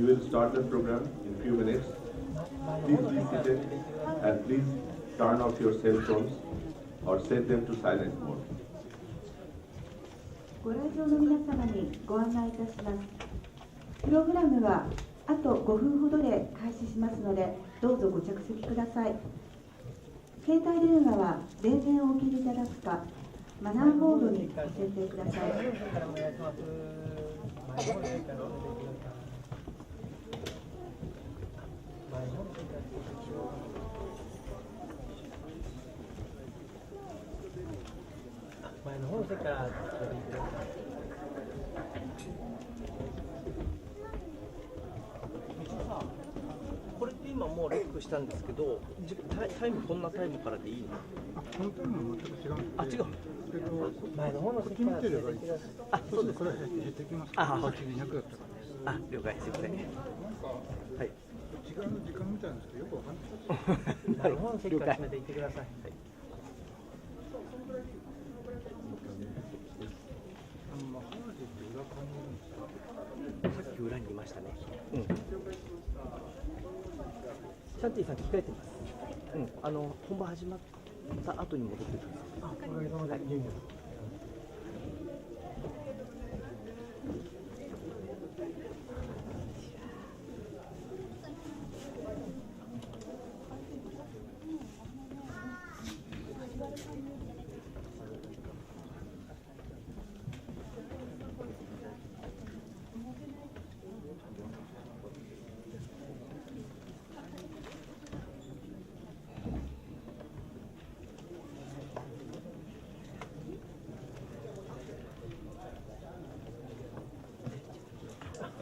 We will start the program in a few minutes. Please be seated and please turn off your cell phones or set them to silent mode. ご来場の皆様にご案内いたします。プログラムはあと5分ほどで開始しますので、どうぞご着席ください。携帯電話は電源をお切りいただくか、マナーモードにご設定ください。前の方の席からこれって今もうレックしたんですけど、タイムこんなタイムからでいいの？このタイムは全く違うんです。あ、違う。前の方の席から見てればいい。あ、そうです。これ減ってきます。あ、こっち200だったから。あ、了解、すいません。はい。時間みたいなんですけどよくわかんない。前の方の席から進めていってください。はい。さっき裏にいましたね。うん。シャンティさん聞かれてます。うん。本番始まった後に戻ってくるんです。あ、おかげさまで。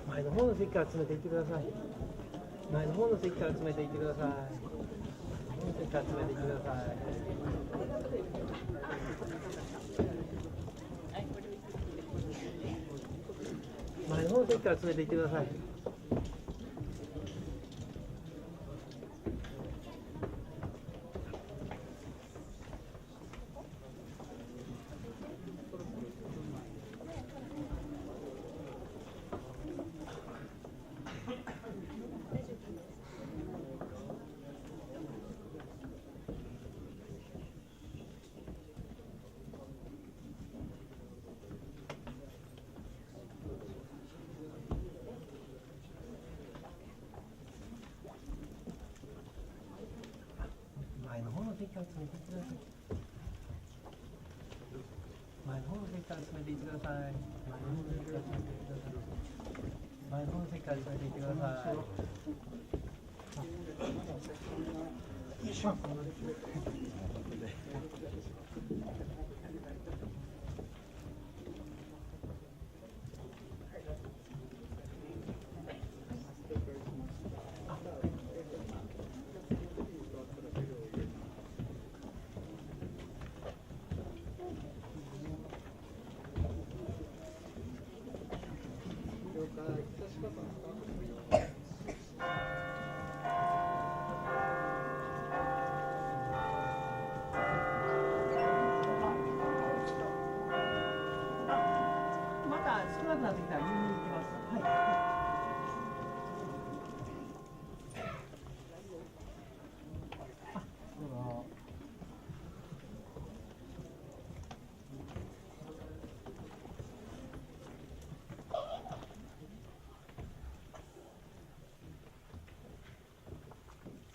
前の方の席から詰めていってください。前の方の席から詰めていってください。前の席から詰めていってください。前の方の席から詰めていってください。前の方の席から詰めていってください。前の方の席から詰めていってください。前の方の席から詰めていってください。また少なくなってきたら言いに行きます。はい。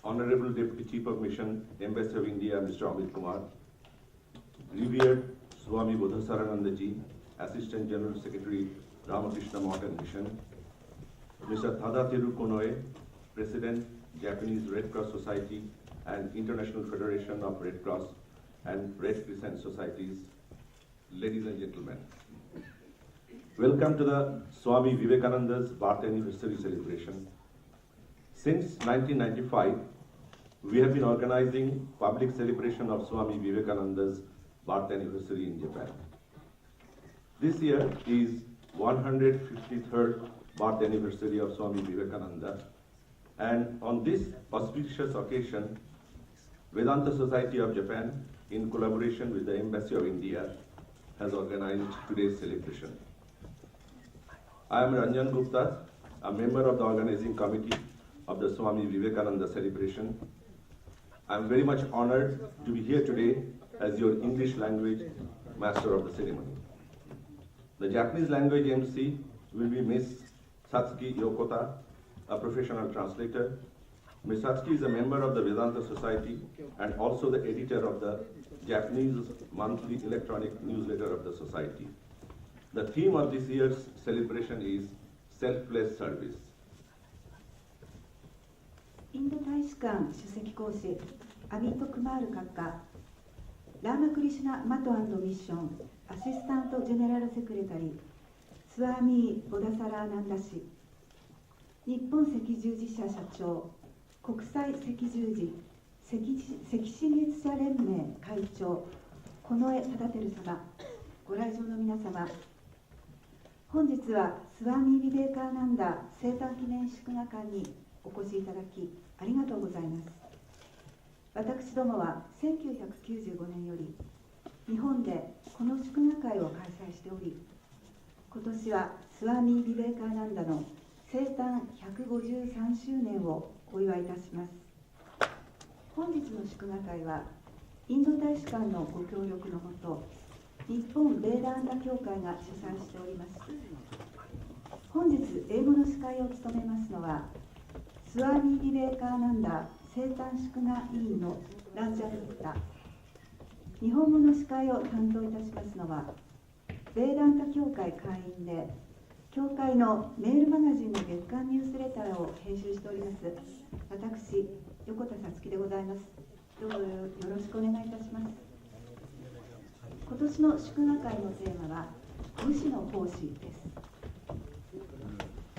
Honorable Deputy Chief of Mission, Embassy of India, Mr. Amit Kumar, revered Swami Bodhisaranandaji, Assistant General Secretary, Ramakrishna Mountain Mission, Mr. Tadateru Konoe, President, Japanese Red Cross Society and International Federation of Red Cross and Red Crescent Societies, ladies and gentlemen. Welcome to the Swami Vivekananda's birth anniversary celebration. Since 1995, we have been organizing public celebration of Swami Vivekananda's birth anniversary in Japan. This year is 153rd birth anniversary of Swami Vivekananda, and on this auspicious occasion, Vedanta Society of Japan, in collaboration with the Embassy of India, has organized today's celebration. I am Ranjan Gupta. a member of the organizing committee of the Swami Vivekananda celebration. I am very much honored to be here today as your English language master of the ceremony. The Japanese language MC will be Miss Satsuki Yokota, a professional translator. Ms. Satsuki is a member of the Vedanta Society and also the editor of the Japanese monthly electronic newsletter of the society. The theme of this year's celebration is selfless service. インド大使館首席講師アビート・クマール閣下、ラーマクリシュナ・マト&ミッションアシスタント・ジェネラル・セクレタリースワーミー・ボダサラーナンダ氏、日本赤十字社社長、国際赤十字赤新月社連盟会長近衛忠輝様、ご来場の皆様、本日はスワーミー・ビベーカーナンダ生誕記念祝賀館にお越しいただきありがとうございます。私どもは1995年より日本でこの祝賀会を開催しており、今年はスワーミー・ビベーカーナンダの生誕153周年をお祝いいたします。本日の祝賀会はインド大使館のご協力のもと、日本ベーダンダ協会が主催しております。本日英語の司会を務めますのはスワーミー・ビベーカーナンダ生誕祝賀委員のランジャル・グプタ、日本語の司会を担当いたしますのはベーダンタ協会会員で協会のメールマガジンの月刊ニュースレターを編集しております私横田さつきでございます。どうぞよろしくお願いいたします。今年の祝賀会のテーマは武士の奉仕です。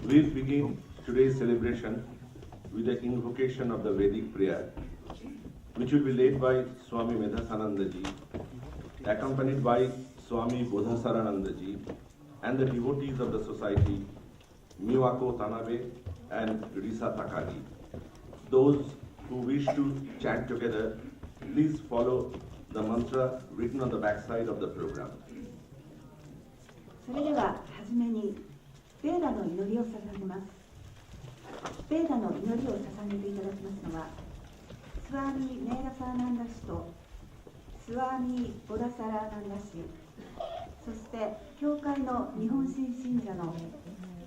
We'll begin today's celebration with the invocation of the Vedic prayer, which will be led by Swami Medhasanandaji, accompanied by Swami Bodhasaranandaji, and the devotees of the society, Miwako Tanabe and Risa Takagi. Those who wish to chant together, please follow the mantra written on the backside of the program. それでははじめにベーダの祈りを捧げます。ベーダの祈りを捧げていただきますのはスワーミー・メーラサーナンダ氏とスワーミー・ボダサラーナンダ氏、そして教会の日本新信者の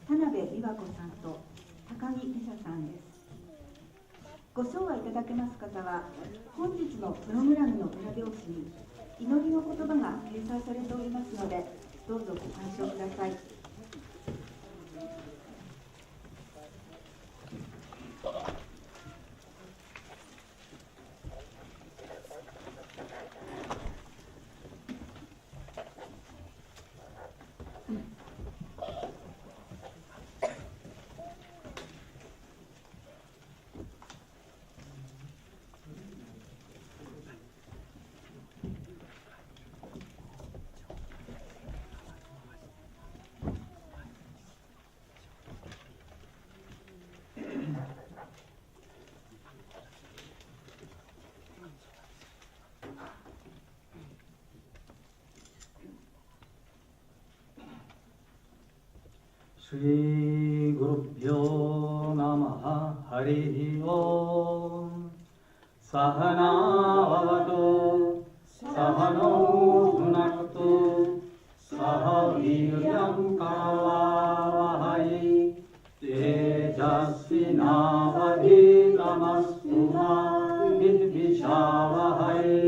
田辺美和子さんと高木美沙さんです。ご唱和いただけます方は本日のプログラムの裏表紙に祈りの言葉が掲載されておりますので、どうぞご参照ください。Shri Gurubhyo Namaha Harihi Om Sahana Vavatu Sahano Bhunaktu Sahaviryam Karavahai Tejasvinavadhitamastu Ma Vidvishavahai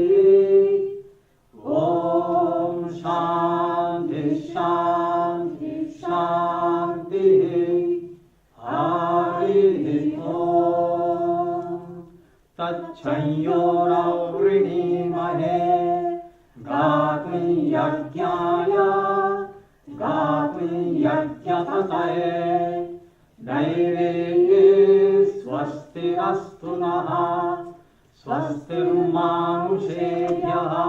Om Shanti Shanti Shanti Harihi Om Tacchayora Vrinimahe Gatvi Yajnaya Gatvi Yajnapataye Daive Swasti Astu Naha Swastir Manushebhyaha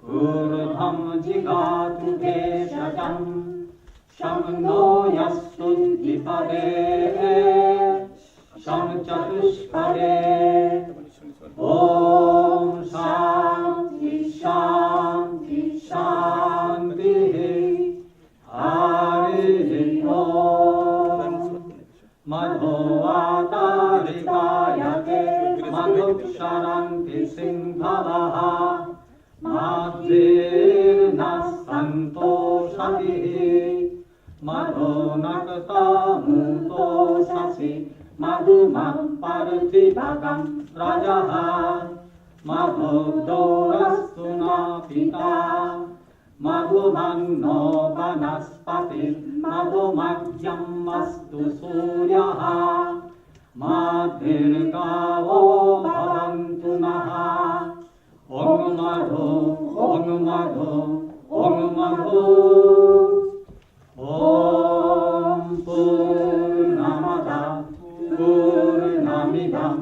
Urdham Jigatu Deshajam Shamno Yastu Dipade Sham Chatushpade Om Shanti Shanti Shanti Harihi Om सिन्धवः माद्रेर्नः सन्तोषभिः मधो नक्तमुतोषसि मधुमः पार्थिवकं रजः मधुदोरस्तु न पिता मधुमन्नो वनस्पतिर्मधुमह्यमस्तु सूर्यः माद्भिर्गावो भवन्तु नः ॐ मधु ॐ मधु ॐ मधु ॐ पूर्णमदः पूर्णमिदं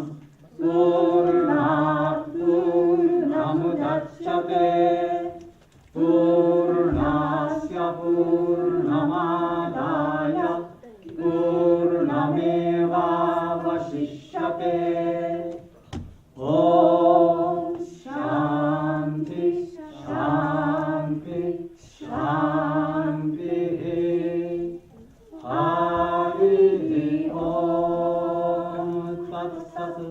पूर्णात् पूर्णमुदच्यते पूर्णस्य पूर्णमादाय पूर्णमेवावशिष्यते ॐ शान्ति शान्ति शान्तिः हरिः ॐ तत्सत्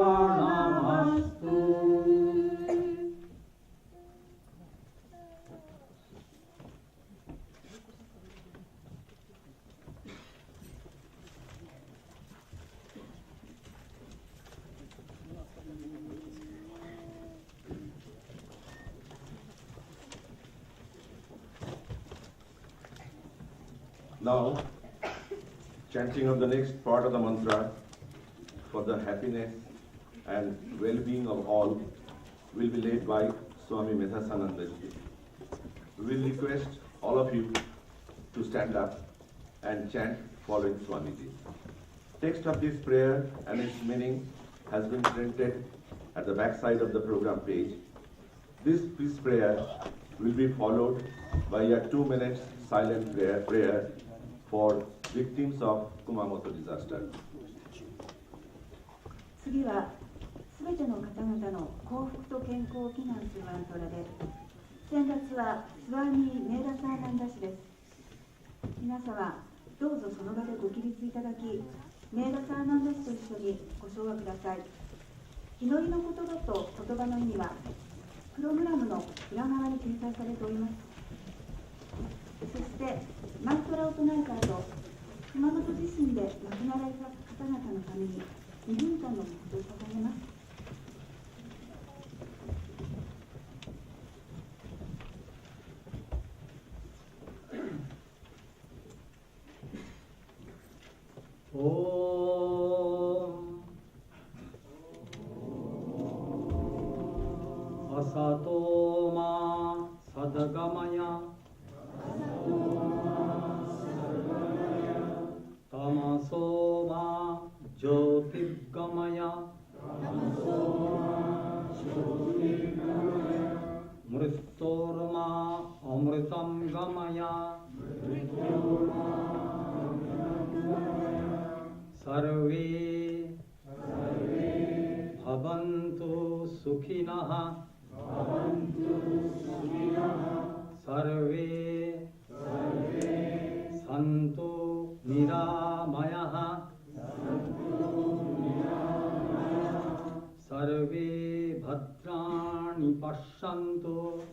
श्रीरामकृष्णार्पणमस्तु Now, chanting of the next part of the mantra for the happiness and well-being of all will be led by Swami Medhasananda Ji. We will request all of you to stand up and chant following Swamiji. Text of this prayer and its meaning has been printed at the back side of the program page. This peace prayer will be followed by a 2 minutes silent prayer for victims of Kumamoto disaster. 次はすべての方々の幸福と健康を祈願するマントラで、先達はスワミー・メーダサーナンダ氏です。皆様どうぞその場でご起立いただき、メーダサーナンダ氏と一緒にご唱和ください。祈りの言葉と言葉の意味はプログラムの裏側に掲載されております。そしてマントラを唱えた後、熊本地震で亡くなられた方々のために2分間の黙祷を捧げます。アサトマサダガマヤタマソマジョティガマヤムリトルマアムリタムガマヤサルヴィハバントスキナハサルヴィサントニラマヤハサルヴィバトラニパッシャント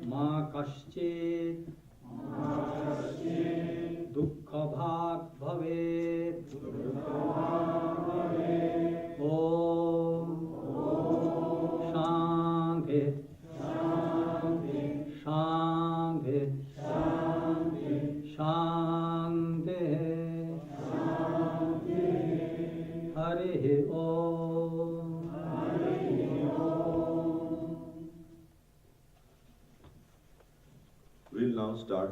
マカシチドゥッカバーバベオーシャンテシャンテシャンテハリオWe'll now start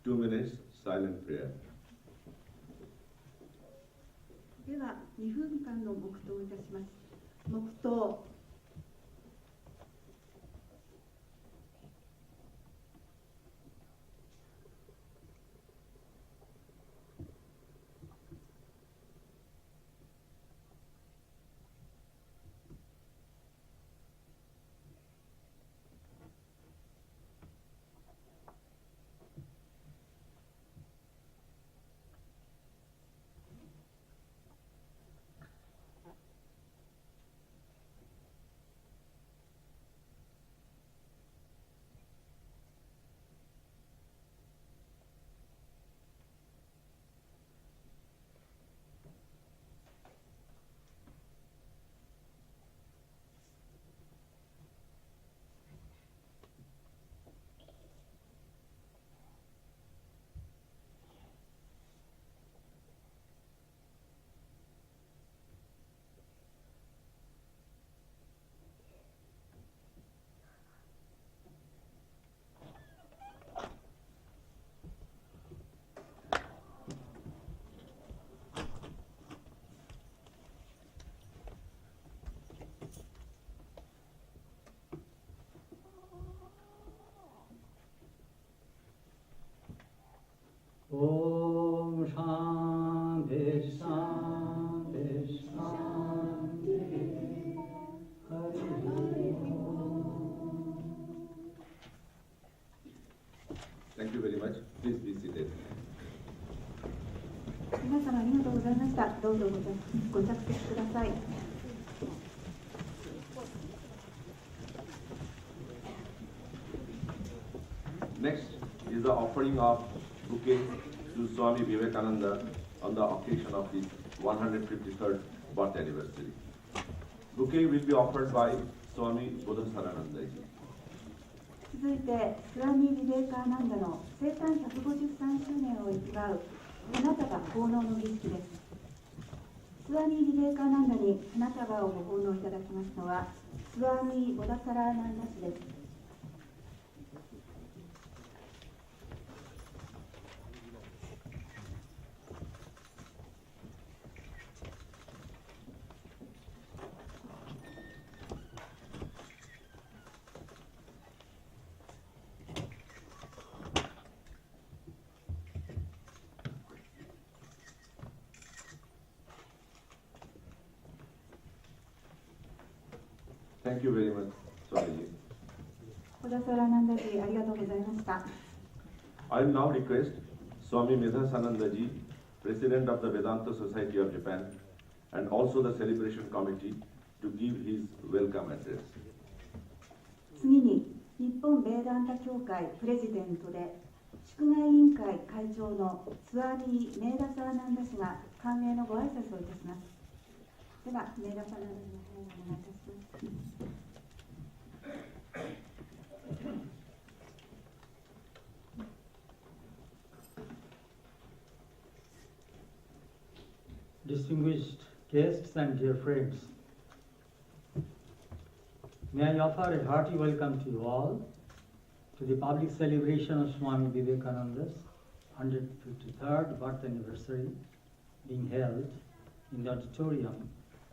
2 minutes silent prayer. では2分間の黙祷をいたします。黙祷。Thank you very much. Please be seated. 皆様ありがとうございました。どうぞご着席ください。Next is the offering of bouquet to Swami Vivekananda on the occasion of his 153rd birth anniversary. Bouquet will be offered by Swami Bodhisarananda ji. 続いて、スワミ・ビベーカーナンダの生誕153周年を祝う花束奉納の儀式です。スワミ・ビベーカーナンダに花束をご奉納いただきますのは、スワミ・ボダサラーナンダ氏です。Thank you very much, Swamiji. ボダサラーナンダ氏、ありがとうございました。I will now request Swami Medhasananda ji, President of the Vedanta Society of Japan, and also the celebration committee, to give his welcome address. 次に、日本ベーダンタ協会プレジデントで祝賀委員会会長のスワミ・メーダサーナンダ氏が歓迎のご挨拶をいたします。では、メーダサーナンダ氏の方をお願いいたします。Distinguished guests and dear friends, may I offer a hearty welcome to you all to the public celebration of Swami Vivekananda's 153rd birth anniversary being held in the auditorium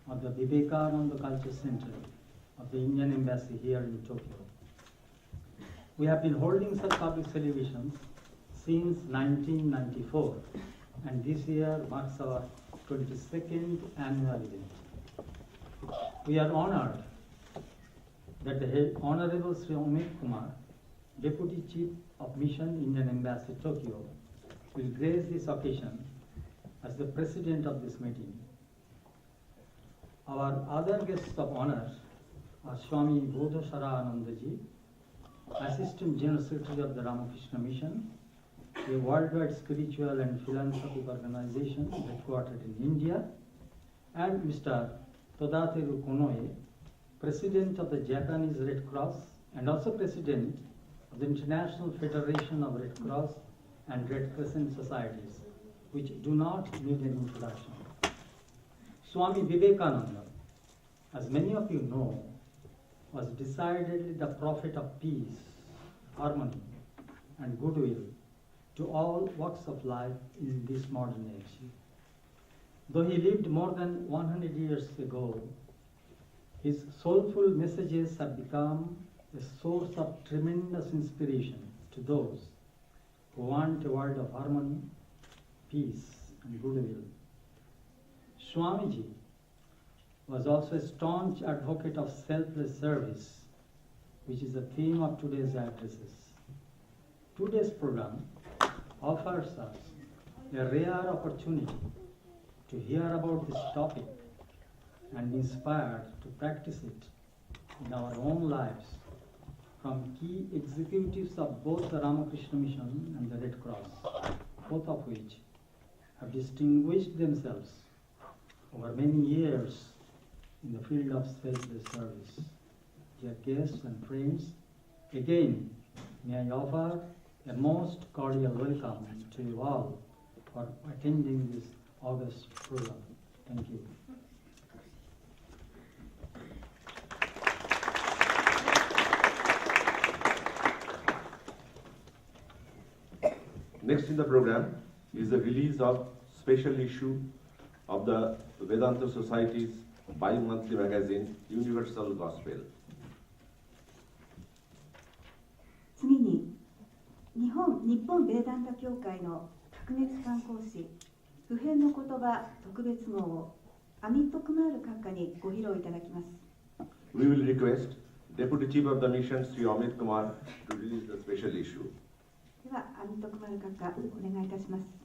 of the Vivekananda Culture Center of the Indian Embassy here in Tokyo. We have been holding such public celebrations since 1994, and this year marks our 22nd annual event. We are honored that the Honorable Sri Amit Kumar, Deputy Chief of Mission, Indian Embassy, Tokyo, will grace this occasion as the President of this meeting. Our other guests of honor are Swami Bodhisarananda ji, Assistant General Secretary of the Ramakrishna Mission, a worldwide spiritual and philanthropic organization headquartered in India, and Mr. Todateru Konoe, President of the Japanese Red Cross and also President of the International Federation of Red Cross and Red Crescent Societies, which do not need an introduction. Swami Vivekananda, as many of you know, was decidedly the prophet of peace, harmony, and goodwill to all walks of life in this modern age. Though he lived more than 100 years ago, his soulful messages have become a source of tremendous inspiration to those who want a world of harmony, peace, and goodwill. Swamiji was also a staunch advocate of selfless service, which is the theme of today's addresses. Today's program offers us a rare opportunity to hear about this topic and be inspired to practice it in our own lives from key executives of both the Ramakrishna Mission and the Red Cross, both of which have distinguished themselves over many years in the field of selfless service. Dear guests and friends, again, may I offer a most cordial welcome to you all for attending this August program. Thank you. Next in the program is the release of special issue of the Vedanta Society's bi-monthly magazine, Universal Gospel. 次に、日本ベーダンタ協会の白熱観光誌、普遍の言葉特別号をアミット・クマール閣下にご披露いただきます。We will request Deputy Chief of the Mission, Sri Amit Kumar, to release the special issue. では、アミトクマル閣下、お願いいたします。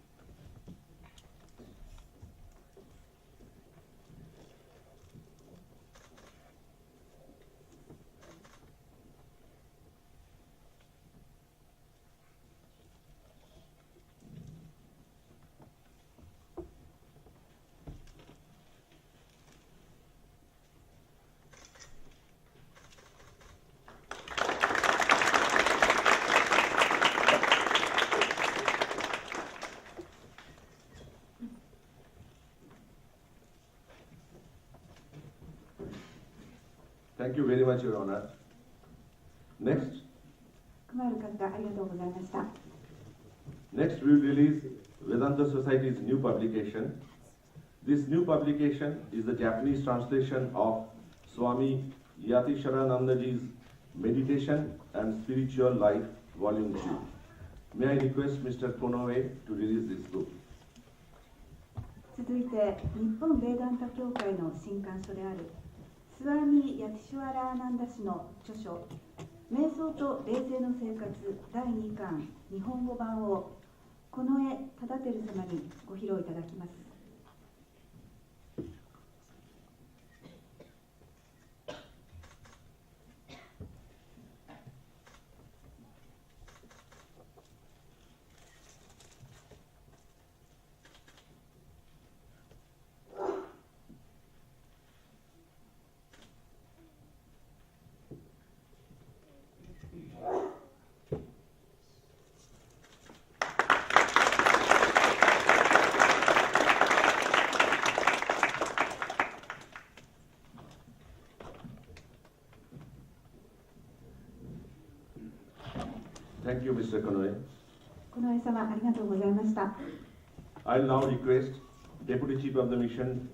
Thank you very much, Your Honor. Next, クマル閣下、ありがとうございました。 next we will release Vedanta Society's new publication. This new publication is the Japanese translation of Swami Yatisharanandaji's Meditation and Spiritual Life, Volume 2. May I request Mr. Konoe to release this book? 続いて、日本ベーダンタ協会の新刊書であるスワミ・ヤティシュワラーナンダ氏の著書「瞑想と冷静の生活」第2巻日本語版を近衛忠輝様にご披露いただきます。Thank you, Mr. Konoe. 近衛様、ありがとうございました。 I'll now request Deputy Chief of the Mission,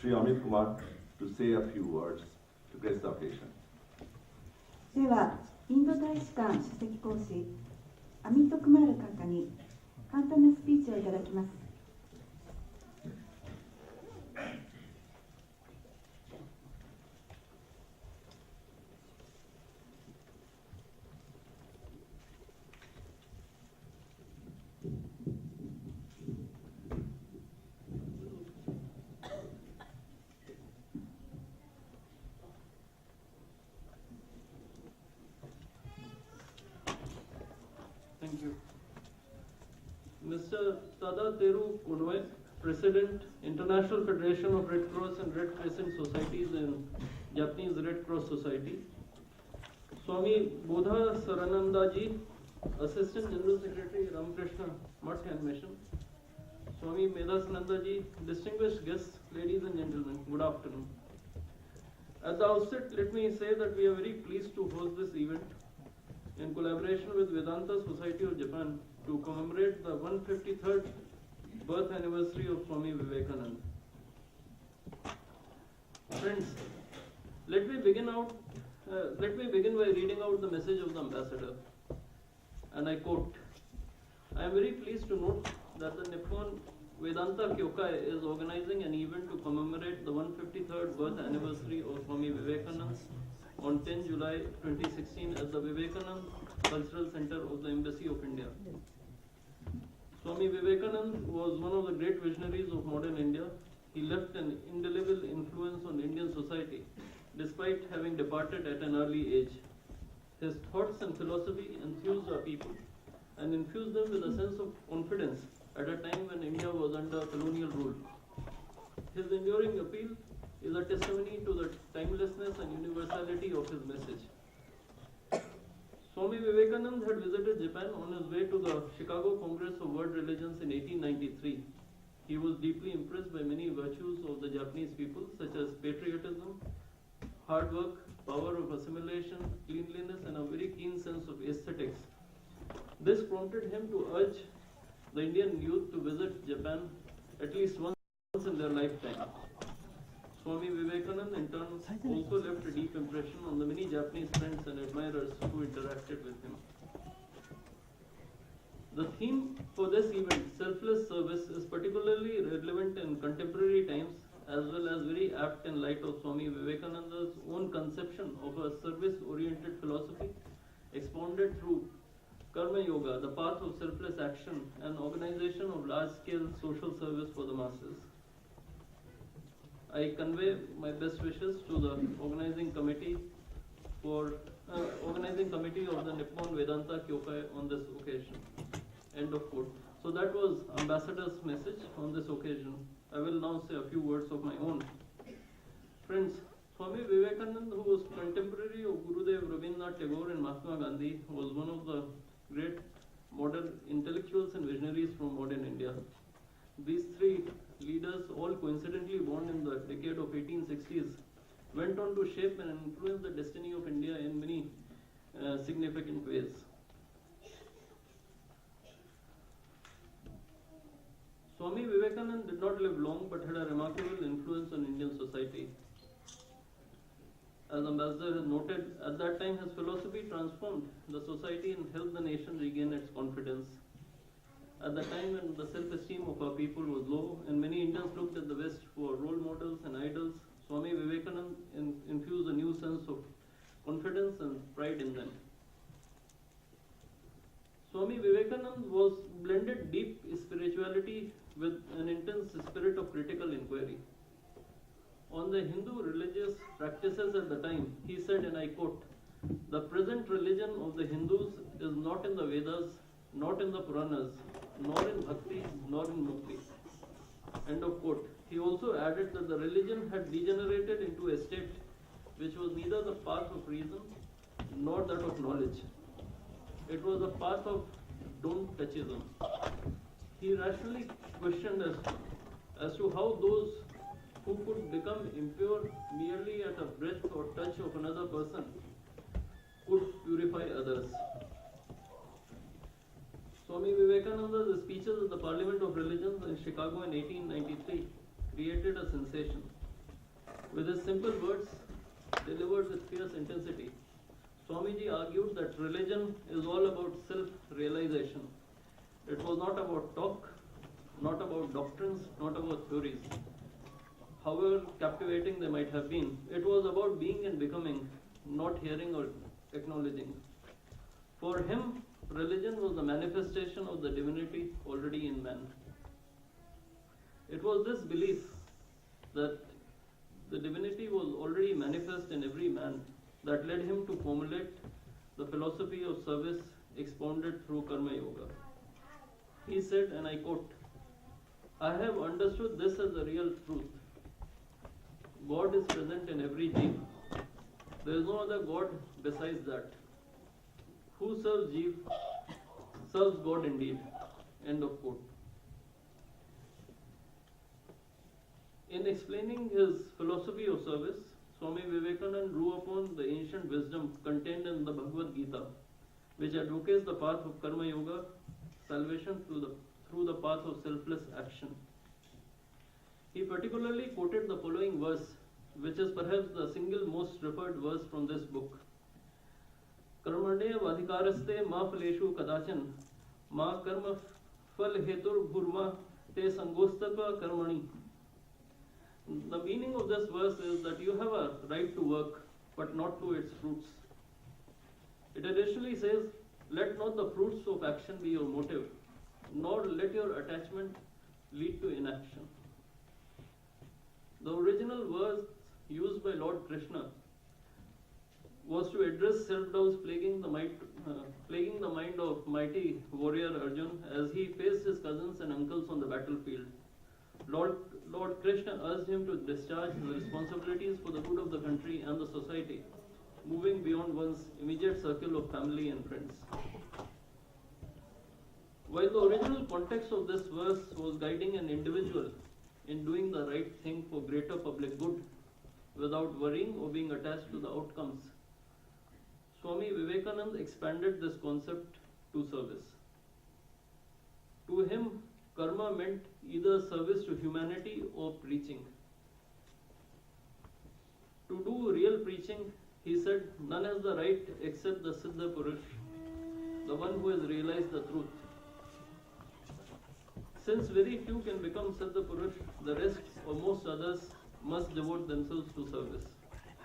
Sri Amit Kumar, to say a few words to grace the occasion. では、インド大使館首席公使アミトクマール閣下に簡単なスピーチをいただきます。Thank you. Mr. Tadateru Konoe, President, International Federation of Red Cross and Red Crescent Societies and Japanese Red Cross Society. Swami Bodha Saranandaji, Assistant General Secretary, Ramakrishna Mutt and Mission. Swami Medhasanandaji, distinguished guests, ladies and gentlemen, good afternoon. At the outset, let me say that we are very pleased to host this event in collaboration with Vedanta Society of Japan to commemorate the 153rd birth anniversary of Swami Vivekananda. Friends, let me begin by reading out the message of the ambassador. And I quote, I am very pleased to note that the Nippon Vedanta Kyokai is organizing an event to commemorate the 153rd birth anniversary of Swami Vivekananda on 10 July 2016 at the Vivekananda Cultural Center of the Embassy of India. Swami Vivekananda was one of the great visionaries of modern India. He left an indelible influence on Indian society despite having departed at an early age. His thoughts and philosophy enthused our people and infused them with a sense of confidence at a time when India was under colonial rule. His enduring appeal is a testimony to the timelessness and universality of his message. Swami Vivekananda had visited Japan on his way to the Chicago Congress of World Religions in 1893. He was deeply impressed by many virtues of the Japanese people, such as patriotism, hard work, power of assimilation, cleanliness, and a very keen sense of aesthetics. This prompted him to urge the Indian youth to visit Japan at least once in their lifetime. Swami Vivekananda in turn also left a deep impression on the many Japanese friends and admirers who interacted with him. The theme for this event, selfless service, is particularly relevant in contemporary times as well as very apt in light of Swami Vivekananda's own conception of a service-oriented philosophy expounded through Karma Yoga, the path of selfless action and organization of large-scale social service for the masses. I convey my best wishes to the organizing committee of the Nippon Vedanta Kyokai on this occasion. End of quote. So that was Ambassador's message on this occasion. I will now say a few words of my own. Friends, Swami Vivekananda, who was contemporary of Gurudev Rabindranath Tagore and Mahatma Gandhi, was one of the great modern intellectuals and visionaries from modern India. These three leaders, all coincidentally born in the decade of 1860s, went on to shape and influence the destiny of India in many significant ways. Swami Vivekananda did not live long but had a remarkable influence on Indian society. As Ambassador has noted, at that time his philosophy transformed the society and helped the nation regain its confidence. At the time when the self-esteem of our people was low and many Indians looked at the West for role models and idols, Swami Vivekananda infused a new sense of confidence and pride in them. Swami Vivekananda blended deep spirituality with an intense spirit of critical inquiry. On the Hindu religious practices at the time, he said, and I quote, "The present religion of the Hindus is not in the Vedas, not in the Puranas, nor in Bhakti, nor in Mukti." End of quote. He also added that the religion had degenerated into a state which was neither the path of reason nor that of knowledge. It was a path of don't touchism. He rationally questioned as to how those who could become impure merely at a breath or touch of another person could purify others. Swami Vivekananda's speeches at the Parliament of Religions in Chicago in 1893 created a sensation. With his simple words, delivered with fierce intensity, Swamiji argued that religion is all about self-realization. It was not about talk, not about doctrines, not about theories. However captivating they might have been, it was about being and becoming, not hearing or acknowledging. For him, religion was the manifestation of the divinity already in man. It was this belief that the divinity was already manifest in every man that led him to formulate the philosophy of service expounded through Karma Yoga. He said, and I quote, "I have understood this as the real truth. God is present in every jeev. There is no other God besides that. Who serves jeev serves God indeed." End of quote. In explaining his philosophy of service, Swami Vivekananda drew upon the ancient wisdom contained in the Bhagavad Gita, which advocates the path of Karma Yoga, salvation through the path of selfless action. He particularly quoted the following verse, which is perhaps the single most referred verse from this book. Karmanev adhikaraste ma phaleshu kadachan ma karma phal hetur bhurma te sangostaka karmani. The meaning of this verse is that you have a right to work, but not to its fruits. It additionally says, let not the fruits of action be your motive, nor let your attachment lead to inaction. The original verse used by Lord Krishna was to address self-doubts plaguing the mind of mighty warrior Arjun as he faced his cousins and uncles on the battlefield. Lord Krishna urged him to discharge his responsibilities for the good of the country and the society, moving beyond one's immediate circle of family and friends. While the original context of this verse was guiding an individual in doing the right thing for greater public good without worrying or being attached to the outcomes, Swami Vivekananda expanded this concept to service. To him, karma meant either service to humanity or preaching. To do real preaching, he said, none has the right except the Siddha Purush, the one who has realized the truth. Since very few can become Siddha Purush, the rest or most others must devote themselves to service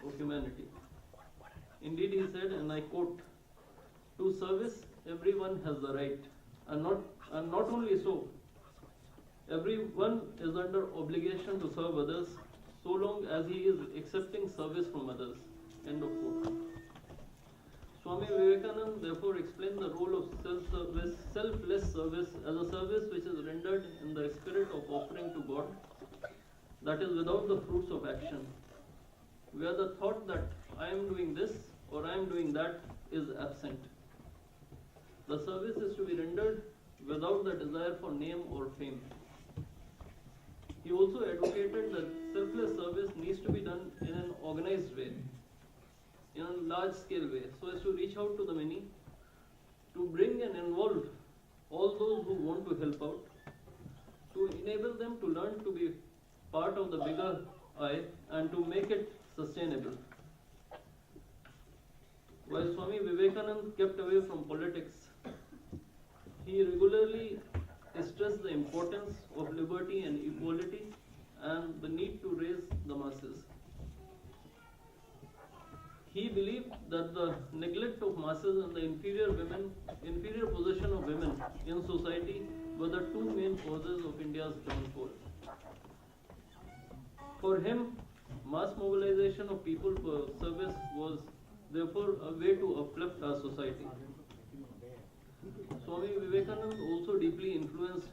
of humanity. Indeed, he said, and I quote, "To service everyone has the right, and not only so, everyone is under obligation to serve others so long as he is accepting service from others. End of quote. Swami Vivekananda therefore explained the role of selfless service as a service which is rendered in the spirit of offering to God, that is without the fruits of action, where the thought that I am doing this or I am doing that is absent. The service is to be rendered without the desire for name or fame. He also advocated that selfless service needs to be done in an organized way, in a large scale way, so as to reach out to the many, to bring and involve all those who want to help out, to enable them to learn to be part of the bigger I and to make it sustainable. While Swami Vivekananda kept away from politics, he regularly stressed the importance of liberty and equality and the need to raise the masses. He believed that the neglect of masses and the inferior position of women in society were the two main causes of India's downfall. For him, mass mobilization of people for service was therefore a way to uplift our society. Swami Vivekananda also deeply influenced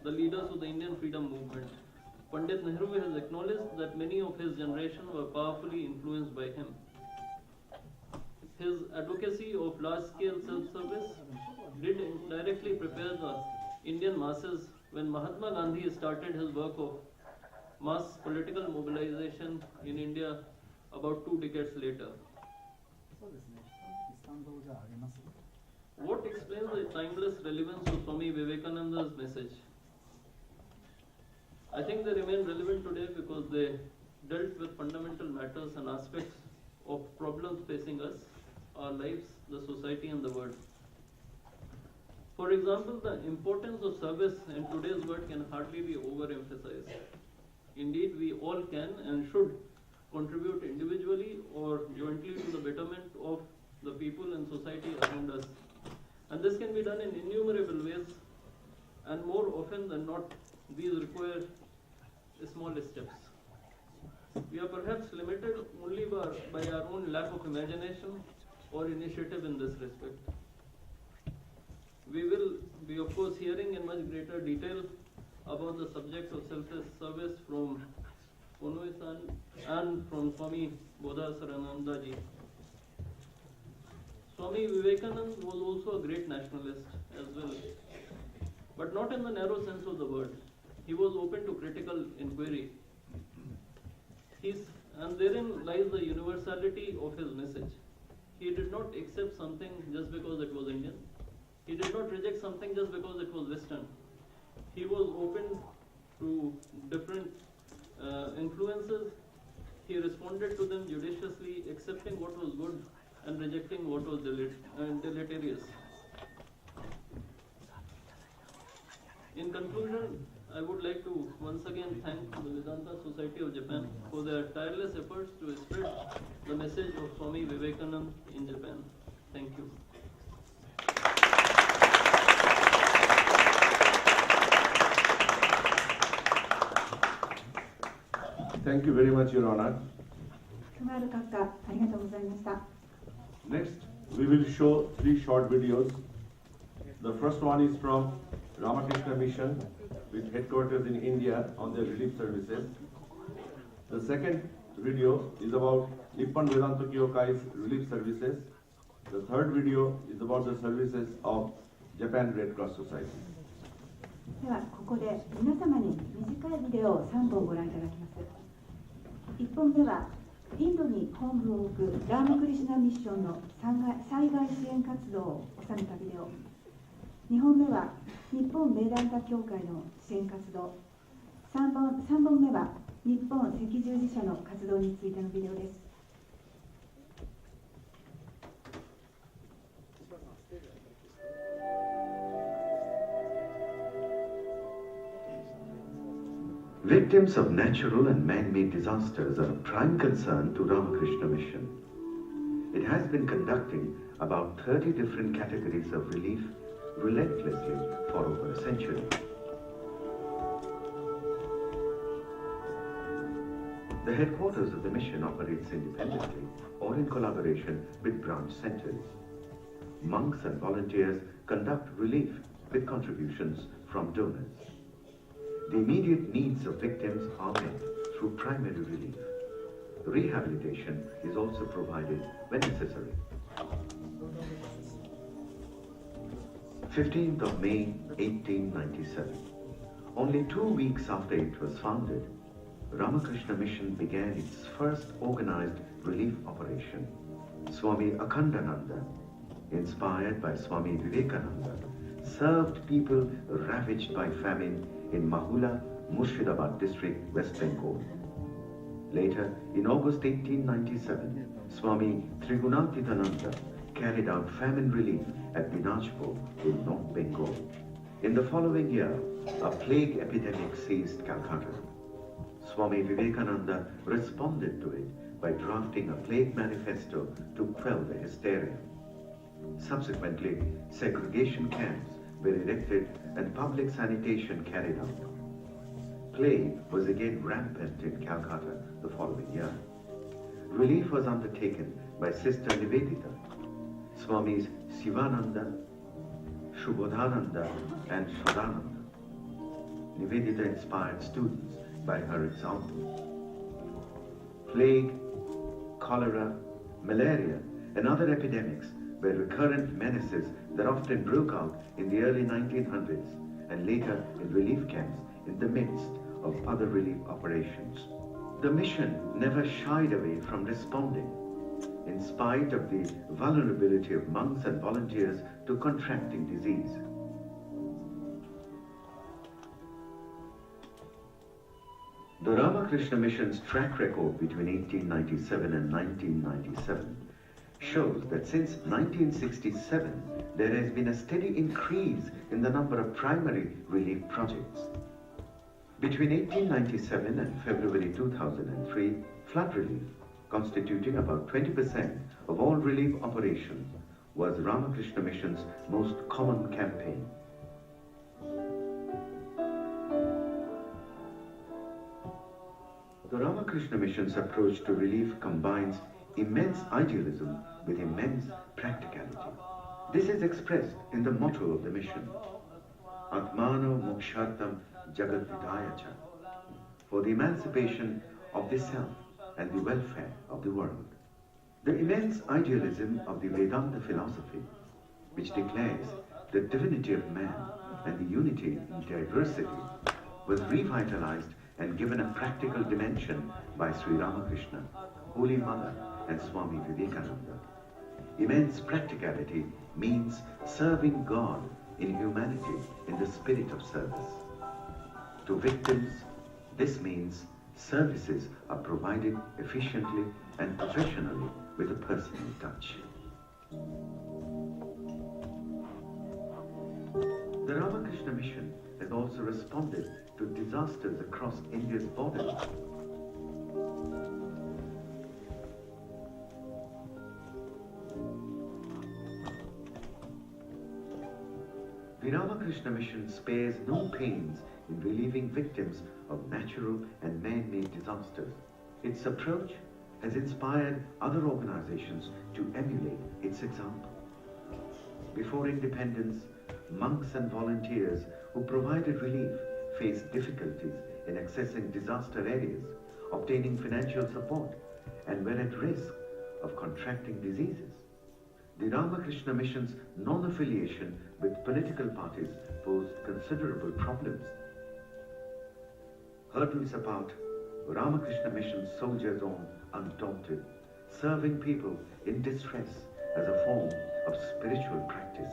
the leaders of the Indian freedom movement. Pandit Nehru has acknowledged that many of his generation were powerfully influenced by him. His advocacy of large-scale self-service did indirectly prepare the Indian masses when Mahatma Gandhi started his work of mass political mobilization in India about 2 decades later. What explains the timeless relevance of Swami Vivekananda's message? I think they remain relevant today because they dealt with fundamental matters and aspects of problems facing us, our lives, the society and the world. For example, the importance of service in today's world can hardly be overemphasized. Indeed, we all can and should contribute individually or jointly to the betterment of the people and society around us. And this can be done in innumerable ways, and more often than not, these require small steps. We are perhaps limited only by our own lack of imagination or initiative in this respect. We will be, of course, hearing in much greater detail about the subject of selfless service from Onoi-san and from Swami Bodhasarananda ji. Swami Vivekananda was also a great nationalist as well, but not in the narrow sense of the word. He was open to critical inquiry. And therein lies the universality of his message. He did not accept something just because it was Indian. He did not reject something just because it was Western. He was open to different influences. He responded to them judiciously, accepting what was good and rejecting what was deleterious. In conclusion, I would like to once again thank the Vedanta Society of Japan for their tireless efforts to spread the message of Swami Vivekananda in Japan. Thank you. Thank you very much, Your Honor. Next, we will show 3 short videos. The first one is from Ramakrishna Mission with headquarters in India on their relief services. The second video is about Nippon Vedanta Kyokai's relief services. The third video is about the services of Japan Red Cross Society. ではここで皆様に短いビデオを3本ご覧いただきます。1本目はインドに本部を置くラーマクリシュナミッションの災害支援活動を収めたビデオ。2本目は日本ベーダンタ協会の支援活動。3本目は日本赤十字社の活動についてのビデオです。Victims of natural and man-made disasters are a prime concern to Ramakrishna Mission. It has been conducting about 30 different categories of relief relentlessly for over a century. The headquarters of the mission operates independently or in collaboration with branch centers. Monks and volunteers conduct relief with contributions from donors. The immediate needs of victims are met through primary relief. Rehabilitation is also provided when necessary. 15th of May 1897. Only 2 weeks after it was founded, Ramakrishna Mission began its first organized relief operation. Swami Akhandananda, inspired by Swami Vivekananda, served people ravaged by famine in Mahula, Murshidabad district, West Bengal. Later, in August 1897, Swami Trigunatitananda carried out famine relief at Dinajpur in North Bengal. In the following year, a plague epidemic seized Calcutta. Swami Vivekananda responded to it by drafting a plague manifesto to quell the hysteria. Subsequently, segregation camps were erected and public sanitation carried out. Plague was again rampant in Calcutta the following year. Relief was undertaken by Sister Nivedita, Swamis Sivananda, Shubodhananda and Sadananda. Nivedita inspired students by her example. Plague, cholera, malaria and other epidemics were recurrent menaces that often broke out in the early 1900s and later in relief camps in the midst of other relief operations. The mission never shied away from responding, in spite of the vulnerability of monks and volunteers to contracting disease. The Ramakrishna Mission's track record between 1897 and 1997 shows that since 1967, there has been a steady increase in the number of primary relief projects. Between 1897 and February 2003, flood relief, constituting about 20% of all relief operations, was Ramakrishna Mission's most common campaign. The Ramakrishna Mission's approach to relief combines immense idealism with immense practicality. This is expressed in the motto of the mission, Atmano Mokshartam Jagadhidayacha, for the emancipation of the self and the welfare of the world. The immense idealism of the Vedanta philosophy, which declares the divinity of man and the unity in diversity, was revitalized and given a practical dimension by Sri Ramakrishna, Holy Mother and Swami Vivekananda. Immense practicality means serving God in humanity in the spirit of service. To victims, this means services are provided efficiently and professionally with a personal touch. The Ramakrishna Mission has also responded to disasters across India's borders. The Ramakrishna Mission spares no pains in relieving victims of natural and man-made disasters. Its approach has inspired other organizations to emulate its example. Before independence, monks and volunteers who provided relief faced difficulties in accessing disaster areas, obtaining financial support, and were at risk of contracting diseases. The Ramakrishna Mission's non-affiliation with political parties posed considerable problems. Hurdles apart, Ramakrishna Mission's soldiers on undaunted, serving people in distress as a form of spiritual practice.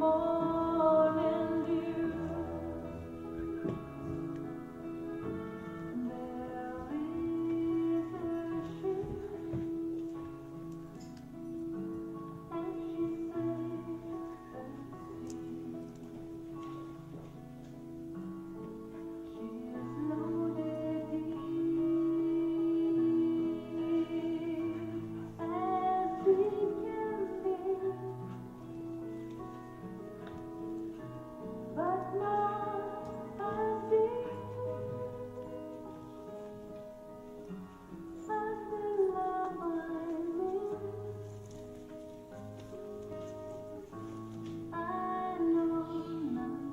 morning dew. There is a ship, and she sails the sea. She is loaded as deep can be, but not as deep as the love I live. I know nothing.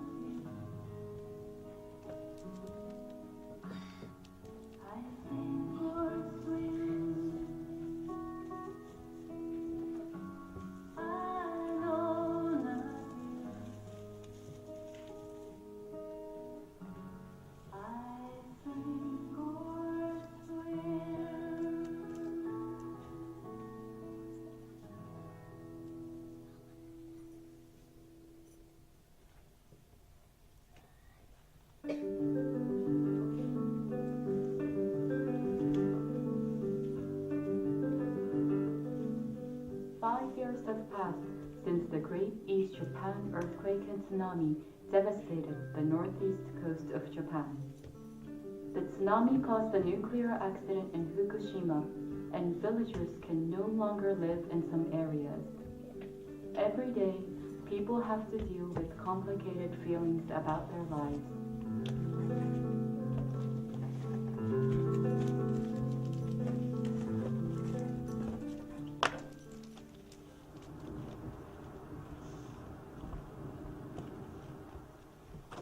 I sink or swim. I know nothing. I sink or swim. Years have passed since the Great East Japan earthquake and tsunami devastated the northeast coast of Japan. The tsunami caused a nuclear accident in Fukushima, and villagers can no longer live in some areas. Every day, people have to deal with complicated feelings about their lives.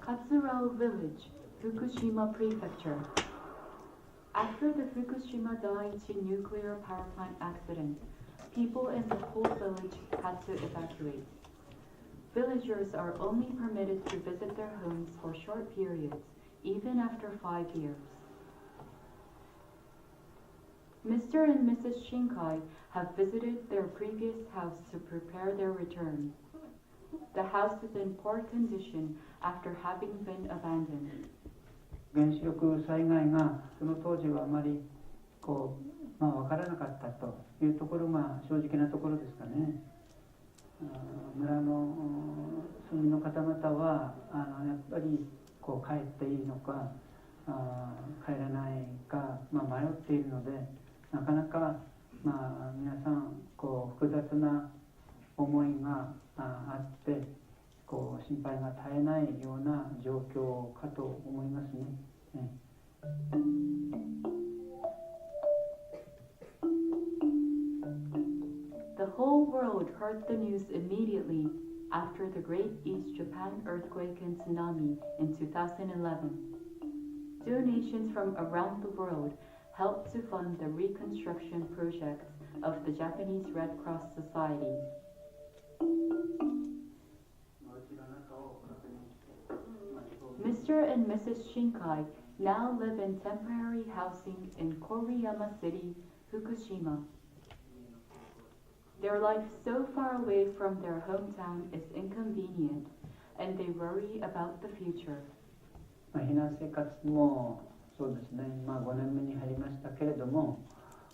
Katsurao Village, Fukushima Prefecture. After the Fukushima Daiichi nuclear power plant accident, people in the whole village had to evacuate. Villagers are only permitted to visit their homes for short periods, even after 5 years. Mr. and Mrs. Shinkai have visited their previous house to prepare their return. The house is in poor condition after having been abandoned. 原子力災害がその当時はあまり分からなかったというところが正直なところですかね。村の住民の方々はやっぱり帰っていいのか帰らないか、迷っているのでなかなか、皆さん複雑な思いがあって心配が絶えないような状況かと思いますね。The whole world heard the news immediately after the Great East Japan earthquake and tsunami in 2011. Donations from around the world helped to fund the reconstruction projects of the Japanese Red Cross Society. Mr. and Mrs. Shinkai now live in temporary housing in Koriyama City, Fukushima. Their life so far away from their hometown is inconvenient, and they worry about the future. 避難生活もそうですね、5年目に入りましたけれども、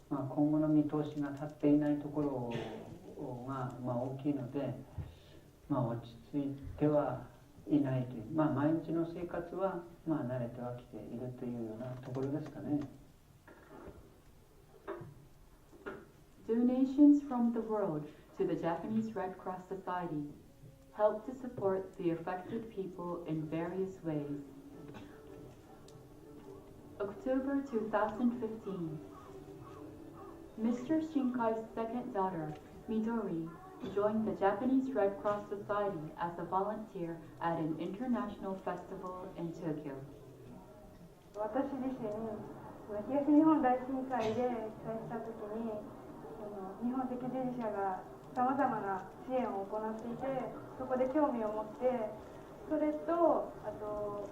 今後の見通しが立っていないところが大きいので、落ち着いてはいないという、毎日の生活は慣れてはきているというようなところですかね。Donations from the world to the Japanese Red Cross Society help to support the affected people in various ways. October 2015. Mr. Shinkai's second daughter, Midori, joined the Japanese Red Cross Society as a volunteer at an international festival in Tokyo. 私自身、東日本大震災で被災したときに、日本赤十字社がさまざまな支援を行っていて、そこで興味を持って、それとあと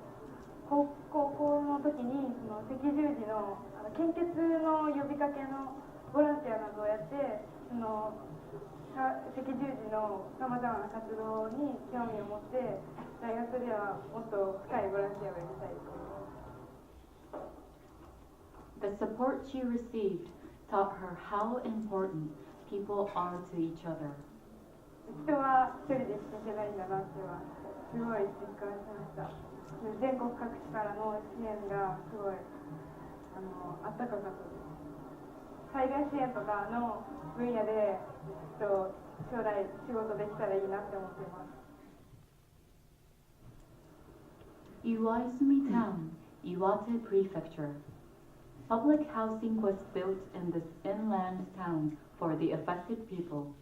高校の時に赤十字の献血の呼びかけのボランティアなどをやって、赤十字のさまざまな活動に興味を持って大学ではもっと深いボランティアをやりたいと思います。The support she received taught her how important people are to each other. 人は一人で生きていけないんだなってはすごい実感しました。全国各地からの支援がすごいあったかかったです。災害支援とかの分野で将来仕事できたらいいなって思っています。Iwaizumi Town, Iwate Prefecture. Public housing was built in this inland town for the affected people.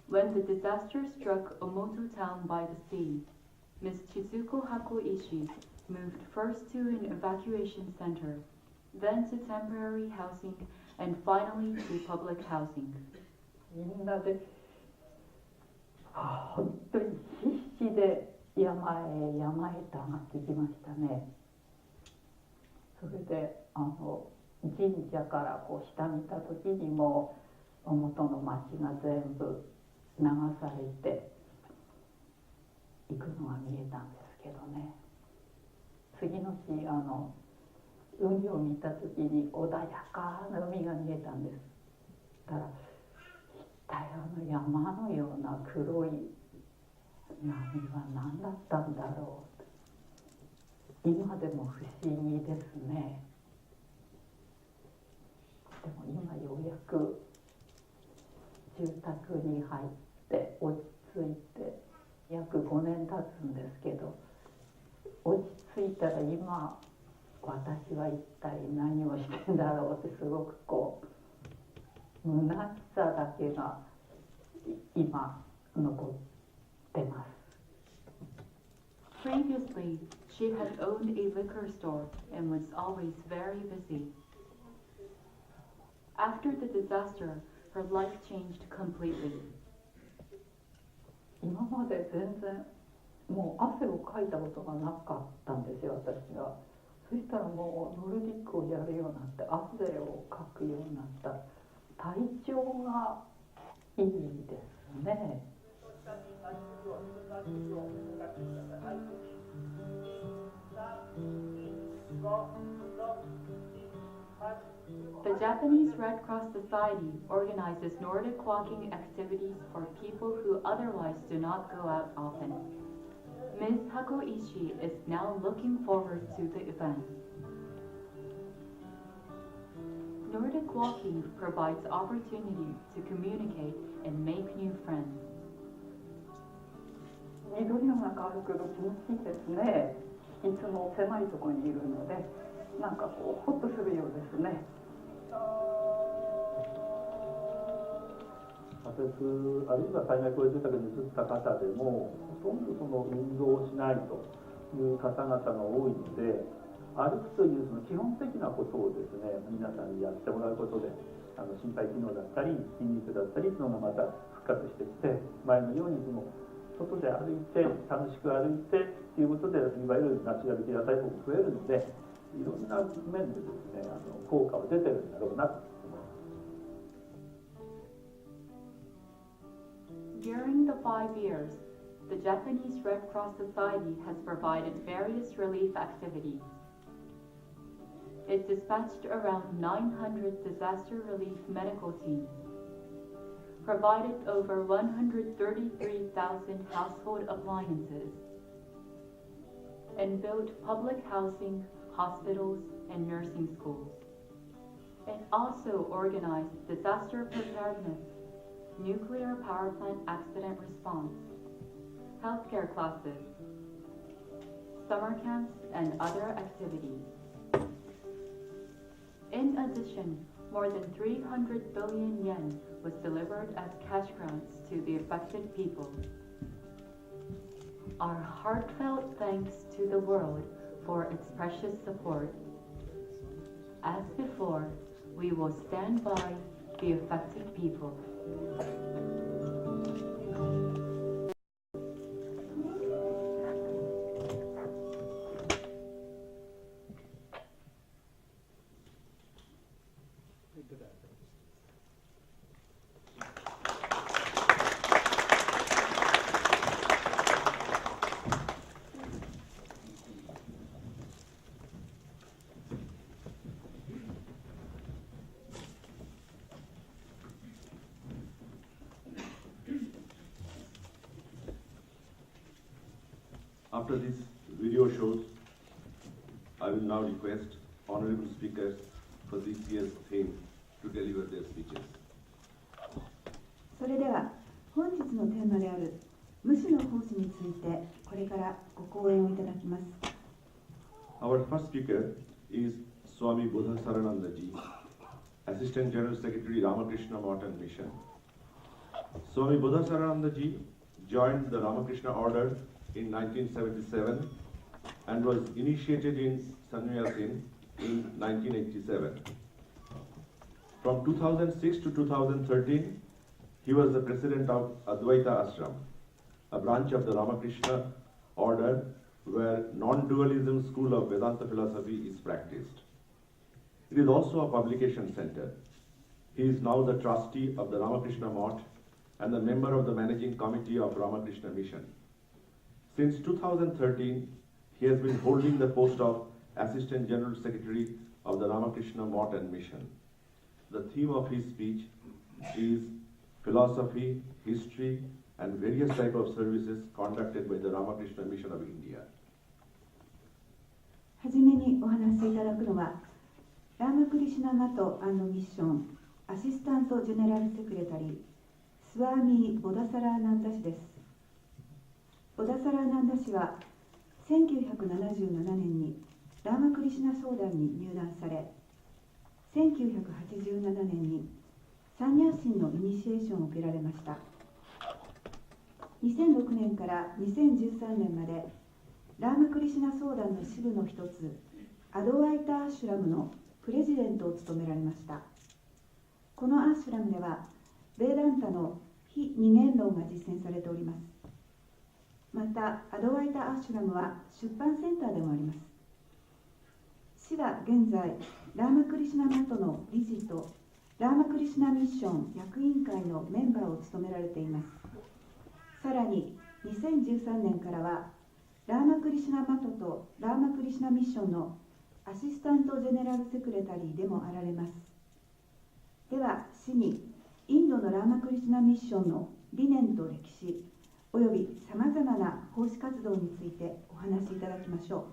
When the disaster struck Omoto town by the sea, Ms. Chizuko Hakoishi moved first to an evacuation center, then to temporary housing, and finally to public housing. みんなで本当に必死で山へと上がってきましたね。それで神社から下見た時にも元の町が全部流されて行くのが見えたんですけどね。次の日海を見た時に穏やかな海が見えたんです。だから一体山のような黒い波は何だったんだろう。今でも不思議ですね。でも今ようやく住宅に入って落ち着いて約5年経つんですけど、落ち着いたら今私は一体何をしてんだろうってすごく虚しさだけが今残ってます。Previously, she had owned a liquor store and was always very busy. After the disaster, her life changed completely. 今まで全然もう汗をかいたことがなかったんですよ、私が。そしたらもうノルディックをやるようになって汗をかくようになった。体調がいいですね。The Japanese Red Cross Society organizes Nordic walking activities for people who otherwise do not go out often. Ms. Hakoishi is now looking forward to the event. Nordic walking provides opportunity to communicate and make new friends. 緑の中歩くの気持ちいいですね。いつも狭いところにいるので、なんかホッとするようですね。仮設あるいは災害公営住宅に移った方でもほとんど運動をしないという方々が多いので、歩くという基本的なことをですね、皆さんにやってもらうことで心肺機能だったり筋肉だったりというのがまた復活してきて、前のように外で歩いて楽しく歩いてということで、いわゆるナチュラルケア対策も増えるので、いろんな面でですね効果は出てるんだろうなと。During the 5 years, the Japanese Red Cross Society has provided various relief activities. It dispatched around 900 disaster relief medical teams, provided over 133,000 household appliances, and built public housing, hospitals, and nursing schools. It also organized disaster preparedness, nuclear power plant accident response, healthcare classes, summer camps, and other activities. In addition, more than 300 billion yen was delivered as cash grants to the affected people. Our heartfelt thanks to the world for its precious support. As before, we will stand by the affected people. After this video shows, I will now request honorable speakers for this year's theme to deliver their speeches. それでは本日のテーマである無視の奉仕についてこれからご講演をいただきます。 Our first speaker is Swami Bodhasarananda Ji, Assistant General Secretary, Ramakrishna Math and Mission. Swami Bodhasarananda Ji joined the Ramakrishna Order in 1977 and was initiated in Sannyasin in 1987. From 2006 to 2013, he was the president of Advaita Ashram, a branch of the Ramakrishna Order where non-dualism school of Vedanta philosophy is practiced. It is also a publication center. He is now the trustee of the Ramakrishna Math and the member of the managing committee of Ramakrishna Mission. Since 2013, he has been holding the post of Assistant General Secretary of the Ramakrishna Math and Mission. The theme of his speech is philosophy, history, and various types of services conducted by the Ramakrishna Mission of India. はじめにお話しいただくのはラーマクリシュナマト&ミッションアシスタントジェネラルセクレタリースワーミー・ボダサラーナンダ氏です。ボダサラーナンダ氏は1977年にラーマクリシュナ僧団に入団され、1987年にサンニャーシンのイニシエーションを受けられました。2006年から2013年までラーマクリシュナ僧団の支部の一つアドワイターアシュラムのプレジデントを務められました。このアシュラムではベーダンタの非二元論が実践されております。またアドワイターアシュラムは出版センターでもあります。市は現在ラーマクリシュナマトの理事とラーマクリシュナミッション役員会のメンバーを務められています。さらに2013年からはラーマクリシュナマトとラーマクリシュナミッションのアシスタントジェネラルセクレタリーでもあられます。では市にインドのラーマクリシュナミッションの理念と歴史およびさまざまな奉仕活動についてお話しいただきましょう。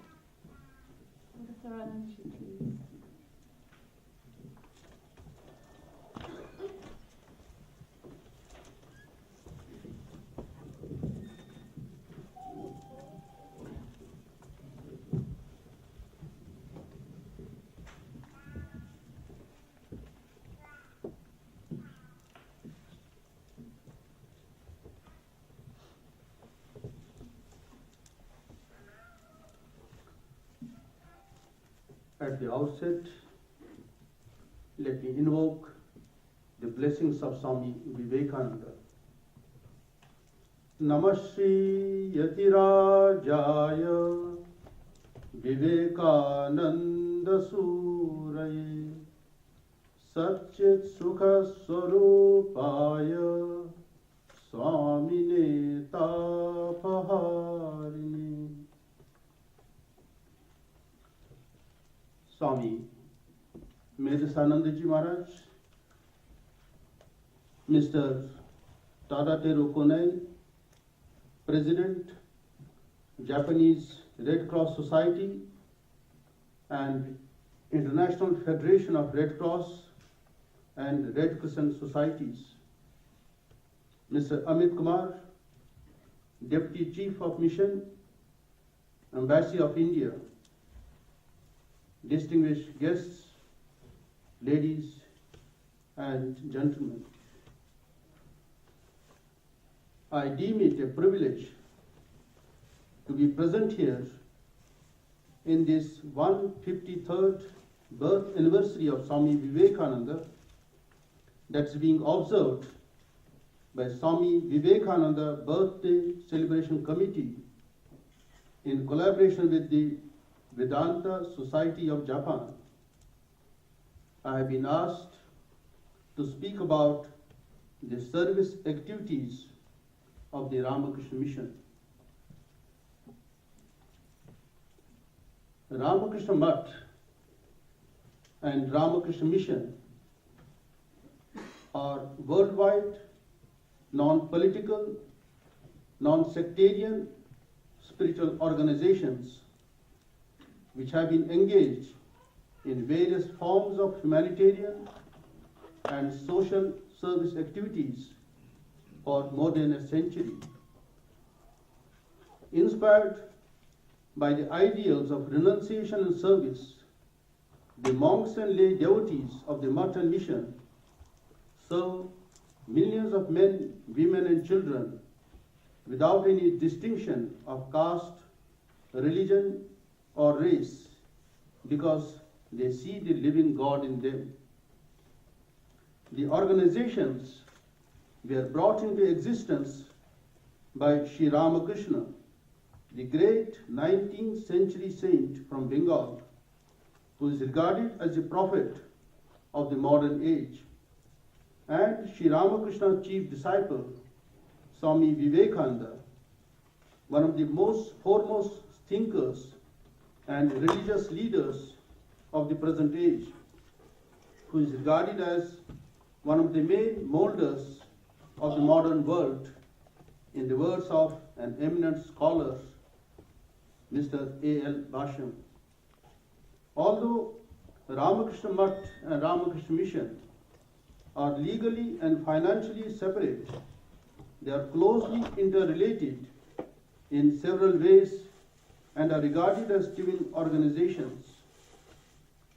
At the outset, let me invoke the blessings of Swami Vivekananda. Namashri Yatirajaya Vivekananda Suraye Satchit Sukha Swarupaya Swamine Tapaharini. Swami Medhasanandaji Maharaj, Mr. Tadateru Konai, President, Japanese Red Cross Society and International Federation of Red Cross and Red Crescent Societies, Mr. Amit Kumar, Deputy Chief of Mission, Embassy of India, distinguished guests, ladies and gentlemen. I deem it a privilege to be present here in this 153rd birth anniversary of Swami Vivekananda that's being observed by Swami Vivekananda Birthday Celebration Committee in collaboration with the Vedanta Society of Japan. I have been asked to speak about the service activities of the Ramakrishna Mission. Ramakrishna Math and Ramakrishna Mission are worldwide, non-political, non-sectarian spiritual organizations which have been engaged in various forms of humanitarian and social service activities for more than a century. Inspired by the ideals of renunciation and service, the monks and lay devotees of the Matan mission serve millions of men, women, and children without any distinction of caste, religion, or race, because they see the living God in them. The organizations were brought into existence by Sri Ramakrishna, the great 19th century saint from Bengal, who is regarded as the prophet of the modern age, and Sri Ramakrishna's chief disciple, Swami Vivekananda, one of the most foremost thinkers and religious leaders of the present age, who is regarded as one of the main molders of the modern world, in the words of an eminent scholar, Mr. A.L. Basham. Although Ramakrishna Mutt and Ramakrishna Mission are legally and financially separate, they are closely interrelated in several ways and are regarded as twin organizations.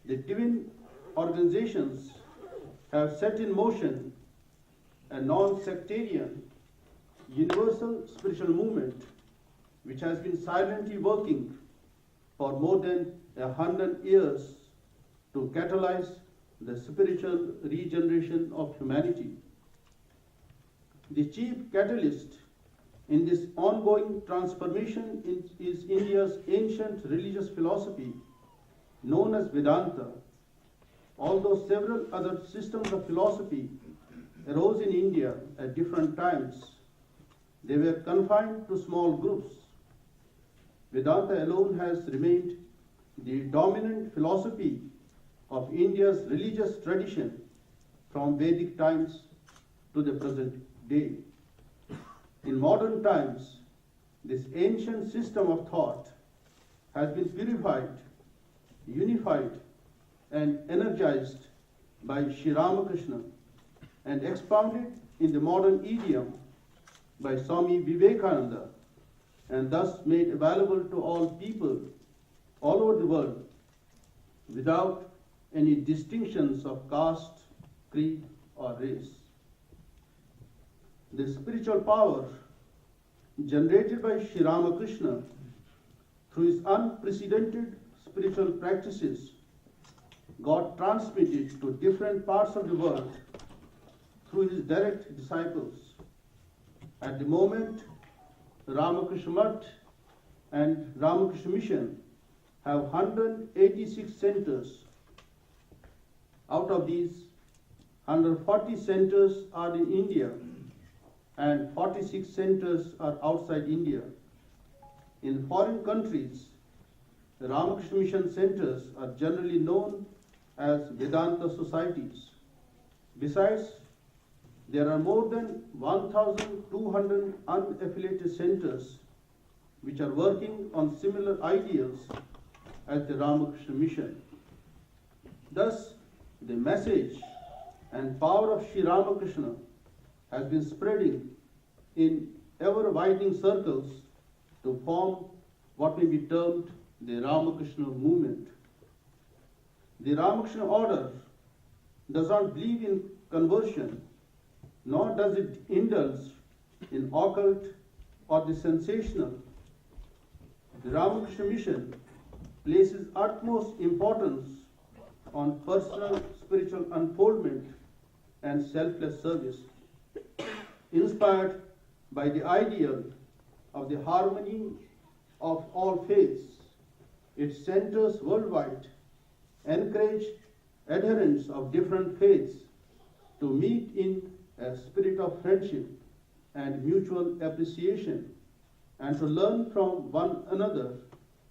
The twin organizations have set in motion a non-sectarian, universal spiritual movement which has been silently working for more than 100 years to catalyze the spiritual regeneration of humanity. The chief catalyst in this ongoing transformation is India's ancient religious philosophy known as Vedanta. Although several other systems of philosophy arose in India at different times, they were confined to small groups. Vedanta alone has remained the dominant philosophy of India's religious tradition from Vedic times to the present day. In modern times, this ancient system of thought has been purified, unified, and energized by Sri Ramakrishna and expounded in the modern idiom by Swami Vivekananda, and thus made available to all people all over the world without any distinctions of caste, creed, or race. The spiritual power generated by Sri Ramakrishna through his unprecedented spiritual practices got transmitted to different parts of the world through his direct disciples. At the moment, Ramakrishna Mutt and Ramakrishna Mission have 186 centers. Out of these, 140 centers are in India and 46 centers are outside India. In foreign countries, the Ramakrishna Mission centers are generally known as Vedanta societies. Besides, there are more than 1,200 unaffiliated centers which are working on similar ideals as the Ramakrishna Mission. Thus, the message and power of Sri Ramakrishna has been spreading in ever-widening circles to form what may be termed the Ramakrishna movement. The Ramakrishna order does not believe in conversion, nor does it indulge in occult or the sensational. The Ramakrishna Mission places utmost importance on personal spiritual unfoldment and selfless service. Inspired by the ideal of the harmony of all faiths, its centers worldwide encourage adherents of different faiths to meet in a spirit of friendship and mutual appreciation, and to learn from one another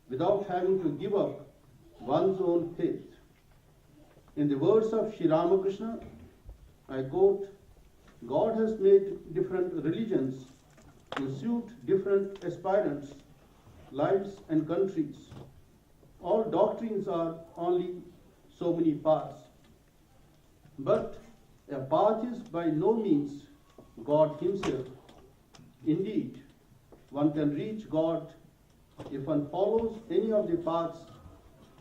without having to give up one's own faith. In the words of Sri Ramakrishna, I quote, "God has made different religions to suit different aspirants lives and countries. All doctrines are only so many paths. But a path is by no means God Himself. Indeed, one can reach God if one follows any of the paths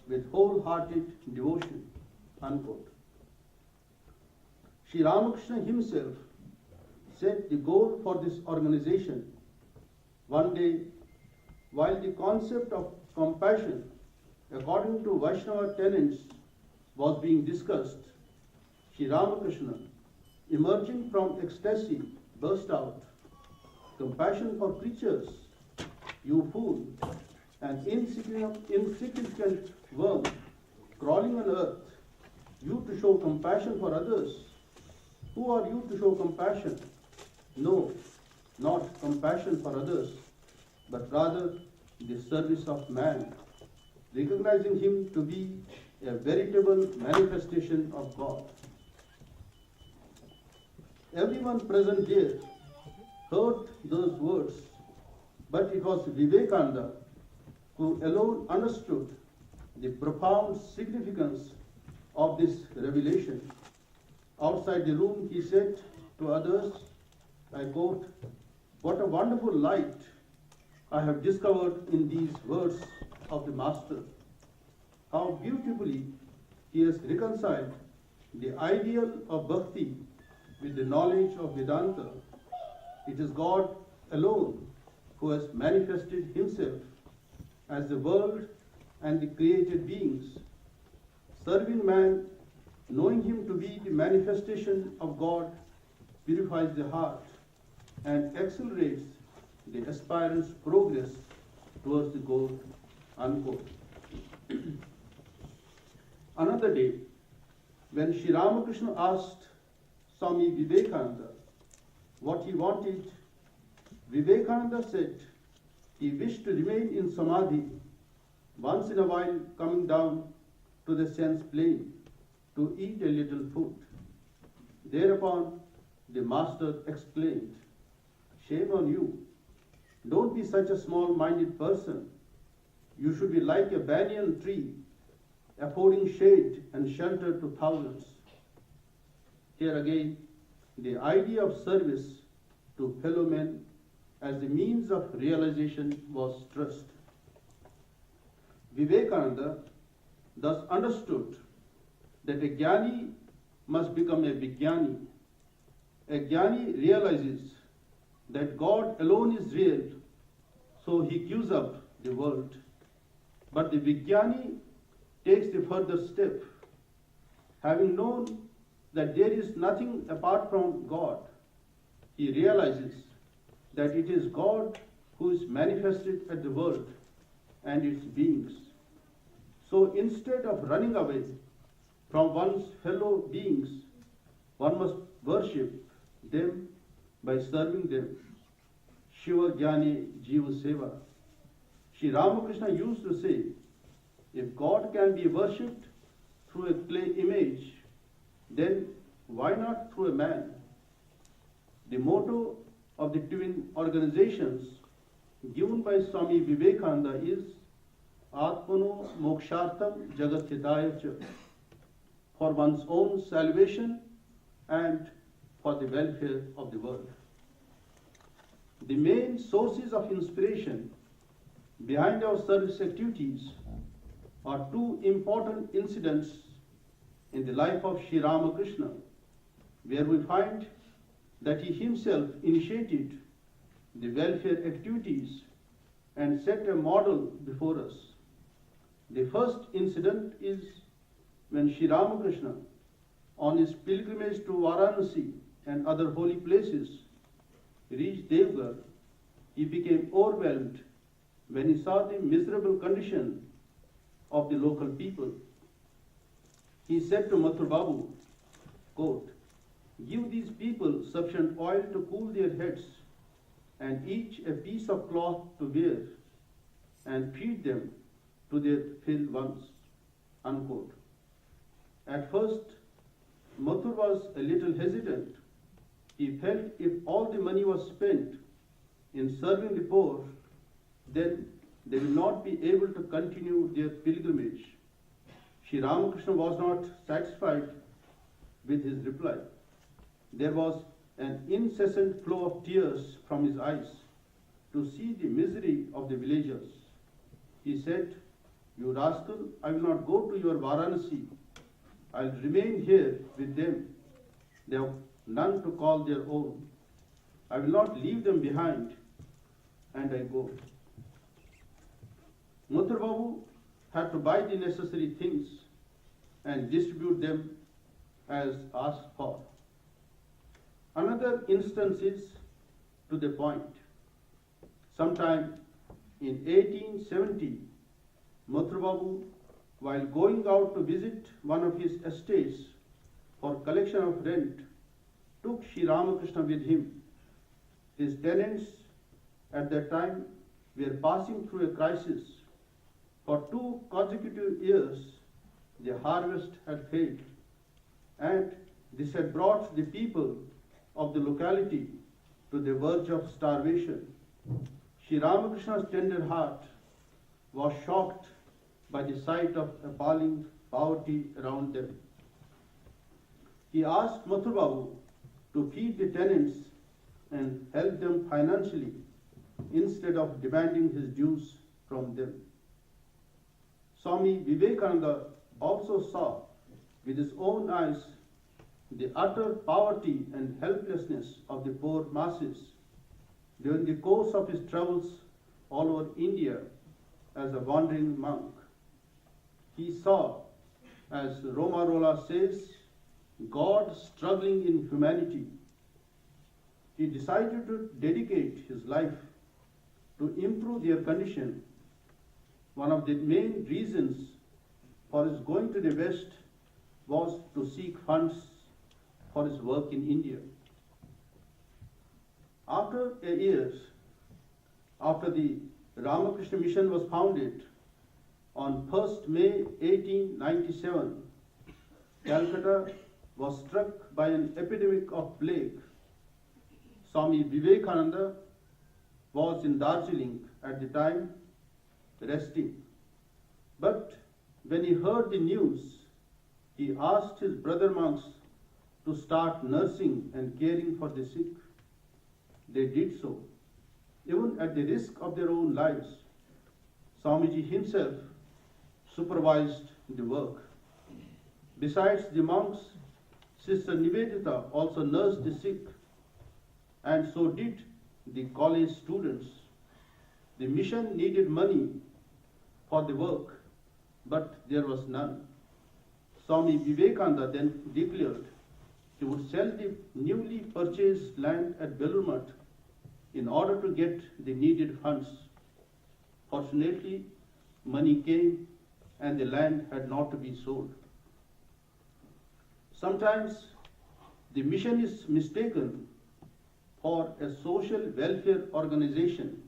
with wholehearted devotion. Unquote. Sri Ramakrishna himself set the goal for this organization. One day, while the concept of compassion according to Vaishnava tenets was being discussed, Sri Ramakrishna, emerging from ecstasy, burst out, "Compassion for creatures, you fool, an insignificant worm crawling on earth, you to show compassion for others. Who are you to show compassion? No, not compassion for others, but rather the service of man," recognizing him to be a veritable manifestation of God. Everyone present there heard those words, but it was Vivekananda who alone understood the profound significance of this revelation. Outside the room, he said to others, I quote, "What a wonderful light I have discovered in these words of the Master. How beautifully he has reconciled the ideal of bhakti with the knowledge of Vedanta. It is God alone who has manifested himself as the world and the created beings. Serving man, knowing him to be the manifestation of God, purifies the heart and accelerates the aspirant's progress towards the goal." Unquote. Another day, when Sri Ramakrishna asked Swami Vivekananda what he wanted, Vivekananda said he wished to remain in samadhi, once in a while coming down to the sense plane to eat a little food. Thereupon the Master exclaimed, "Shame on you! Don't be such a small-minded person. You should be like a banyan tree, affording shade and shelter to thousands." Here again, the idea of service to fellow men as the means of realization was stressed. Vivekananda thus understood that a jnani must become a vijnani. A jnani realizes that God alone is real, so he gives up the world. But the vijnani takes the further step. Having known that there is nothing apart from God, he realizes that it is God who is manifested at the world and its beings. So instead of running away from one's fellow beings, one must worship them by serving them. Shiva Jnani Jiva Seva. Sri Ramakrishna used to say, if God can be worshipped through a clay image, then why not through a man? The motto of the twin organizations given by Swami Vivekananda is Atmano Mokshartham Jagat Hitaya Cha, for one's own salvation and for the welfare of the world. The main sources of inspiration behind our service activities are two important incidents in the life of Sri Ramakrishna, where we find that he himself initiated the welfare activities and set a model before us. The first incident is when Sri Ramakrishna, on his pilgrimage to Varanasi and other holy places, reached Devgarh, he became overwhelmed when he saw the miserable condition of the local people. He said to Mathur Babu, quote, "Give these people sufficient oil to cool their heads and each a piece of cloth to wear and feed them to their fill once." Unquote. At first, Mathur was a little hesitant. He felt if all the money was spent in serving the poor, then they will not be able to continue their pilgrimage. Sri Ramakrishna was not satisfied with his reply. There was an incessant flow of tears from his eyes to see the misery of the villagers. He said, "You rascal, I will not go to your Varanasi. I will remain here with them. They have none to call their own. I will not leave them behind." And I go. Mathur Babu had to buy the necessary things and distribute them as asked for. Another instance is to the point. Sometime in 1870, Mathur Babu, while going out to visit one of his estates for collection of rent, took Sri Ramakrishna with him. His tenants at that time were passing through a crisis. For 2 consecutive years, the harvest had failed, and this had brought the people of the locality to the verge of starvation. Sri Ramakrishna's tender heart was shocked by the sight of appalling poverty around them. He asked Mathur Babu to feed the tenants and help them financially instead of demanding his dues from them. Swami Vivekananda also saw with his own eyes the utter poverty and helplessness of the poor masses during the course of his travels all over India as a wandering monk. He saw, as Romarola says, God struggling in humanity. He decided to dedicate his life to improve their condition. One of the main reasons for his going to the West was to seek funds for his work in India. After a year, after the Ramakrishna Mission was founded, on 1st May 1897, Calcutta was struck by an epidemic of plague. Swami Vivekananda was in Darjeeling at the time, resting. But when he heard the news, he asked his brother monks to start nursing and caring for the sick. They did so, even at the risk of their own lives. Swamiji himself supervised the work. Besides the monks, Sister Nivedita also nursed the sick, and so did the college students. The mission needed money for the work, but there was none. Swami Vivekananda then declared he would sell the newly purchased land at Belur in order to get the needed funds. Fortunately, money came and the land had not to be sold. Sometimes the mission is mistaken for a social welfare organization.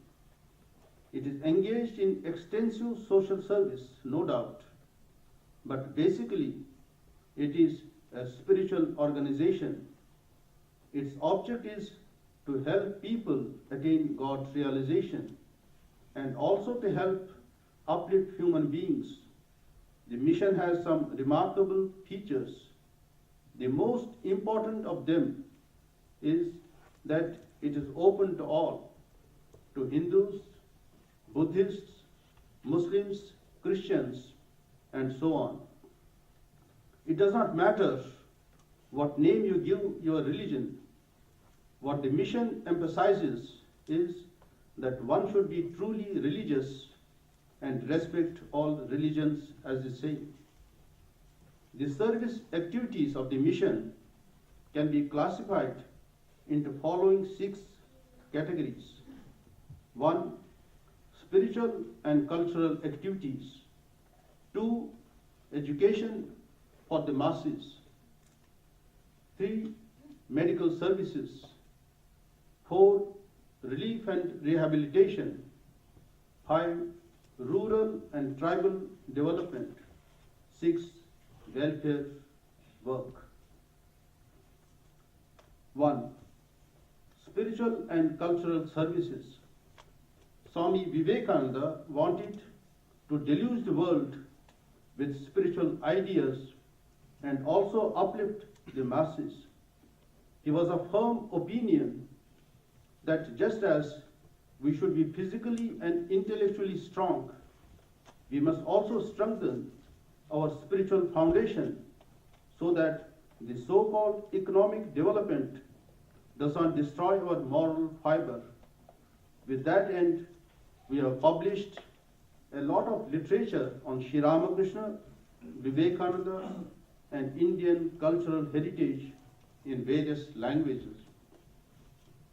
It is engaged in extensive social service, no doubt, but basically it is a spiritual organization. Its object is to help people attain God's realization and also to help uplift human beings. The mission has some remarkable features. The most important of them is that it is open to all, to Hindus, Buddhists, Muslims, Christians, and so on. It does not matter what name you give your religion. What the mission emphasizes is that one should be truly religious and respect all religions as the same. The service activities of the mission can be classified into following 6 categories. 1. Spiritual and cultural activities. 2. Education for the masses. 3. Medical services. 4. Relief and rehabilitation. 5. Rural and tribal development. 6. Welfare work. 1. Spiritual and cultural services. Swami Vivekananda wanted to deluge the world with spiritual ideas and also uplift the masses. He was of firm opinion that just as we should be physically and intellectually strong, we must also strengthen our spiritual foundation so that the so-called economic development does not destroy our moral fiber. With that end, we have published a lot of literature on Sri Ramakrishna, Vivekananda, and Indian cultural heritage in various languages.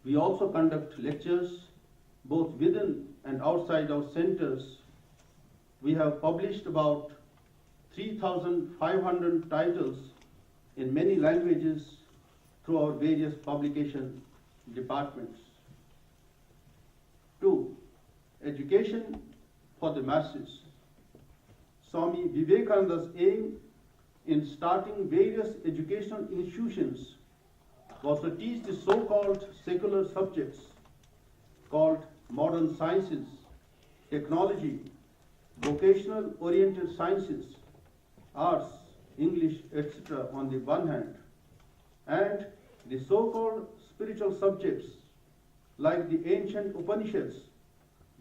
We also conduct lectures both within and outside our centers. We have published about 3,500 titles in many languages through our various publication departments. 2. Education for the masses. Swami Vivekananda's aim in starting various educational institutions was to teach the so-called secular subjects called modern sciences, technology, vocational oriented sciences, arts, English, etc. on the one hand, and the so-called spiritual subjects like the ancient Upanishads,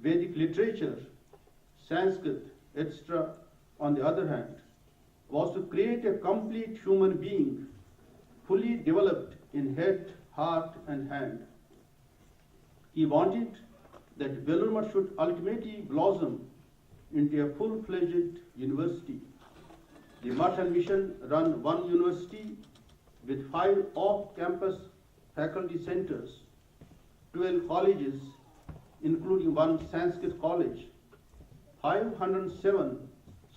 Vedic literature, Sanskrit, etc. on the other hand, was to create a complete human being, fully developed in head, heart, and hand. He wanted that Belur should ultimately blossom into a full-fledged university. The Mutt and Mission run one university with 5 off-campus faculty centers, 12 colleges, including one Sanskrit college, 507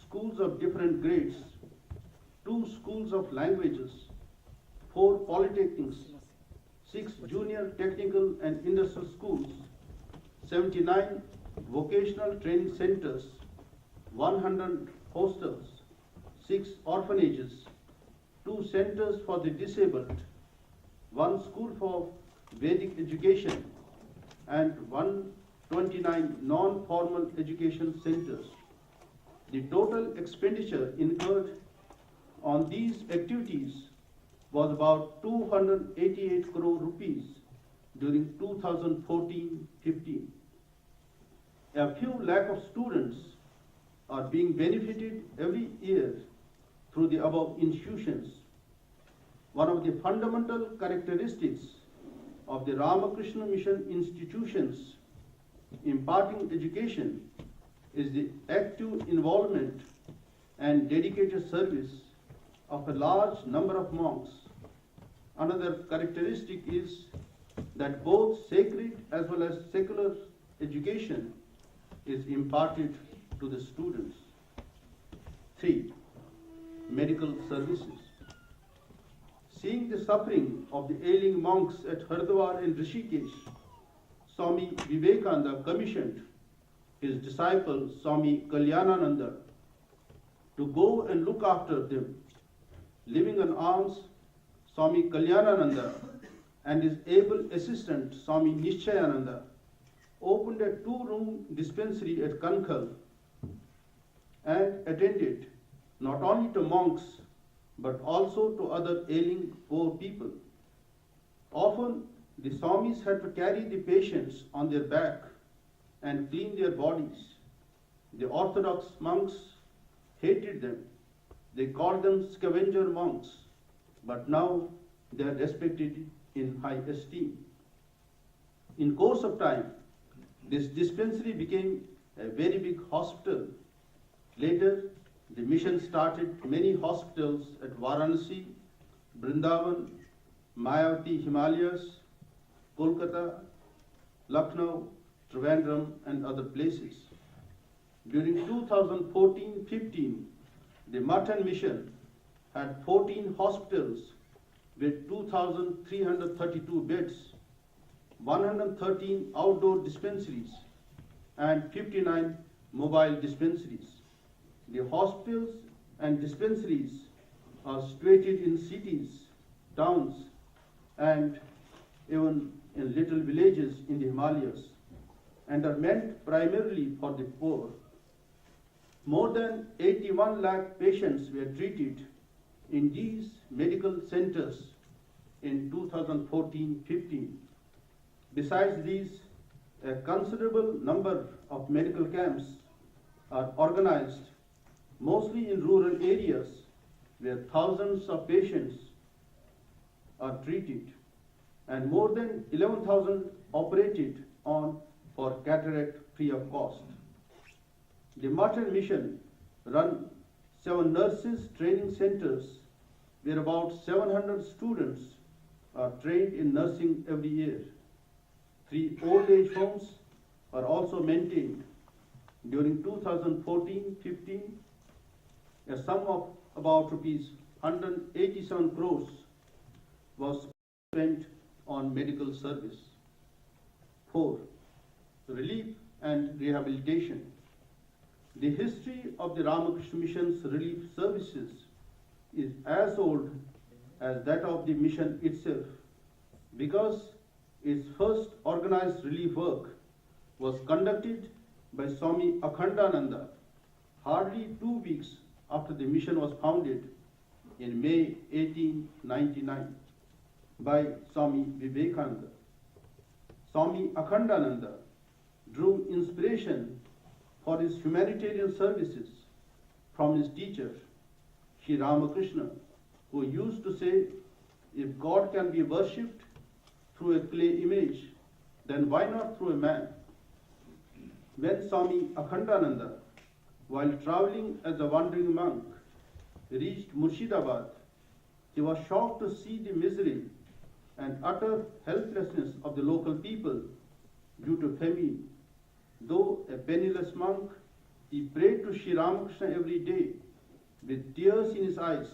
schools of different grades, 2 schools of languages, 4 polytechnics, 6 junior technical and industrial schools, 79 vocational training centers, 100 hostels, 6 orphanages, 2 centers for the disabled, 1 school for Vedic education, and 129 non-formal education centers. The total expenditure incurred on these activities was about 288 crore rupees during 2014-15. A few lakh of students are being benefited every year through the above institutions. One of the fundamental characteristics of the Ramakrishna Mission institutions imparting education is the active involvement and dedicated service of a large number of monks. Another characteristic is that both sacred as well as secular education is imparted to the students. 3. Medical services. Seeing the suffering of the ailing monks at Haridwar and Rishikesh, Swami Vivekananda commissioned his disciple Swami Kalyanananda to go and look after them. Living on alms, Swami Kalyanananda and his able assistant Swami Nishchayananda opened a 2-room dispensary at Kankal and attended not only to monks but also to other ailing poor people. Often the Swamis had to carry the patients on their back and clean their bodies. The Orthodox monks hated them. They called them scavenger monks, but now they are respected in high esteem. In course of time, this dispensary became a very big hospital. Later, the mission started many hospitals at Varanasi, Vrindavan, Mayavati Himalayas, Kolkata, Lucknow, Trivandrum, and other places. During 2014-15, the Mutt and Mission had 14 hospitals with 2,332 beds, 113 outdoor dispensaries, and 59 mobile dispensaries. The hospitals and dispensaries are situated in cities, towns, and even in little villages in the Himalayas. and are meant primarily for the poor. More than 81 lakh patients were treated in these medical centers in 2014-15. Besides these, a considerable number of medical camps are organized, mostly in rural areas, where thousands of patients are treated, and more than 11,000 operated on for cataract free of cost. The Martyr Mission run 7 nurses training centers where about 700 students are trained in nursing every year. 3 old age homes are also maintained. During 2014-15, a sum of about rupees 187 crores was spent on medical service. 4. Relief and rehabilitation. The history of the Ramakrishna Mission's relief services is as old as that of the mission itself, because its first organized relief work was conducted by Swami Akhandananda hardly 2 weeks after the mission was founded in May 1899 by Swami Vivekananda. Swami Akhandananda drew inspiration for his humanitarian services from his teacher, Sri Ramakrishna, who used to say, if God can be worshipped through a clay image, then why not through a man? When Swami Akhandananda, while traveling as a wandering monk, reached Murshidabad, he was shocked to see the misery and utter helplessness of the local people due to famine. Though a penniless monk, he prayed to Sri Ramakrishna every day with tears in his eyes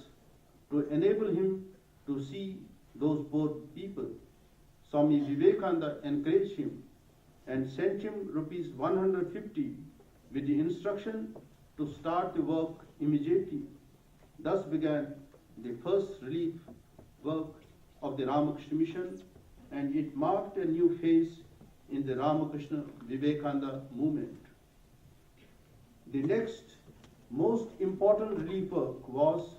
to enable him to see those poor people. Swami Vivekananda encouraged him and sent him rupees 150 with the instruction to start the work immediately. Thus began the first relief work of the Ramakrishna Mission, and it marked a new phase in the Ramakrishna Vivekananda movement. The next most important relief work was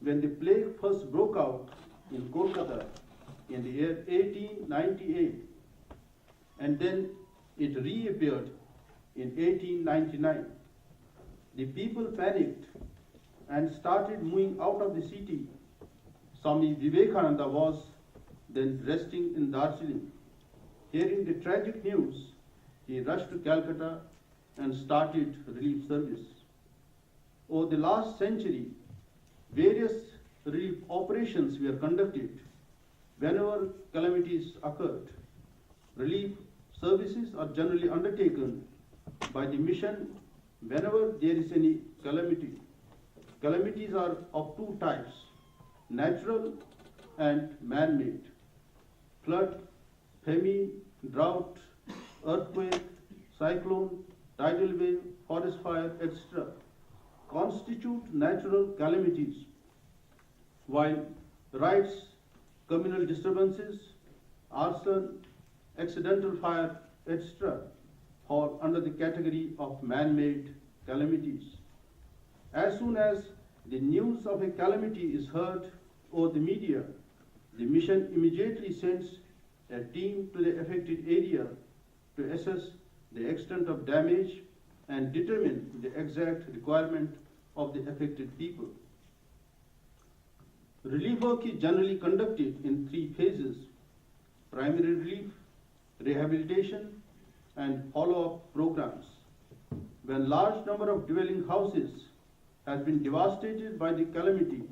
when the plague first broke out in Kolkata in the year 1898, and then it reappeared in 1899. The people panicked and started moving out of the city. Swami Vivekananda was then resting in Darjeeling. Hearing the tragic news, he rushed to Calcutta and started relief service. Over the last century, various relief operations were conducted whenever calamities occurred. Relief services are generally undertaken by the mission whenever there is any calamity. Calamities are of 2 types, natural and man-made. Flood, famine, drought, earthquake, cyclone, tidal wave, forest fire, etc. constitute natural calamities, while riots, communal disturbances, arson, accidental fire, etc. fall under the category of man-made calamities. As soon as the news of a calamity is heard over the media, the mission immediately sends a team to the affected area to assess the extent of damage and determine the exact requirement of the affected people. Relief work is generally conducted in 3 phases: primary relief, rehabilitation, and follow-up programs. When large number of dwelling houses has been devastated by the calamity,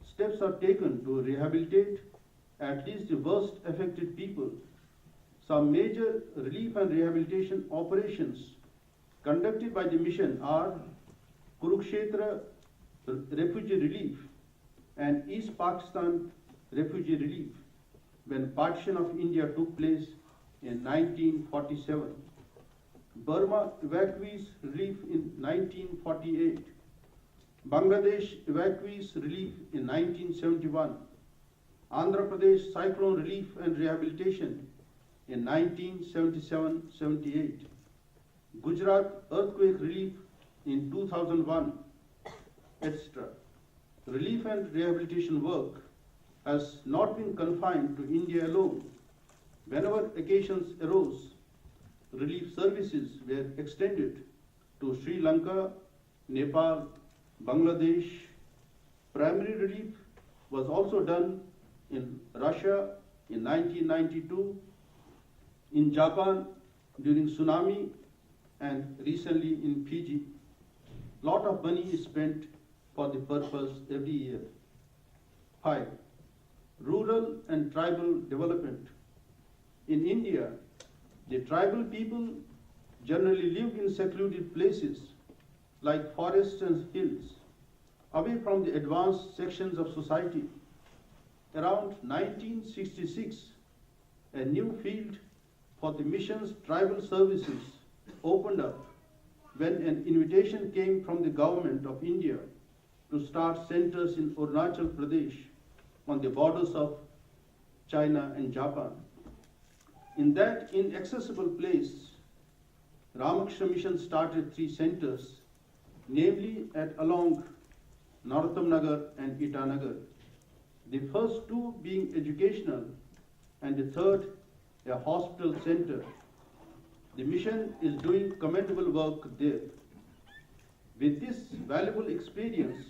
steps are taken to rehabilitate at least the worst affected people. Some major relief and rehabilitation operations conducted by the mission are Kurukshetra Refugee Relief and East Pakistan Refugee Relief, when partition of India took place in 1947. Burma Evacuees Relief in 1948. Bangladesh Evacuees Relief in 1971. Andhra Pradesh Cyclone Relief and Rehabilitation in 1977-78, Gujarat earthquake relief in 2001, etc. Relief and rehabilitation work has not been confined to India alone. Whenever occasions arose, relief services were extended to Sri Lanka, Nepal, Bangladesh. Primary relief was also done in Russia in 1992, in Japan during tsunami, and recently in Fiji. Lot of money is spent for the purpose every year. 5. Rural and tribal development. In India, the tribal people generally live in secluded places like forests and hills, away from the advanced sections of society. Around 1966, a new field for the mission's tribal services opened up when an invitation came from the government of India to start centers in Arunachal Pradesh on the borders of China and Japan. In that inaccessible place, Ramakrishna Mission started 3 centers, namely along Narottam Nagar and Itanagar. The first 2 being educational and the third a hospital center. The mission is doing commendable work there. With this valuable experience,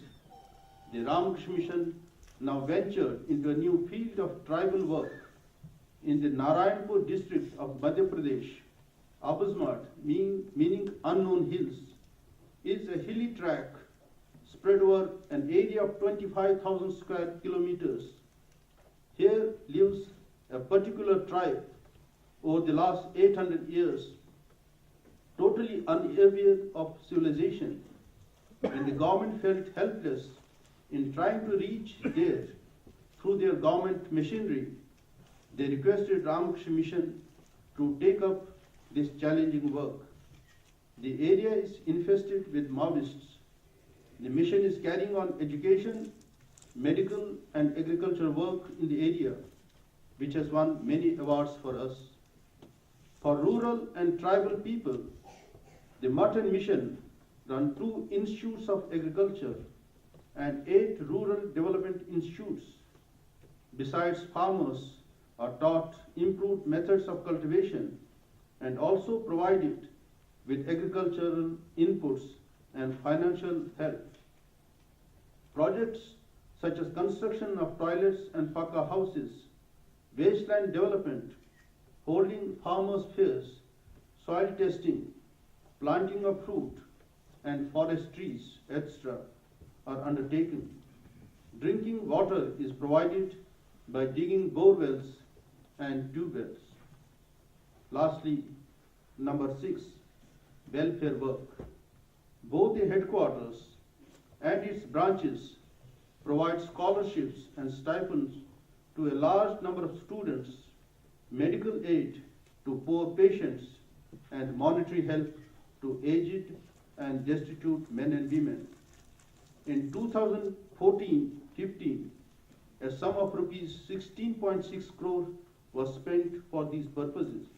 the Ramakrishna Mission now ventured into a new field of tribal work in the Narayanpur district of Madhya Pradesh. Abusmat, meaning unknown hills, is a hilly tract spread over an area of 25,000 square kilometers. Here lives a particular tribe over the last 800 years, totally unaware of civilization. When the government felt helpless in trying to reach there through their government machinery, they requested Ramakrishna Mission to take up this challenging work. The area is infested with Maoists. The mission is carrying on education, medical and agricultural work in the area, which has won many awards for us. For rural and tribal people, the Mutton Mission run 2 institutes of agriculture and 8 rural development institutes. Besides, farmers are taught improved methods of cultivation and also provided with agricultural inputs and financial help. Projects such as construction of toilets and paka houses, wasteland development, holding farmers' fairs, soil testing, planting of fruit and forest trees, etc. are undertaken. Drinking water is provided by digging bore wells and tube wells. Lastly, number 6, welfare work. Both the headquarters and its branches provide scholarships and stipends to a large number of students, medical aid to poor patients, and monetary help to aged and destitute men and women. In 2014-15, a sum of rupees 16.6 crore was spent for these purposes.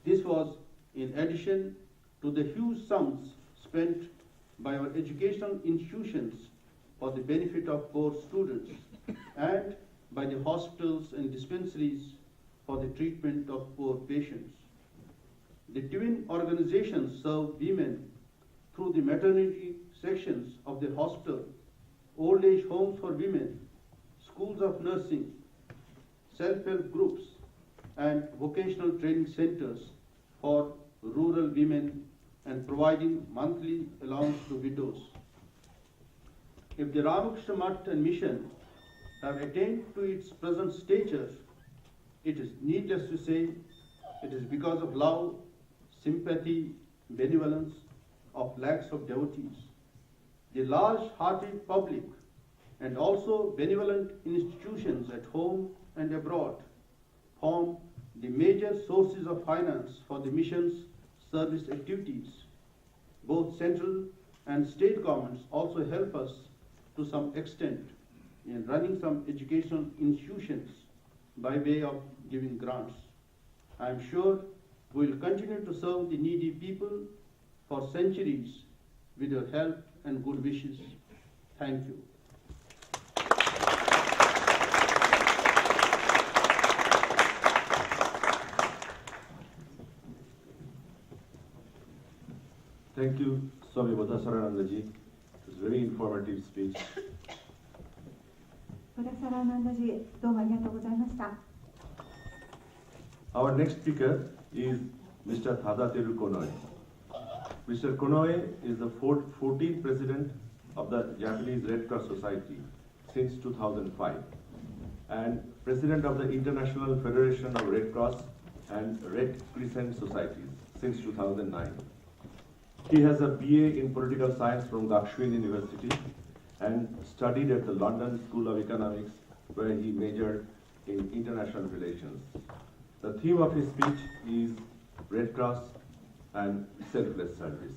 This was in addition to the huge sums spent by our educational institutions for the benefit of poor students and by the hospitals and dispensaries for the treatment of poor patients. The twin organizations serve women through the maternity sections of the hospital, old age homes for women, schools of nursing, self-help groups, and vocational training centers for rural women and providing monthly allowance to widows. If the Ramakrishna Math and Mission have attained to its present stature, it is needless to say, it is because of love, sympathy, benevolence of lakhs of devotees. The large-hearted public and also benevolent institutions at home and abroad form the major sources of finance for the mission's service activities. Both central and state governments also help us to some extent in running some educational institutions by way of giving grants. I am sure we will continue to serve the needy people for centuries with your help and good wishes. Thank you. Thank you, Swami Bodhasaranandaji. It was a very informative speech. ボダサラナンダジ、どうもありがとうございました。Our next speaker is Mr. Thadateru Konoe. Mr. Konoe is the 14th president of the Japanese Red Cross Society since 2005 and president of the International Federation of Red Cross and Red Crescent Societies since 2009. He has a BA in Political Science from Gakushūin University and studied at the London School of Economics, where he majored in international relations. The theme of his speech is Red Cross and selfless service.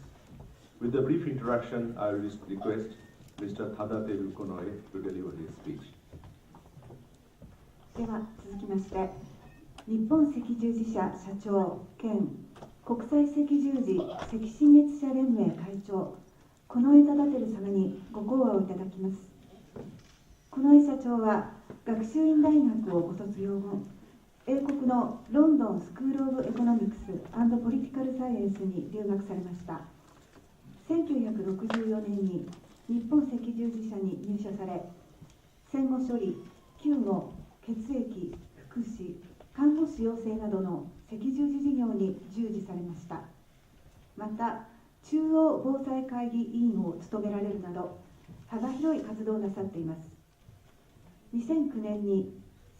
With a brief introduction, I will request Mr. Thadateru Konoe to deliver his speech. では続きまして、日本赤十字社社長兼国際赤十字赤新月社連盟会長近衛忠輝様にご講話をいただきます。近衛社長は学習院大学をご卒業後、英国のロンドンスクール・オブ・エコノミクス・ポリティカル・サイエンスに留学されました。1964年に日本赤十字社に入社され、戦後処理、救護、血液、福祉、看護師養成などの赤十字事業に従事されました。また、中央防災会議委員を務められるなど、幅広い活動をなさっています。2009年に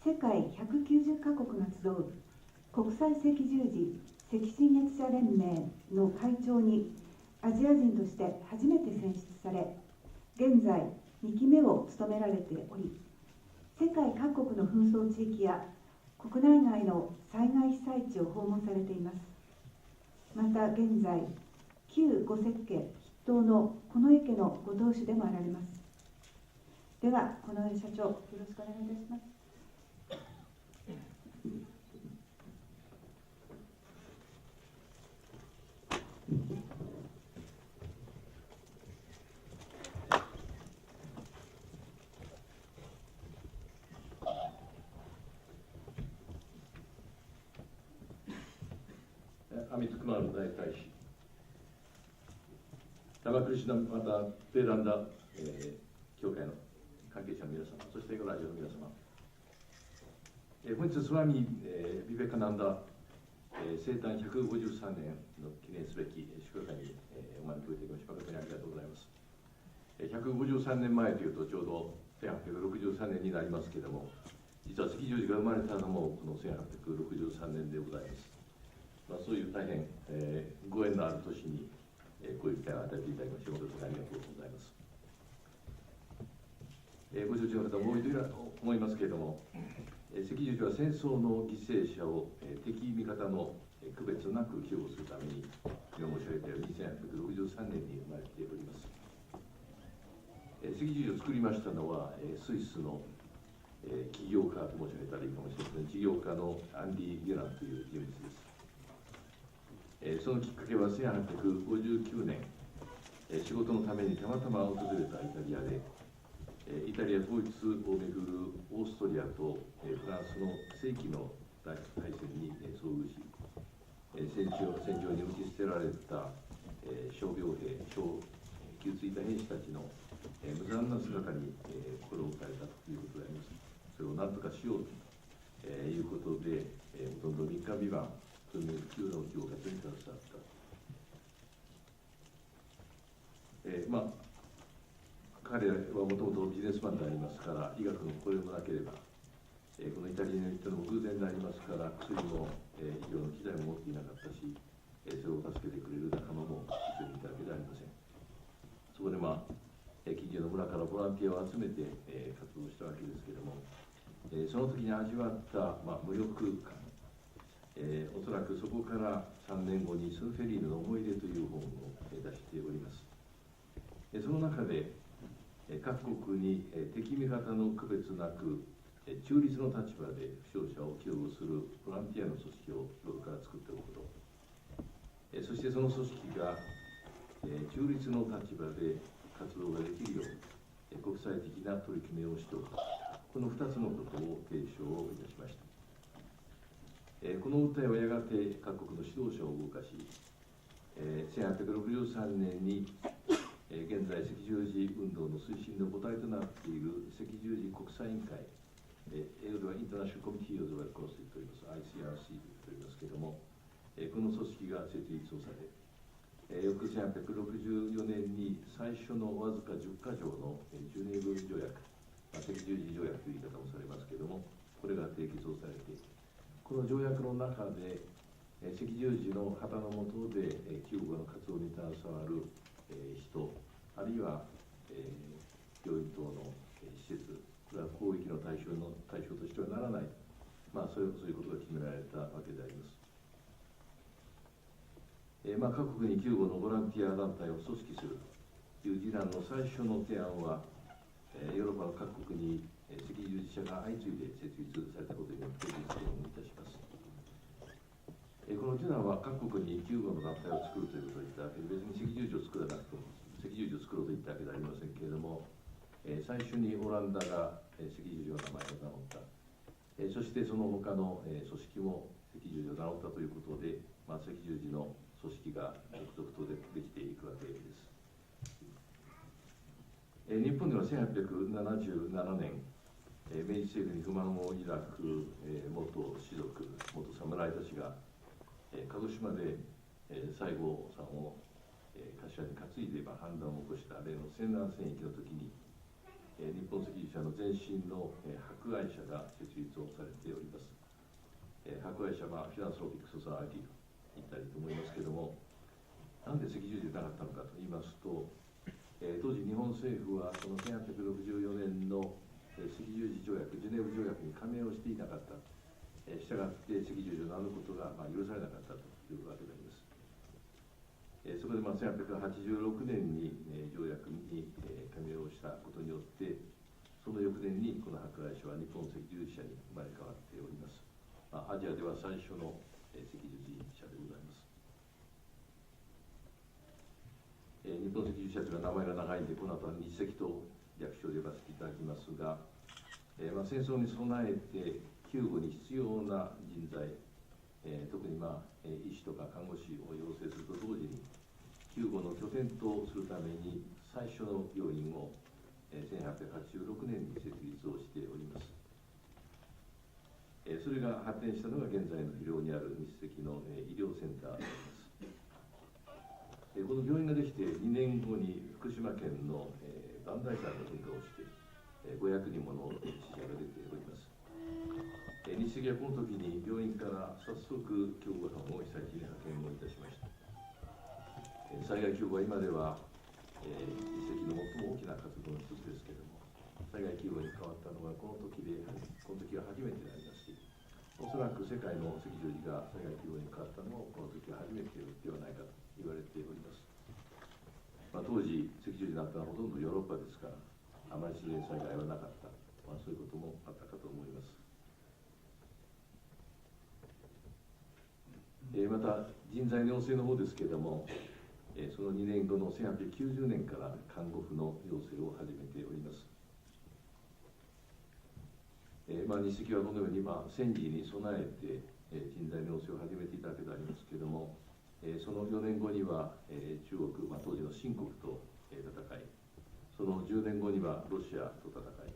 世界190カ国が集う国際赤十字赤新月社連盟の会長にアジア人として初めて選出され、現在2期目を務められており、世界各国の紛争地域や国内外の災害被災地を訪問されています。また現在、旧御設家筆頭の近衛家のご当主でもあられます。では、近衛社長、よろしくお願いいたします。アミツクマル大大使、ラマクリシュナまたベーランダ、協会の関係者の皆様、そしてご来場の皆様、本日スワミ、ビベカナンダ、生誕153年の記念すべき祝賀会に、お招きをいただきまして誠にありがとうございます。153年前というとちょうど1863年になりますけれども、実は赤十字が生まれたのもこの1863年でございます。そういう大変、ご縁のある年に、こういう機会を与えていただきまして誠にありがとうございます。ご承知の方も多いと思いますけれども、赤十字は戦争の犠牲者を、敵味方の区別なく救護するために、今申し上げたように1863年に生まれております。赤十字を作りましたのは、スイスの、起業家と申し上げたらいいかもしれません。事業家のアンディ・ゲランという人物です。そのきっかけは1859年、仕事のためにたまたま訪れたイタリアで、イタリア統一をめぐるオーストリアとフランスの世紀の大戦に遭遇し、戦場に打ち捨てられた傷病兵、傷ついた兵士たちの無残な姿に心を打たれたということであります。それを何とかしようということで、ほとんど3日3晩、その急の教活に携わった。彼はもともとビジネスマンでありますから、医学のこれもなければ、このイタリアに行ったのも偶然でありますから、薬も、医療の機材も持っていなかったし、それを助けてくれる仲間も一緒にいたわけではありません。そこで近所の村からボランティアを集めて、活動したわけですけれども、その時に味わった、無力感、おそらくそこから3年後にスンフェリーヌの思い出という本を出しております。その中で各国に敵味方の区別なく中立の立場で負傷者を救護するボランティアの組織を日頃から作っておくこと、そしてその組織が中立の立場で活動ができるよう国際的な取り決めをしておく、この2つのことを提唱をいたしました。この訴えはやがて各国の指導者を動かし、1863年に現在赤十字運動の推進の母体となっている赤十字国際委員会、英語ではインターナショナルコミュニティをコースと言います ICRC と言いますけれども、この組織が設立をされ、翌1864年に最初のわずか10か条のジュネーブ条約、赤十字条約という言い方もされますけれども、これが締結をされて、この条約の中で赤十字の旗の下で救護の活動に携わる人、あるいは病院等の施設、これは攻撃の対象としてはならない、そういうことが決められたわけであります。各国に救護のボランティア団体を組織するという議論の最初の提案は、ヨーロッパの各国に赤十字社が相次いで設立されたことによって実現をいたします。この議論は各国に救護の団体を作るということを言ったわけで、別に赤十字を作らなくても、赤十字を作ろうと言ったわけではありませんけれども、最初にオランダが赤十字の名前を名乗った、そしてその他の組織も赤十字を名乗ったということで、赤十字の組織が続々とできていくわけです。日本では1877年、明治政府に不満を抱く元士族、元侍たちが、鹿児島で西郷さんを柏に担いで反乱を起こした例の西南戦役の時に、日本赤十字社の前身の博愛社が設立をされております。博愛社はフィランソロピックソサイティと言ったりと思いますけれども、なんで赤十字でなかったのかと言いますと、当時日本政府はこの1864年の赤十字条約、ジュネーブ条約に加盟をしていなかった。したがって赤十字を名乗ることが許されなかったというわけであります。そこで1886年に条約に加盟をしたことによって、その翌年にこの博愛社は日本赤十字社に生まれ変わっております。アジアでは最初の赤十字社でございます。日本赤十字社というのは名前が長いんで、この後は日赤と略称で呼ばせていただきますが、戦争に備えて救護に必要な人材、特に医師とか看護師を養成すると同時に、救護の拠点とするために最初の病院を1886年に設立をしております。それが発展したのが現在の広尾にある日赤の医療センターであります。この病院ができて2年後に福島県の磐梯山の噴火をして500人もの死者が出ております。日赤はこの時に病院から早速救護班を被災地に派遣をいたしました。災害救護は今では日赤の最も大きな活動の一つですけれども、災害救護に変わったのはこの時が初めてでありますし、おそらく世界の赤十字が災害救護に変わったのもこの時が初めてではないかと言われております。当時赤十字があったのはほとんどヨーロッパですから、あまり自然災害はなかった、そういうこともあったかと思います。また人材の養成の方ですけれども、その2年後の1890年から看護婦の養成を始めております。日赤はこのように戦時に備えて人材の養成を始めていたわけでありますけれども、その4年後には中国、当時の清国と戦い、その10年後にはロシアと戦い、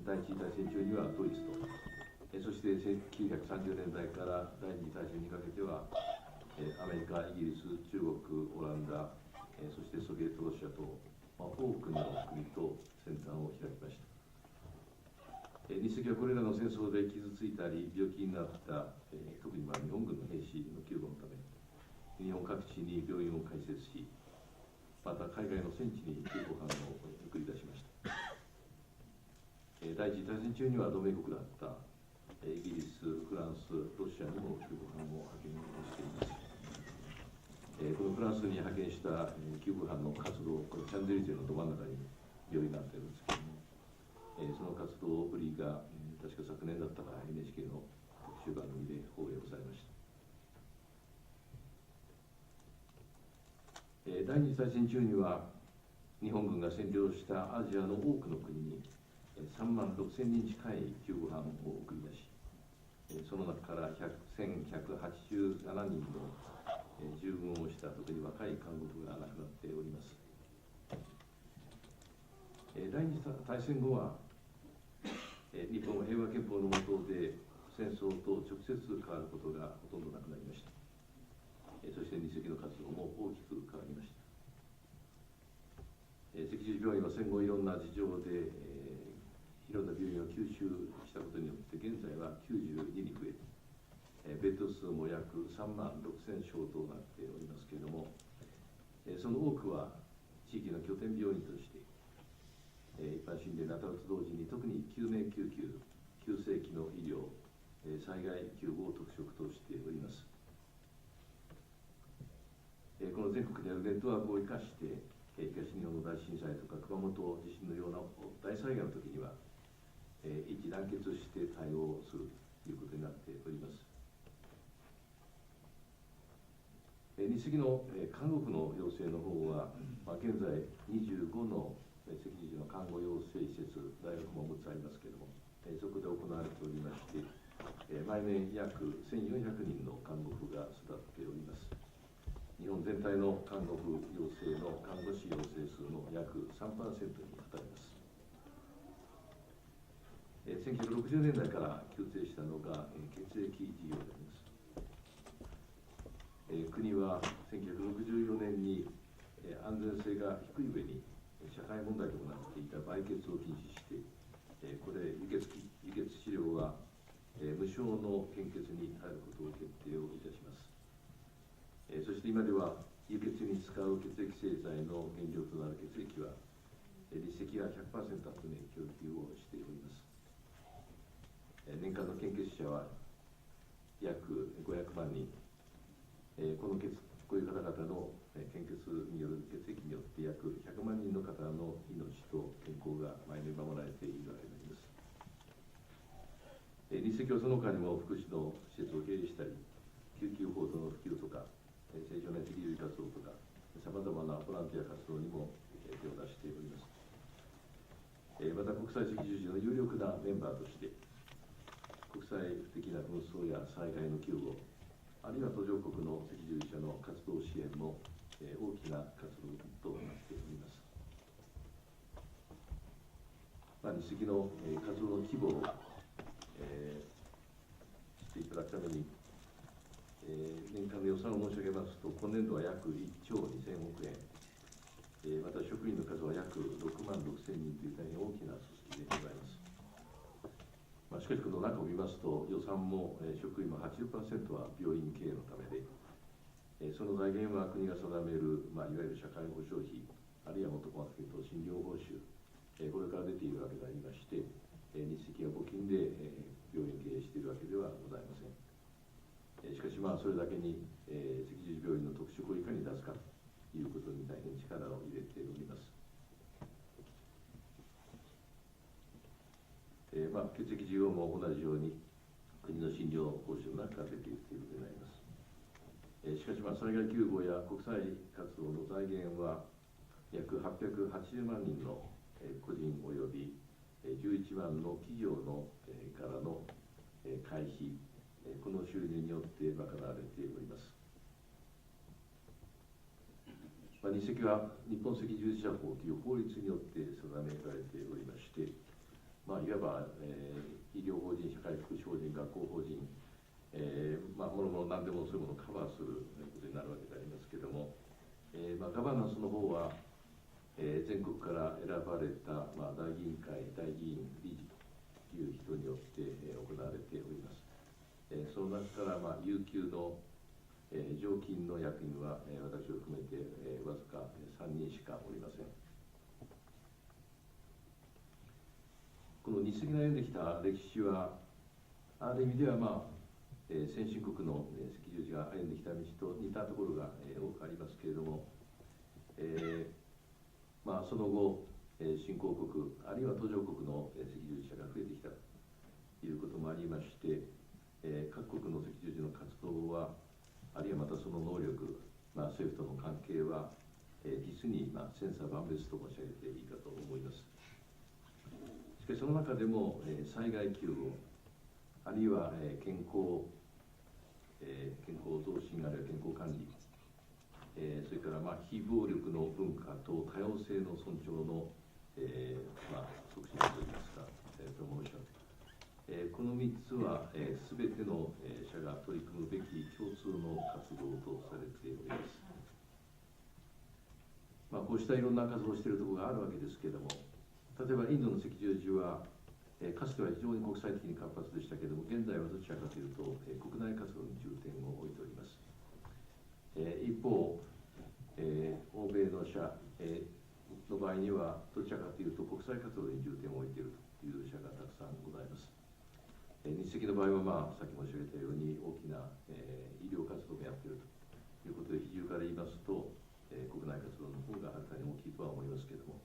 第一次大戦中にはドイツと、そして1930年代から第二次大戦にかけてはアメリカ、イギリス、中国、オランダ、そしてソビエト、ロシアと、多くの国と戦端を開きました。日赤はこれらの戦争で傷ついたり病気になった、特に日本軍の兵士の救護のため、日本各地に病院を開設し、また海外の戦地に救護班を送り出しました。第一次大戦中には同盟国だったイギリス、フランス、ロシアにも救護班を派遣をしています。このフランスに派遣した救護班の活動、これシャンゼリゼのど真ん中に病院があっているんですけれども、その活動ぶりが確か昨年だったか NHK の特集番組で放映をされました。第二次大戦中には日本軍が占領したアジアの多くの国に3万6千人近い救護班を送り出し、その中から1187人の従軍をした特に若い幹部が亡くなっております。第二次大戦後は日本は平和憲法の下で戦争と直接関わることがほとんどなくなりました。そして日赤の活動も大きく変わりました。赤十字病院は戦後いろんな事情で、いろんな病院を吸収したことによって現在は92に増え、ベッド数も約3万6千床となっておりますけれども、その多くは地域の拠点病院として一般診療に当たると同時に特に救命救急、急性期の医療、災害救護を特色としております。この全国にあるネットワークを生かして東日本の大震災とか熊本地震のような大災害の時には一致団結して対応するということになっております。日赤の看護婦の要請の方は、現在25の赤十字の看護養成施設、大学も6つありますけれども、そこで行われておりまして、毎年約1400人の看護婦が育っております。日本全体の看護婦養成の看護師養成数の約 3% に当たります。1960年代から急成したのが血液事業であります。国は1964年に安全性が低い上に社会問題となっていた売血を禁止して、これ輸血治療は無償の献血に頼ることを決定をいたします。そして今では輸血に使う血液製剤の原料となる血液は日赤が 100% 集め供給をしております。年間の献血者は約500万人、こういう方々の献血による血液によって約100万人の方の命と健康が毎年守られているわけであります。日赤はその他にも福祉の施設を経営したり、救急報道の普及とか、青少年赤十字活動とか、さまざまなボランティア活動にも手を出しております。また国際赤十字の有力なメンバーとして、国際的な紛争や災害の救護、あるいは途上国の赤十字社の活動支援も大きな活動となっております。日赤の活動の規模をしていただくために、年間の予算を申し上げますと、今年度は約1兆2000億円、また職員の数は約6万6千人という大変大きな組織でございます。しかし、この中を見ますと、予算も職員も 80% は病院経営のためで、その財源は国が定める、いわゆる社会保障費、あるいはもっと細かく言うと診療報酬、これから出ているわけでありまして、日赤が募金で病院経営しているわけではございません。しかし、それだけに赤十字病院の特色をいかに出すかということに大変力を入れております。血液需要も同じように国の診療報酬の中から出ているということになります。しかし、災害救護や国際活動の財源は約880万人の個人および11万の企業のからの会費、この収入によって賄われております。日赤は日本赤十字社法という法律によって定められておりまして、いわば、医療法人、社会福祉法人、学校法人、もろもろ何でもそういうものをカバーすることになるわけでありますけれども、ガバナンスの方は、全国から選ばれた、大議員会、大議員、理事という人によって行われております。その中から、有給の常勤の役員は、私を含めて、わずか3人しかおりません。この日赤が歩んできた歴史は、ある意味では、先進国の赤十字が歩んできた道と似たところが多くありますけれども、その後、新興国、あるいは途上国の赤十字社が増えてきたということもありまして、各国の赤十字の活動は、あるいはまたその能力、政府との関係は、実に千差万別と申し上げていいかと思います。しかしその中でも、災害救護、あるいは、健康増進、あるいは健康管理、それから非暴力の文化と多様性の尊重の、促進といいますか、プロモーション、この3つは、すべての社が取り組むべき共通の活動とされております。こうしたいろんな活動をしているところがあるわけですけれども、例えばインドの赤十字は、かつては非常に国際的に活発でしたけれども、現在はどちらかというと、国内活動に重点を置いております。一方、欧米の社、の場合には、どちらかというと国際活動に重点を置いているという社がたくさんございます。日赤の場合は、さっき申し上げたように大きな、医療活動もやっているということで、比重から言いますと、国内活動の方がはるかに大きいとは思いますけれども、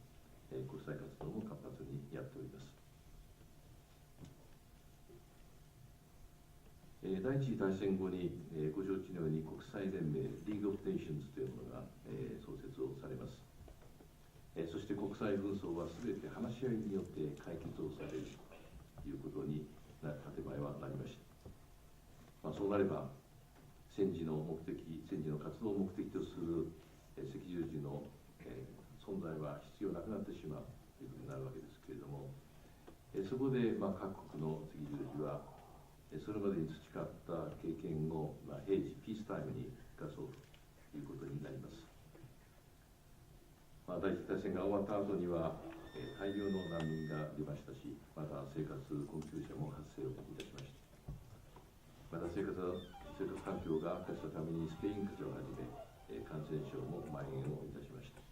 国際活動も活発にやっております。第一次大戦後に、ご承知のように国際連盟リーグ・オブ・ネーションズというものが、創設をされます。そして国際紛争はすべて話し合いによって解決をされるということに建前はなりました。そうなれば戦時の活動を目的とする赤十字の、存在は必要なくなってしまうということになるわけですけれども、そこで、各国の赤十字はそれまでに培った経験を、平時ピースタイムに生かそうということになります。第一次大戦が終わった後には、大量の難民が出ましたし、また生活困窮者も発生をいたしました。また生活環境が悪化したためにスペイン風邪をはじめ、感染症も蔓延をいたしました。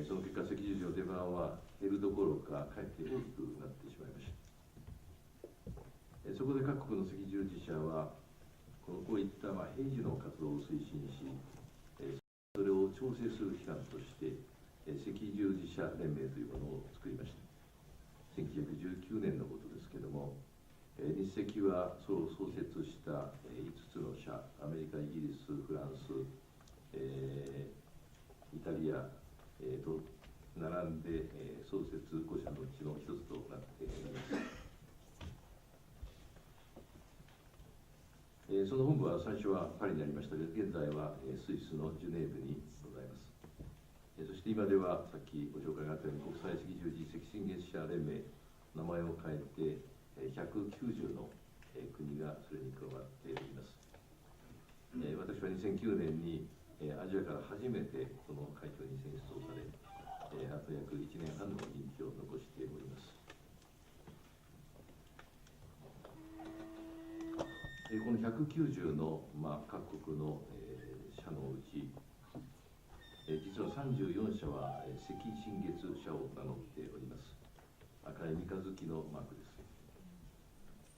その結果、赤十字の出番は減るどころか、かえって大きくなってしまいました。そこで各国の赤十字社は、こういった平時の活動を推進し、それを調整する機関として、赤十字社連盟というものを作りました。1919年のことですけれども、日赤はそう創設した5つの社、アメリカ、イギリス、フランス、イタリア、と並んで、創設5社のうちの1つとなっております。その本部は最初はパリにありましたが、現在はスイスのジュネーブにございます。そして今では、さっきご紹介があったように、国際赤十字赤新月社連盟、名前を変えて、190の国がそれに加わっております。私は2009年にアジアから初めてこの会長に選出をされ、あと約1年半の任期を残しております。この190の、各国の、社のうち、実は34社は赤新月社を名乗っております。赤い三日月のマーク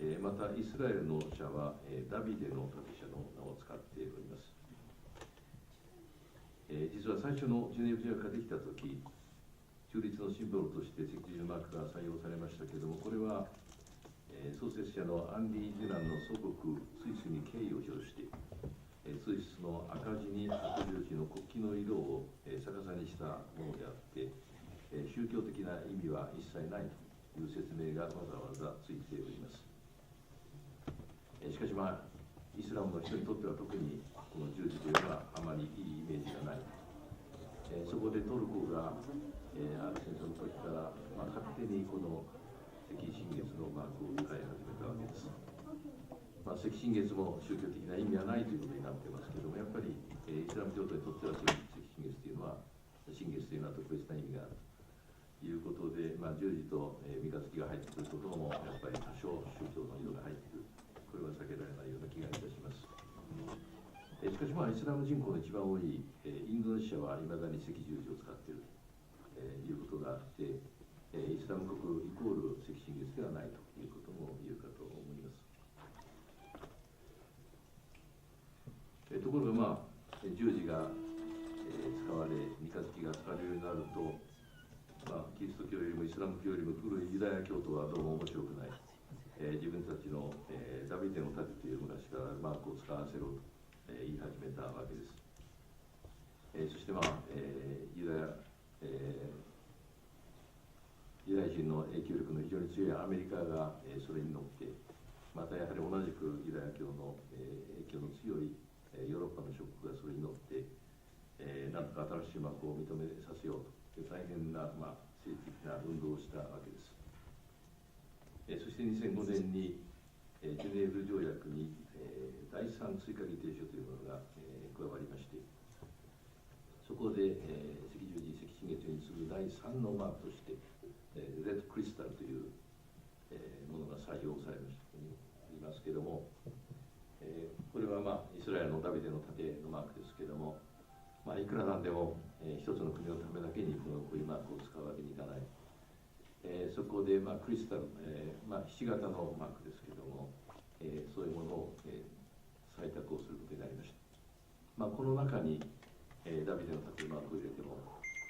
です。またイスラエルの社は、ダビデの盾社の名を使っております。実は最初のジュネーブ条約ができたとき、中立のシンボルとして赤十字マークが採用されましたけれども、これは、創設者のアンディ・デュランの祖国スイスに敬意を表して、スイスの赤字に赤十字の国旗の色を逆さにしたものであって、宗教的な意味は一切ないという説明がわざわざついております。しかしイスラムの人にとっては特にこの十字というのはあまりいいイメージがない。そこでトルコが、ある戦争の時から、勝手にこの赤新月のマークを使い始めたわけです。赤新月も宗教的な意味はないということになっていますけれども、やっぱり、イスラム教徒にとってはそういう赤新月というのは、新月というのは特別な意味があるということで、十字と三日月が入ってくるところも、やっぱり多少宗教の色が入ってくる、これは避けられないような気がいたします。しかしイスラム人口の一番多いインドネシアはいまだに赤十字を使っているということがあって、イスラム国イコール赤新月ではないということも言えるかと思います。ところが十字が使われ、三日月が使われるようになると、キリスト教よりもイスラム教よりも古いユダヤ教徒はどうも面白くない、自分たちの、ダビデの盾という昔からマークを使わせろと、言い始めたわけです。そして、ユダヤ人の影響力の非常に強いアメリカが、それに乗って、またやはり同じくユダヤ教の、影響の強い、ヨーロッパの諸国がそれに乗って、なんとか新しい幕を認めさせようという大変な、政治的な運動をしたわけです。そして2005年に、ジュネーブ条約に、第3追加議定書というものが、加わりまして、そこで、赤十字、赤新月に次ぐ第3のマークとして、レッドクリスタルという、ものが採用されましたいますけれども、これは、イスラエルのダビデの盾のマークですけれども、いくらなんでも、一つの国のためだけにこういうマークを使うわけにいかない。そこで、クリスタル、ひし形のマークですけれども、そういうものを、採択をすることになりました。この中に、ダビデの盾のマークを入れても、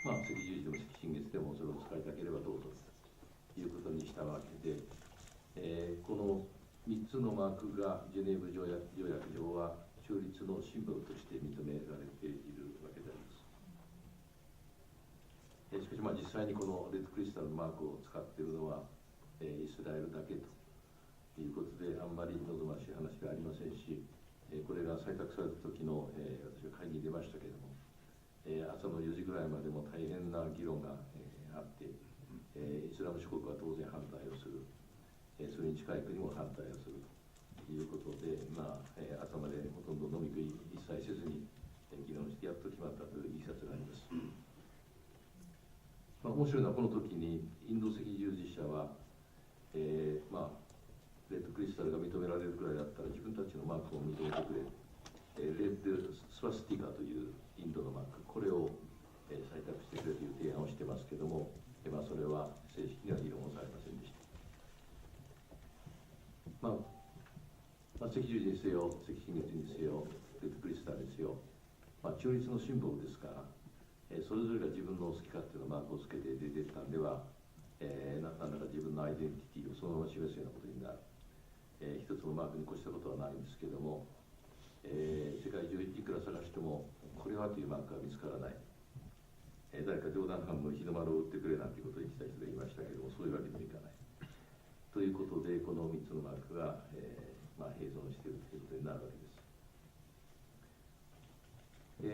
赤十字でも赤新月でもそれを使いたければどうぞということにしたわけで、この3つのマークがジュネーブ条約上は中立のシンボルとして認められているわけであります。しかし実際にこのレッドクリスタルのマークを使っているのは、イスラエルだけということであんまり望ましい話ではありませんし、これが採択された時の、私は会議に出ましたけれども、朝の4時ぐらいまでも大変な議論が、あって、イスラム諸国は当然反対をする、それに近い国も反対をするということで、朝までほとんど飲み食い一切せずに議論してやっと決まったといういきさつがあります。面白いのはこの時にインド赤十字社は、レッドクリスタルが認められるくらいだったら自分たちのマークを認めてくれ、レッドスワスティカというインドのマーク、これを、採択してくれという提案をしてますけれども、それは正式には議論をされませんでした。赤十字にせよ、赤新月にせよ、レッドクリスタルにせよ、中立のシンボルですから、それぞれが自分の好き勝手のマークをつけて出てったんでは、なんだか自分のアイデンティティをそのまま示すようなことになる。一つのマークに越したことはないんですけれども、世界中いくら探してもこれはというマークは見つからない。誰か冗談半分日の丸を打ってくれなんていうことを言ってた人がいましたけれども、そういうわけにもいかない。ということで、この3つのマークが、併存しているということになるわけです。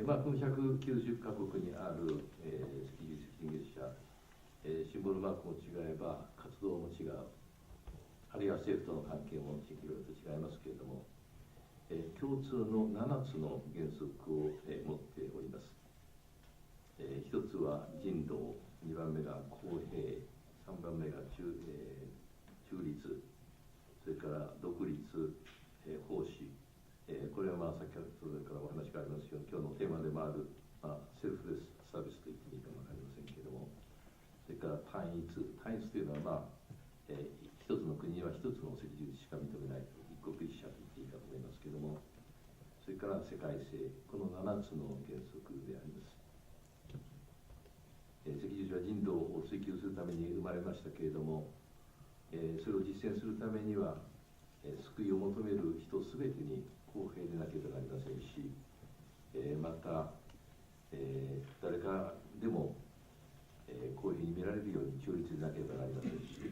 この190カ国にある、赤十字赤新月社、シンボルマークも違えば活動も違う、あるいは政府との関係もいろいろと違いますけれども、共通の7つの原則を、持っております。1つは人道、2番目が公平、3番目が中立、それから独立、奉仕、これは先ほどからお話がありますように、今日のテーマでもある、セルフレスサービスと言っていいかもわかりませんけれども、それから単一というのは、一つの国には一つの赤十字しか認めない、一国一社と言っていいかと思いますけれども、それから世界性、この7つの原則であります。赤十字は人道を追求するために生まれましたけれども、それを実践するためには、救いを求める人すべてに公平でなければなりませんし、また、誰かでも、こういうふうに見られるように中立でなければなりませんし、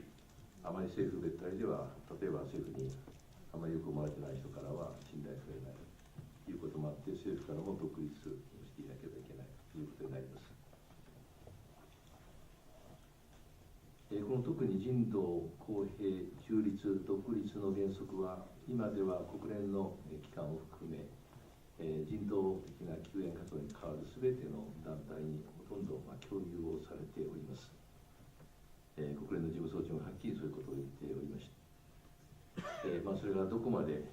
あまり政府別体では、例えば政府にあまりよく思われてない人からは信頼されないということもあって、政府からも独立していなければいけないということになります。この特に人道、公平、中立、独立の原則は、今では国連の機関を含め、人道的な救援活動に関わるすべての団体にほとんど共有をされております。国連の事務総長がはっきりそういうことを言っておりました。それがどこまで、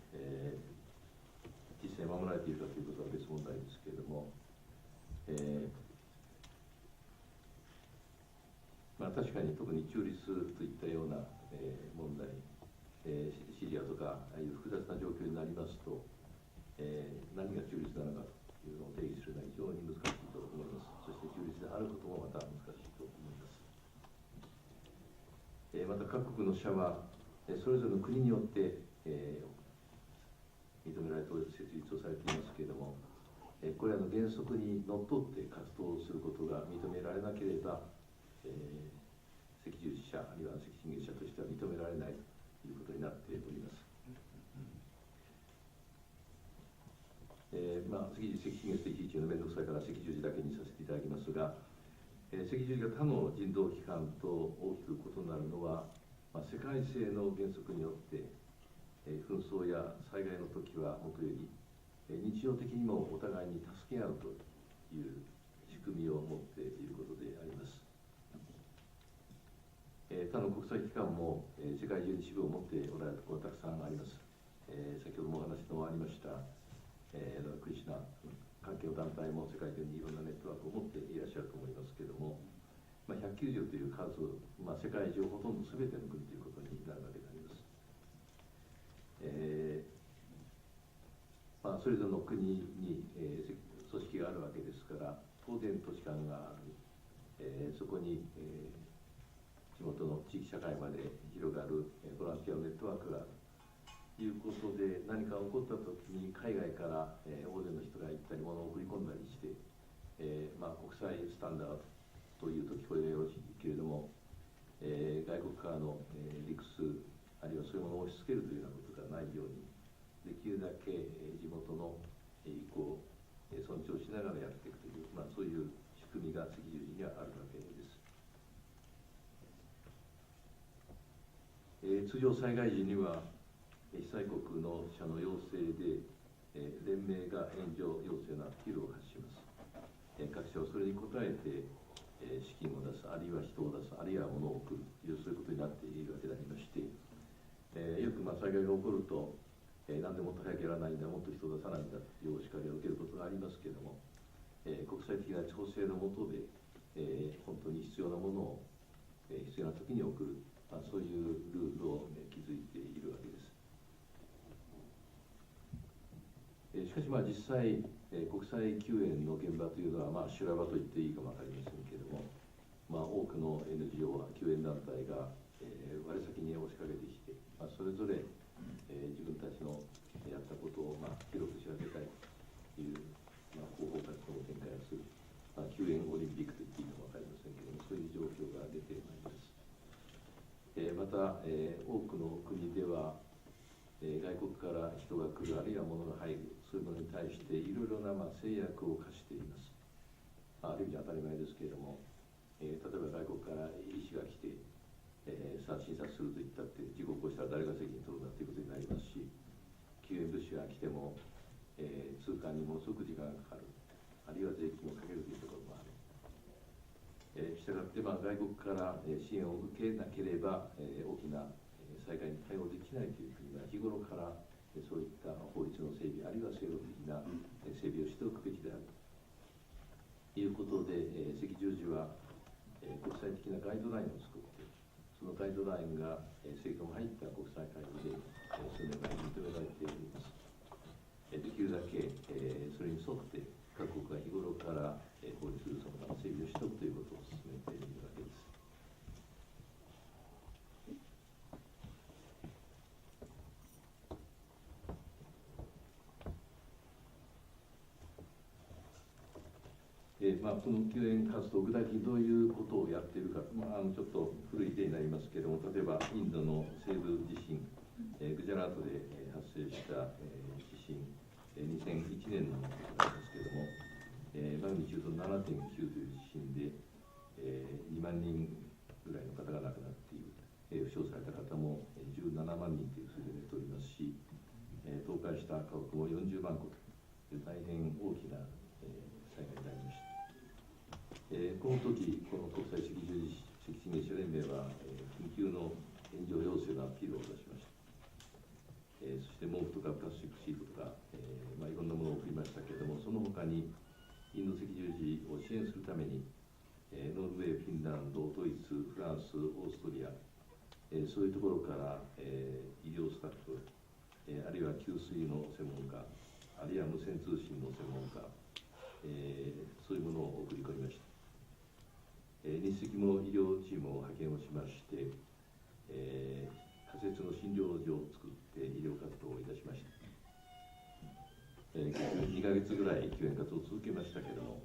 実際守られているかということは別問題ですけれども、確かに特に中立といったような、問題、シリアとかああいう複雑な状況になりますと、何が中立なのかというのを定義するのは非常に難しいと思います。そして中立であることもまた難しいと思います。また各国の社は、それぞれの国によって、認められて設立をされていますけれども、これらの原則にのっとって活動することが認められなければ、赤十字社あるいは赤新月社としては認められないということになっております。赤新月といちいちの面倒くさいから赤十字だけにさせていただきますが、赤十字が他の人道機関と大きく異なるのは、世界性の原則によって、紛争や災害の時はもとより、日常的にもお互いに助け合うという仕組みを持っていることであります。他の国際機関も世界中に支部を持っておられるところたくさんあります。先ほどもお話のありました、クリシュナ関係の団体も世界中にいろんなネットワークを持っていらっしゃると思いますけれども、190という数、世界中ほとんど全ての国ということになるわけであります。それぞれの国に、組織があるわけですから、当然土地勘がある、そこに、地元の地域社会まで広がる、ボランティアのネットワークがあるということで、何か起こったときに海外から、大勢の人が行ったり、物を送り込んだりして、国際スタンダードというと聞こえがよろしいけれども、外国からの、理屈、あるいはそういうものを押し付けるというようなことがないように、できるだけ地元の意向を尊重しながらやっていくという、そういう仕組みが赤十字にはあるわけです。通常災害時には被災国の社の要請で、連盟が援助要請のアピールを発します。各社はそれに応えて、資金を出す、あるいは人を出す、あるいは物を送るという、そういうことになっているわけでありまして、よく災害が起こると、なんでもっと早くやらないんだ、もっと人を出さないんだというお叱りを受けることがありますけれども、国際的な調整の下で、本当に必要なものを、必要な時に送る、そういうルールを築いているわけです。しかし実際、国際救援の現場というのは、修羅場と言っていいかも分かりませんけれども、多くの NGO 救援団体が、我先に押しかけてきて、それぞれ、自分たちのやったことを広く知らせたいという、広報活動を展開する、救援オリンピックと言っていいかも分かりませんけれども、そういう状況が出てまいります。また、多くの国では、外国から人が来る、あるいは物が入る、そういうものに対していろいろな制約を課しています。ある意味当たり前ですけれども、例えば外国から医師が来て、診察すると言ったって、事故を起こしたら誰が責任取るんだということになりますし、救援物資が来ても、通関にものすごく時間がかかる、あるいは税金をかけるというところもある。したがって、外国から支援を受けなければ、大きな災害に対応できないという国は日頃からそういった法律の整備、あるいは制度的な整備をしておくべきであるということで、赤十字は国際的なガイドラインを作って、そのガイドラインが成果も入った国際会議でそれが認められております。できるだけそれに沿って各国が日頃から法律その整備をしておくということを進めているわけです。この救援活動、具体的にどういうことをやっているか、ちょっと古い例になりますけれども、例えばインドの西部地震、グジャラートで発生した地震、2001年のことなんですけれども、マグニチュード7.9という地震で、2万人ぐらいの方が亡くなっている、負傷された方も17万人という数字が出ておりますし、倒壊した家屋も40万戸という大変大きな災害になりました。この時、この国際赤十字赤新月社連盟は、緊急の援助要請のアピールを出しました。そして毛布とかプラスチックシートとか、いろんなものを送りましたけれども、その他にインド赤十字を支援するために、ノルウェー、フィンランド、ドイツ、フランス、オーストリア、そういうところから、医療スタッフ、あるいは給水の専門家、あるいは無線通信の専門家、そういうものを送り込みました。日赤も医療チームを派遣をしまして、仮設の診療所を作って医療活動をいたしました。2ヶ月ぐらい救援活動を続けましたけれども、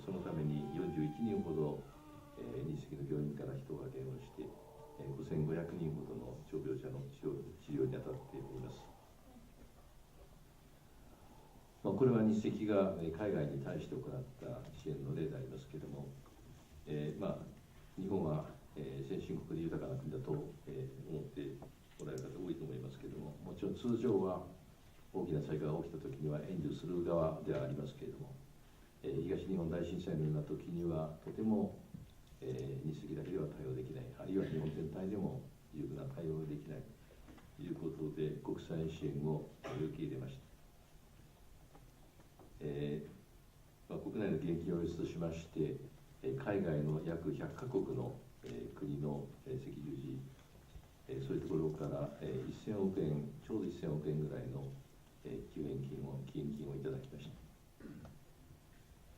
そのために41人ほど、日赤の病院から人が派遣をして、5500人ほどの傷病者の治療に当たっております。これは日赤が海外に対して行った支援の例でありますけれども、日本は先進国で豊かな国だと思っておられる方多いと思いますけれども、もちろん通常は大きな災害が起きたときには援助する側ではありますけれども、東日本大震災のようなときにはとても日赤だけでは対応できない、あるいは日本全体でも十分な対応ができないということで、国際支援を受け入れました。国内の現金を別としまして、海外の約100カ国の国の赤十字、そういうところから1000億円、ちょうど1000億円ぐらいの救援金をいただきました。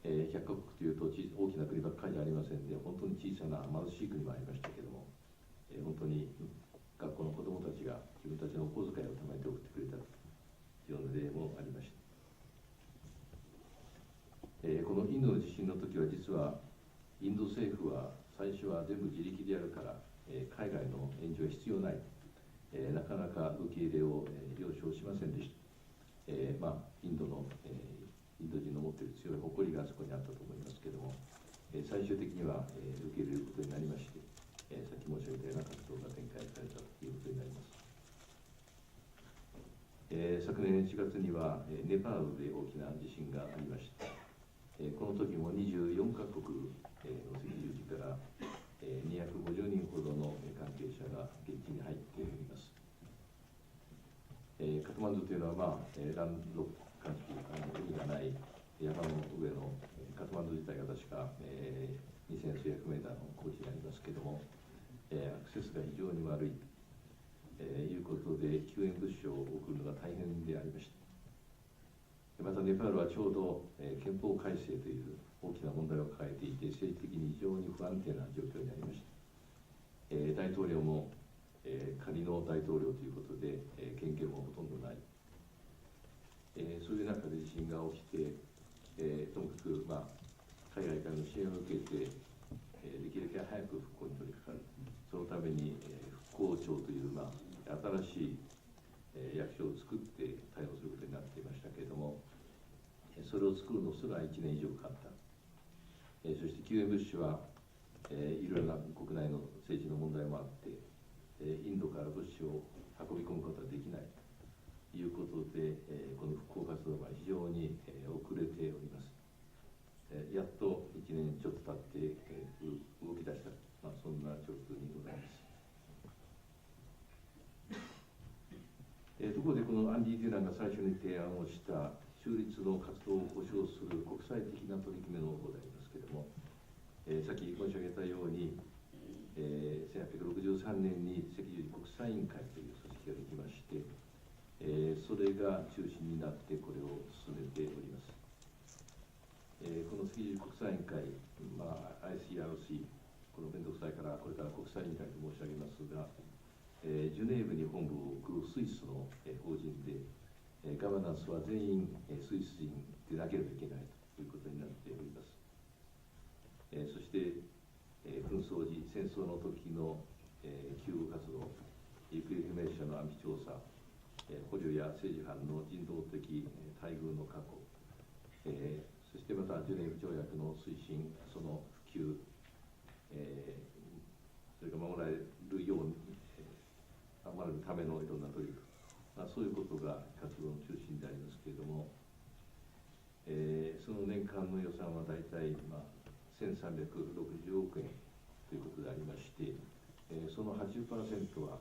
100カ国というと大きな国ばっかりじゃありませんで、本当に小さな貧しい国もありましたけれども、本当に学校の子どもたちが自分たちのお小遣いを貯めて送ってくれたというような例もありました。このインドの地震の時は、実はインド政府は最初は全部自力でやるから、海外の援助は必要ない、なかなか受け入れを了承しませんでした。インド人の持っている強い誇りがそこにあったと思いますけれども、最終的には受け入れることになりまして、さっき申し上げたような活動が展開されたということになります。昨年4月にはネパールで大きな地震がありました。この時も24カ国の赤十字から250人ほどの関係者が現地に入っております。カトマンズというのは、ランド海がない山の上のカトマンズ自体が確か2000数百メーターの高地にありますけれども、アクセスが非常に悪いということで、救援物資を送るのが大変でありました。またネパールはちょうど憲法改正という大きな問題を抱えていて、政治的に非常に不安定な状況になりました。大統領も仮の大統領ということで、権限もほとんどない。そういう中で地震が起きて、ともかく、海外からの支援を受けて、できるだけ早く復興に取り掛かる。そのために、復興庁という、新しい役所を作って対応することになっていましたけれども、それを作るのすら1年以上かかった。そして救援物資はいろいろな国内の政治の問題もあって、インドから物資を運び込むことができないということで、この復興活動が非常に遅れております。やっと1年ちょっと経って動き出した、そんな状況にございます。ところで、このアンディ・デュランが最初に提案をした中立の活動を保障する国際的な取り決めの方でありますけれども、さっき申し上げたように、1863年に赤十字国際委員会という組織ができまして、それが中心になってこれを進めております。この赤十字国際委員会、ICRC、この面倒くさいからこれから国際委員会と申し上げますが、ジュネーブに本部を置くスイスの法人で、ガバナンスは全員スイス人でなければいけないということになっております。そして紛争時、戦争の時の救護活動、行方不明者の安否調査、捕虜や政治犯の人道的待遇の確保、そしてまたジュネーブ条約の推進、その普及、それが守られるように、守られるためのいろんな取り組み、そういうことが活動の中心でありますけれども、その年間の予算は大体、1360億円ということでありまして、その 80% は、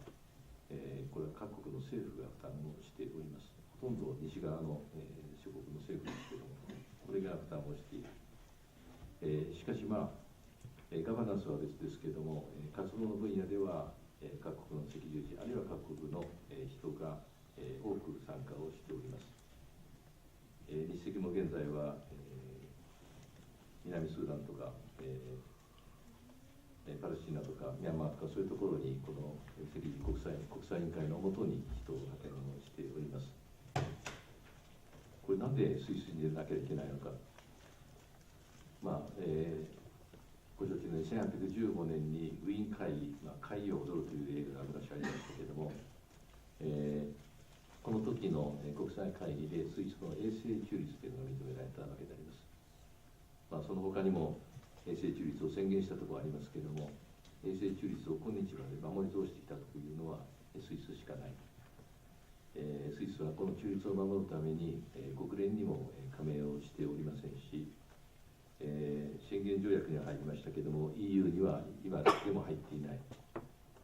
これは各国の政府が負担をしております。ほとんど西側の、諸国の政府ですけれども、これが負担をしている。しかし、ガバナンスは別ですけれども、活動の分野では、各国の赤十字、あるいは各国の人が多く参加をしております。日赤も現在は、南スーダンとか、パレスチチナとかミャンマーとかそういうところにこの赤十字国際委員会のもとに人を派遣をしております。これなんでスイスに出なきゃいけないのか。ご承知のように1815年にウィーン会議、海を踊るという映画が昔ありましたけれども、この時の国際会議でスイスの永世中立というのが認められたわけであります。その他にも永世中立を宣言したところありますけれども、永世中立を今日まで守り通してきたというのはスイスしかない。スイスはこの中立を守るために国連にも加盟をしておりませんし、宣言条約には入りましたけれども EU には今でも入っていない、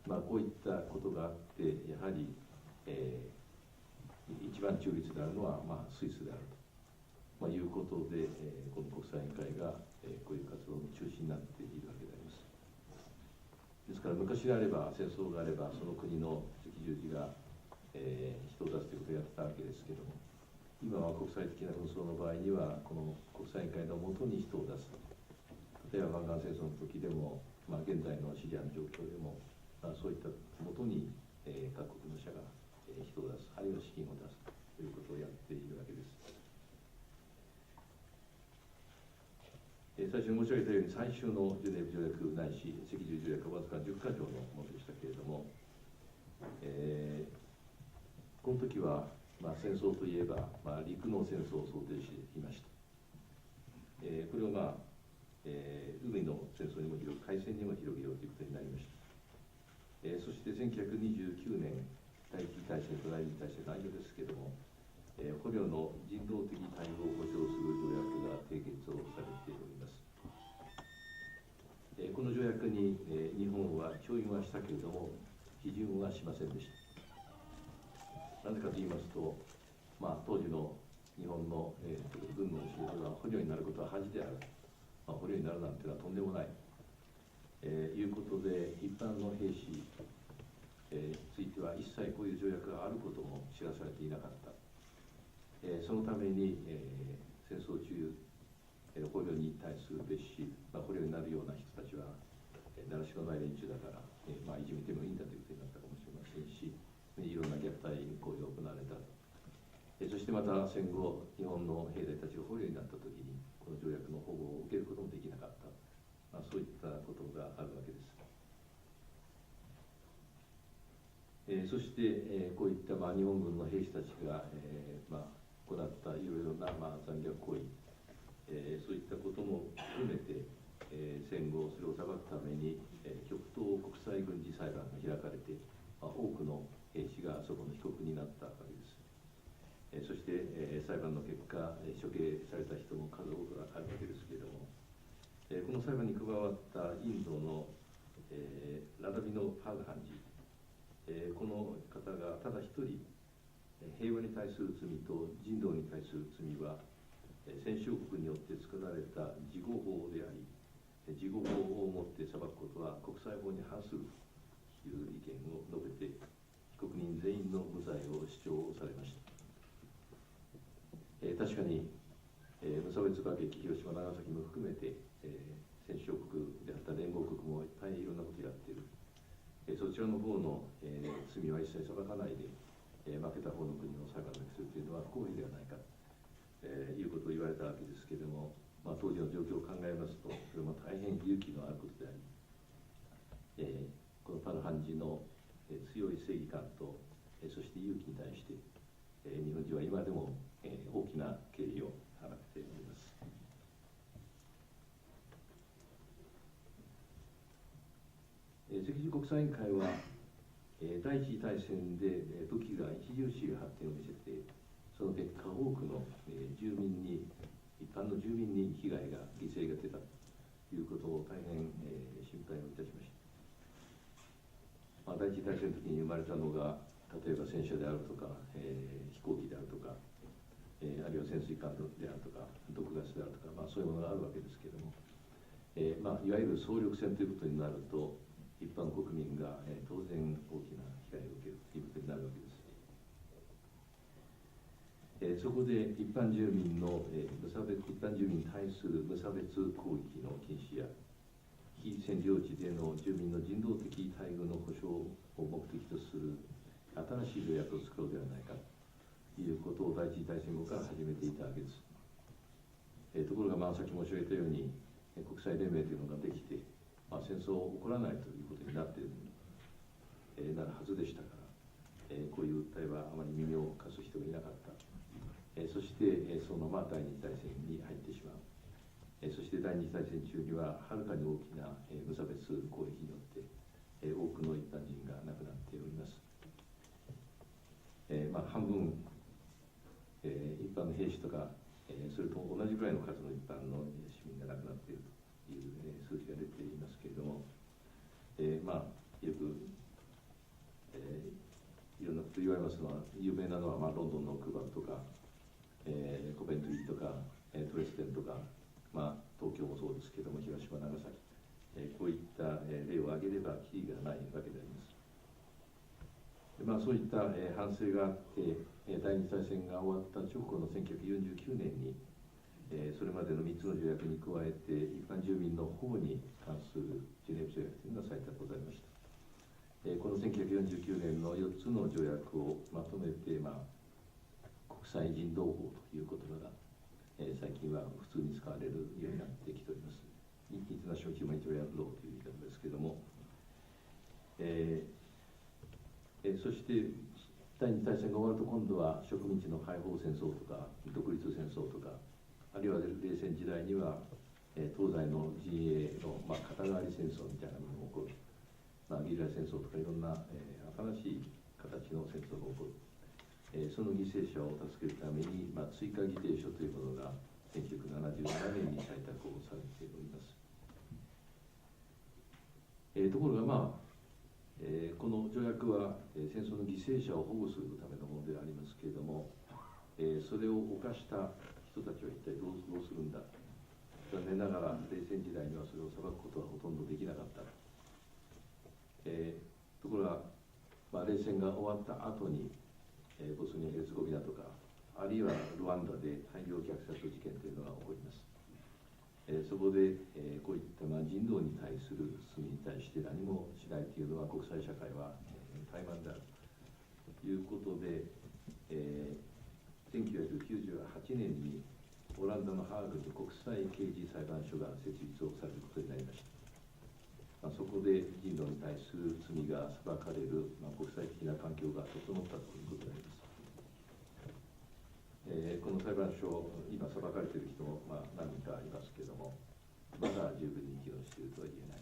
こういったことがあってやはり、一番中立であるのは、スイスであると、いうことで、この国際委員会が、こういう活動の中心になっているわけであります。ですから昔であれば戦争があればその国の赤十字が、人を出すということをやってたわけですけれども、今は国際的な紛争の場合にはこの国際委員会のもとに人を出す。例えば湾岸戦争の時でも、現在のシリアの状況でも、そういったもとに、各国の者が、人を出す、あるいは資金を出すということをやっているわけです。最初に申し上げたように最終のジュネーブ条約ないし赤十字条約はわずか10か条のものでしたけれども、この時は、戦争といえば、陸の戦争を想定していました。これを、海の戦争にも広く海戦にも広げようということになりました。そして1929年第一次大戦と第二次大戦の間ですけれども、捕虜の人道的対応を保障する条約が締結をされております。この条約に、日本は調印はしたけれども批准はしませんでした。なぜかと言いますと、当時の日本の、軍の教えでは捕虜になることは恥である、捕虜になるなんていうのはとんでもない、いうことで一般の兵士については一切こういう条約があることも知らされていなかった。そのために、戦争中、捕虜に対する蔑視、捕虜になるような人たちは、だらしのない連中だから、いじめてもいいんだということになったかもしれませんし、いろんな虐待行為が行われた。そしてまた戦後、日本の兵隊たちが捕虜になったときに、この条約の保護を受けることもできなかった。そういったことがあるわけです。そして、こういった、日本軍の兵士たちが、行ったいろいろな、残虐行為、そういったことも含めて、戦後それを裁くために、極東国際軍事裁判が開かれて、多くの兵士がそこの被告になったわけです。そして、裁判の結果、処刑された人も数多くあるわけですけれども、この裁判に加わったインドの、ラダビノ・パグハンジ、この方がただ一人、平和に対する罪と人道に対する罪は、戦勝国によって作られた事後法であり、事後法をもって裁くことは国際法に反するという意見を述べて、被告人全員の無罪を主張されました。確かに、無差別爆撃、広島、長崎も含めて、戦勝国であった連合国もいっぱいいろんなことをやっている。そちらの方の、罪は一切裁かないで、負けた方の国の裁判だけするというのは不公平ではないか、いうことを言われたわけですけれども、当時の状況を考えますと、それも大変勇気のあることであり、このパルハンジの、強い正義感と、そして勇気に対して、日本人は今でも、大きな敬意を払っております。赤十字国際委員会は、第一次大戦で武器が著しい発展を見せて、その結果多くの住民に、一般の住民に被害が、犠牲が出たということを大変心配をいたしました。第一次大戦の時に生まれたのが、例えば戦車であるとか、飛行機であるとか、あるいは潜水艦であるとか、毒ガスであるとか、そういうものがあるわけですけれども、いわゆる総力戦ということになると、一般国民が、当然大きな被害を受けるということになるわけです。そこで一般住民の、一般住民に対する無差別攻撃の禁止や、非占領地での住民の人道的待遇の保障を目的とする新しい条約を作ろうではないかということを第一次大戦後から始めていたわけです。ところが、さっき申し上げたように、国際連盟というのができて、戦争起こらないということになってなるはずでしたから、こういう訴えはあまり耳を貸す人がいなかった。そして、そのまま第二次大戦に入ってしまう。そして第二次大戦中には、はるかに大きな無差別攻撃によって、多くの一般人が亡くなっております。半分、一般の兵士とか、それと同じくらいの数の一般の市民が亡くなっているという数字が出ていますけれども、よく、いろんなこと言われますのは、有名なのは、ロンドンの空爆とか、コベントリーとか、トレスデンとか、東京もそうですけれども、広島、長崎、こういった例を挙げればキリがないわけであります。そういった反省があって、第二次大戦が終わった直後の1949年に、それまでの3つの条約に加えて、一般住民の保護に関するジュネーブ条約というのが採択ございました。この1949年の4つの条約をまとめて、国際人道法という言葉が、最近は普通に使われるようになってきております。インターナショナル・ヒューマニタリアン・ローという言い方ですけれども、そして第二次大戦が終わると、今度は植民地の解放戦争とか独立戦争とか、あるいは冷戦時代には東西の陣営の肩代わり戦争みたいなものが起こる、ゲリラ戦争とかいろんな新しい形の戦争が起こる、その犠牲者を助けるために、追加議定書というものが1977年に採択をされております。ところが、この条約は、戦争の犠牲者を保護するためのものでありますけれども、それを犯した人たちは一体どうするんだ。残念ながら冷戦時代にはそれを裁くことはほとんどできなかった。ところが、冷戦が終わった後に、ボスニア・ヘルツェゴビナとか、あるいはルワンダで大量虐殺事件というのが起こります。そこで、こういった人道に対する罪に対して何もしないというのは国際社会は怠慢であるということで、1998年にオランダのハーグに国際刑事裁判所が設立をされることになりました。そこで人道に対する罪が裁かれる、国際的な環境が整ったということであります。この裁判所、今裁かれている人も何人かいますけれども、まだ十分に機能しているとは言えない。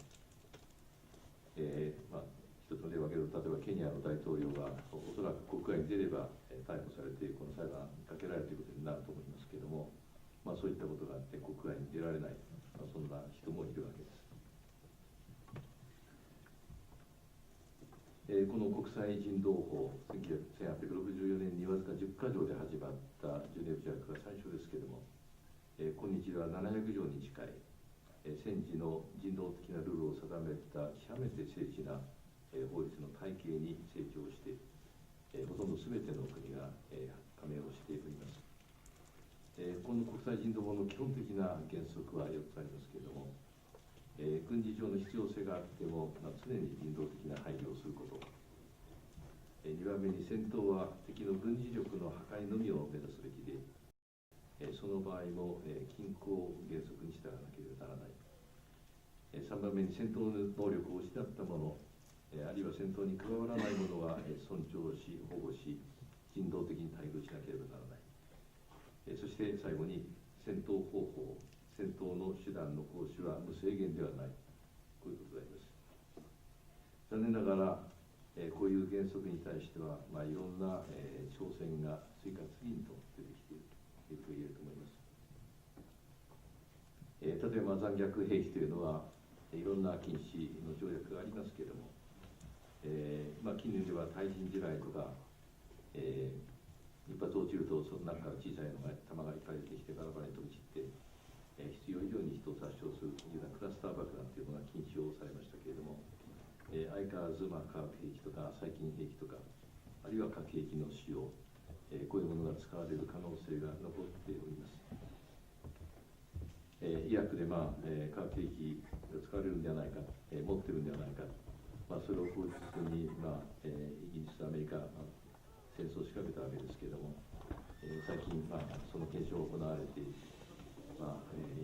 一つの例を挙げると、例えばケニアの大統領がおそらく国外に出れば逮捕されて、この裁判にかけられるということになると思いますけれども、そういったことがあって国外に出られない、そんな人もいるわけです。この国際人道法、1864年にわずか10か条で始まったジュネーブ条約が最初ですけれども、今日では700条に近い、戦時の人道的なルールを定めた極めて精緻な法律の体系に成長して、ほとんど全ての国が加盟をしております。この国際人道法の基本的な原則は4つありますけれども、軍事上の必要性があっても、常に人道的な配慮をすること。2番目に戦闘は敵の軍事力の破壊のみを目指すべきで、その場合も均衡原則に従わなければならない。3番目に戦闘能力を失った者、あるいは戦闘に加わらない者は尊重し、保護し、人道的に待遇しなければならない。そして最後に戦闘方法、戦闘の手段の行使は無制限ではない。こういうことであります。残念ながら、こういう原則に対しては、いろんな、挑戦が次から次にと出てきていると言えると思います。例えば残虐兵器というのは、いろんな禁止の条約がありますけれども、近年では対人地雷とか、一発落ちるとその中から小さいのが弾がいっぱい出てきてバラバラに飛び散って、必要以上に人を殺傷するというようなクラスター爆弾というのが禁止をされましたけれども、相変わらず化学兵器とか細菌兵器とか、あるいは核兵器の使用、こういうものが使われる可能性が残っております。イラクで化学兵器使われるんではないか、持ってるんではないか、それを口実に、イギリス、アメリカ、戦争を仕掛けたわけですけれども、最近、その検証が行われている、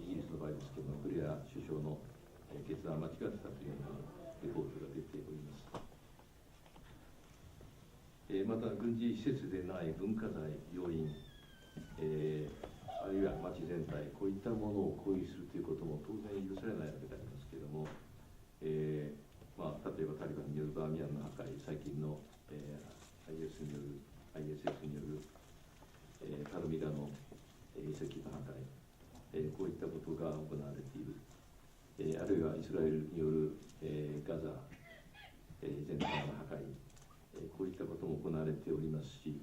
イギリスの場合ですけれども、ブレア首相の決断は間違ってたというようなレポートが出ております。また、軍事施設でない文化財、要因、あるいは町全体、こういったものを攻撃するということも当然許されないわけでありますけれども、例えばタリバンによるバーミヤンの破壊、最近の、ISS による、パルミラの遺跡の破壊、こういったことが行われている、あるいはイスラエルによる、ガザ、全体の破壊、こういったことも行われておりますし、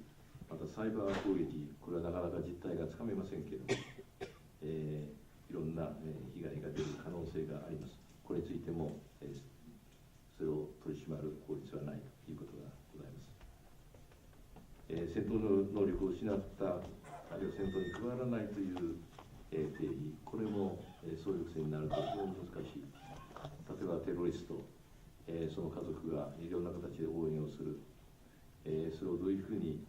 またサイバー攻撃、これはなかなか実態がつかめませんけれども、いろんな被害が出る可能性があります。これについても、それを取り締まる法律はないということがございます。戦闘能力を失った、あるいは戦闘に加わらないという定義、これも総力戦になると非常に難しい。例えばテロリスト、その家族がいろんな形で応援をする、それをどういうふうに、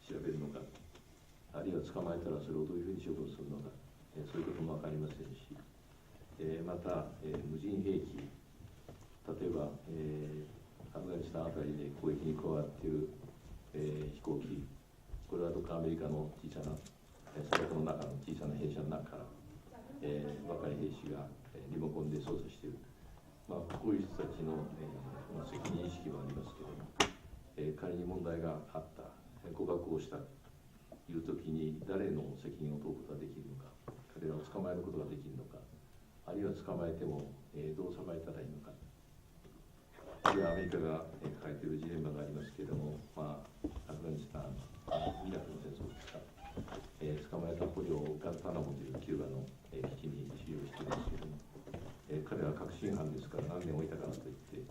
調べるのか、あるいは捕まえたらそれをどういうふうに処分するのか、そういうことも分かりませんし、また、無人兵器、例えば、アフガニスタンあたりで攻撃に加わっている、飛行機、これはどこかアメリカの小さな、砂漠の中の小さな兵舎の中から、若い兵士がリモコンで操作している、こういう人たちの、責任意識はありますけれども、仮に問題があった、誤爆をしたというときに誰の責任を問うことができるのか、彼らを捕まえることができるのか、あるいは捕まえても、どう裁いたらいいのか、あるいはアメリカが抱えているジレンマがありますけれども、アフガニスタン、イラクの戦争ですか、捕まえた捕虜をガンタナモというキューバの基地に収容していますけれども、彼は確信犯ですから何年置いたからといって、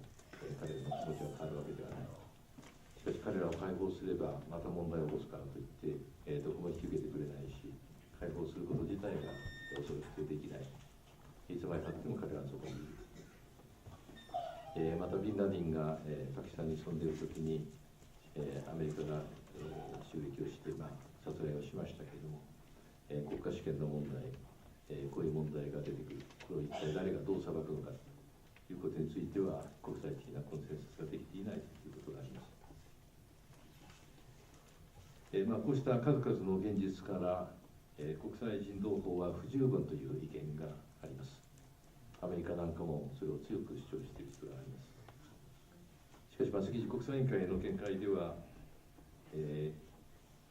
彼らの気持ちが変わるわけではない。しかし彼らを解放すればまた問題を起こすからといって、どこも引き受けてくれないし、解放すること自体がおそらくできない。いつまでたっても彼らはそこにいる。またビンラディンが、パキスタンに潜んでいるときに、アメリカが、襲撃をして、殺害をしましたけれども、国家主権の問題、こういう問題が出てくる、これを一体誰がどう裁くのかということについては、国際的なコンセンサスができていないということがあります。こうした数々の現実から、国際人道法は不十分という意見があります。アメリカなんかもそれを強く主張している人があります。しかし、赤十国際委員会の見解では、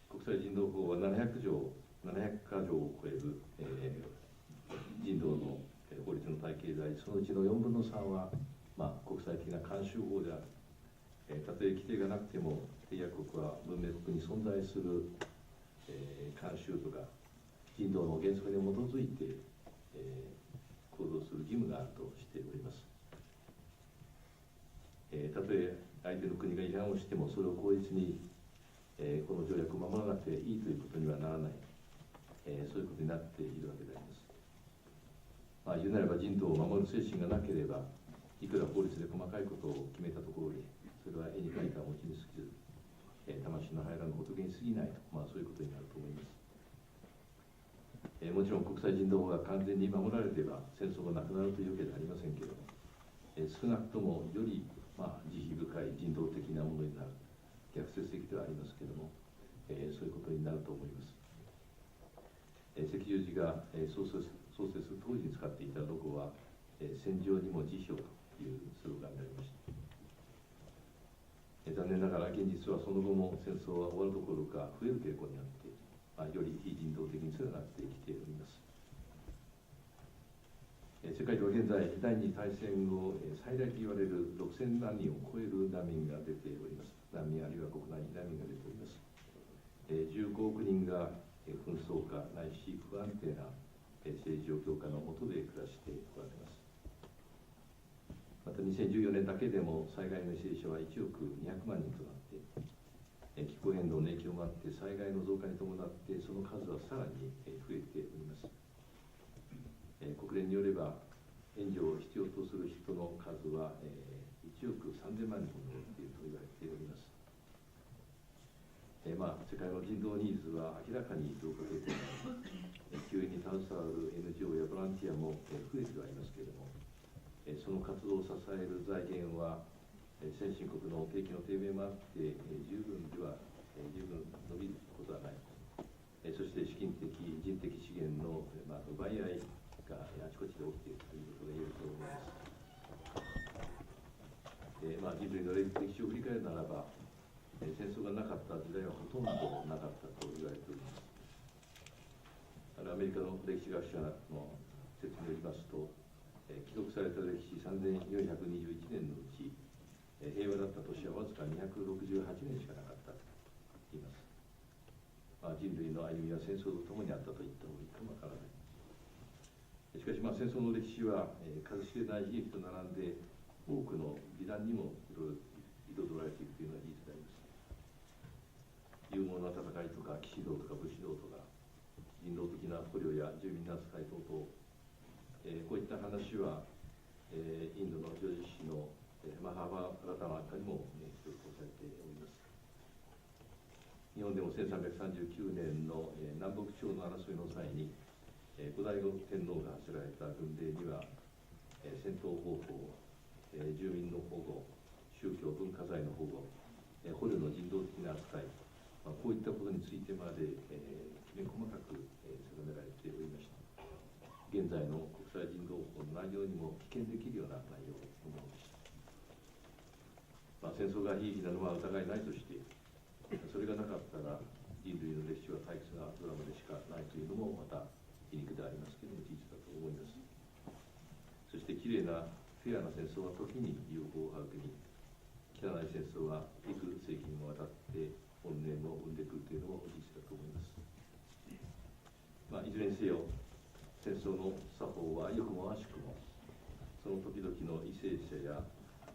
国際人道法は700か条を超える、人道の法律の体系であり、そのうちの4分の3は、国際的な慣習法である。たとえ規定がなくても、締約国は文明国に存在する、慣習とか人道の原則に基づいて、行動する義務があるとしております。たとえ相手の国が違反をしても、それを口実に、この条約を守らなくていいということにはならない、そういうことになっているわけであります。言うなれば人道を守る精神がなければ、いくら法律で細かいことを決めたところで、それは絵に描いた餅に過ぎず、魂の入らぬ仏に過ぎないと、そういうことになると思います。もちろん国際人道法が完全に守られれば戦争がなくなるというわけではありませんけれども、少なくともより、慈悲深い人道的なものになる、逆説的ではありますけれども、そういうことになると思います。赤十字が創設する当時に使っていたロゴは、戦場にも慈悲をというスローガンでありました。残念ながら現実はその後も戦争は終わるどころか増える傾向にあって、より非人道的につながってきております。世界では現在、第二次大戦後、最大と言われる6000万人を超える難民が出ております。難民あるいは国内に難民が出ております。15億人が紛争下ないし不安定な政治状況下の下で暮らしておられます。また2014年だけでも災害の犠牲者は1億200万人となって、気候変動の影響もあって災害の増加に伴ってその数はさらに増えております。国連によれば援助を必要とする人の数は、1億3000万人に上っていると言われております。世界の人道ニーズは明らかに増加傾向にあり、救援に携わる NGO やボランティアも増えてはいますけれども、その活動を支える財源は先進国の景気の低迷もあって十分伸びることはない。そして資金的、人的資源の奪い合いがあちこちで起きているということが言えると思います。人類の歴史を振り返るならば、戦争がなかった時代はほとんどなかったと言われております。アメリカの歴史学者の説によりますと、記録された歴史3421年のうち、平和だった年はわずか268年しかなかったと言います。人類の歩みは戦争とともにあったと言ってもいいかもわからない。しかし戦争の歴史は、数知れない悲劇と並んで多くの美談にも彩られているというのは事実であります。勇猛な戦いとか騎士道とか武士道とか人道的な捕虜や住民の扱い等々、こういった話は、インドの叙事詩の、マハバラタなんかにも記録されております。日本でも1339年の、南北朝の争いの際に、後醍醐天皇が発せられた軍令には、戦闘方法、住民の保護、宗教文化財の保護、捕虜の人道的な扱い、こういったことについてまで、きめ細かく、定められておりました。現在の国際人道法の内容にも棄権できるような内容のものでした。戦争が悲劇なのは疑いないとして、それがなかったら人類の歴史は退屈なドラマでしかないというのもまた皮肉でありますけれども事実だと思います。そしてきれいなフェアな戦争は時に友好を育み、汚い戦争は幾世紀にもわたって本年を生んでくるというのも事実だと思います。いずれにせよ、戦争の作法は良くも悪しくも、その時々の為政者や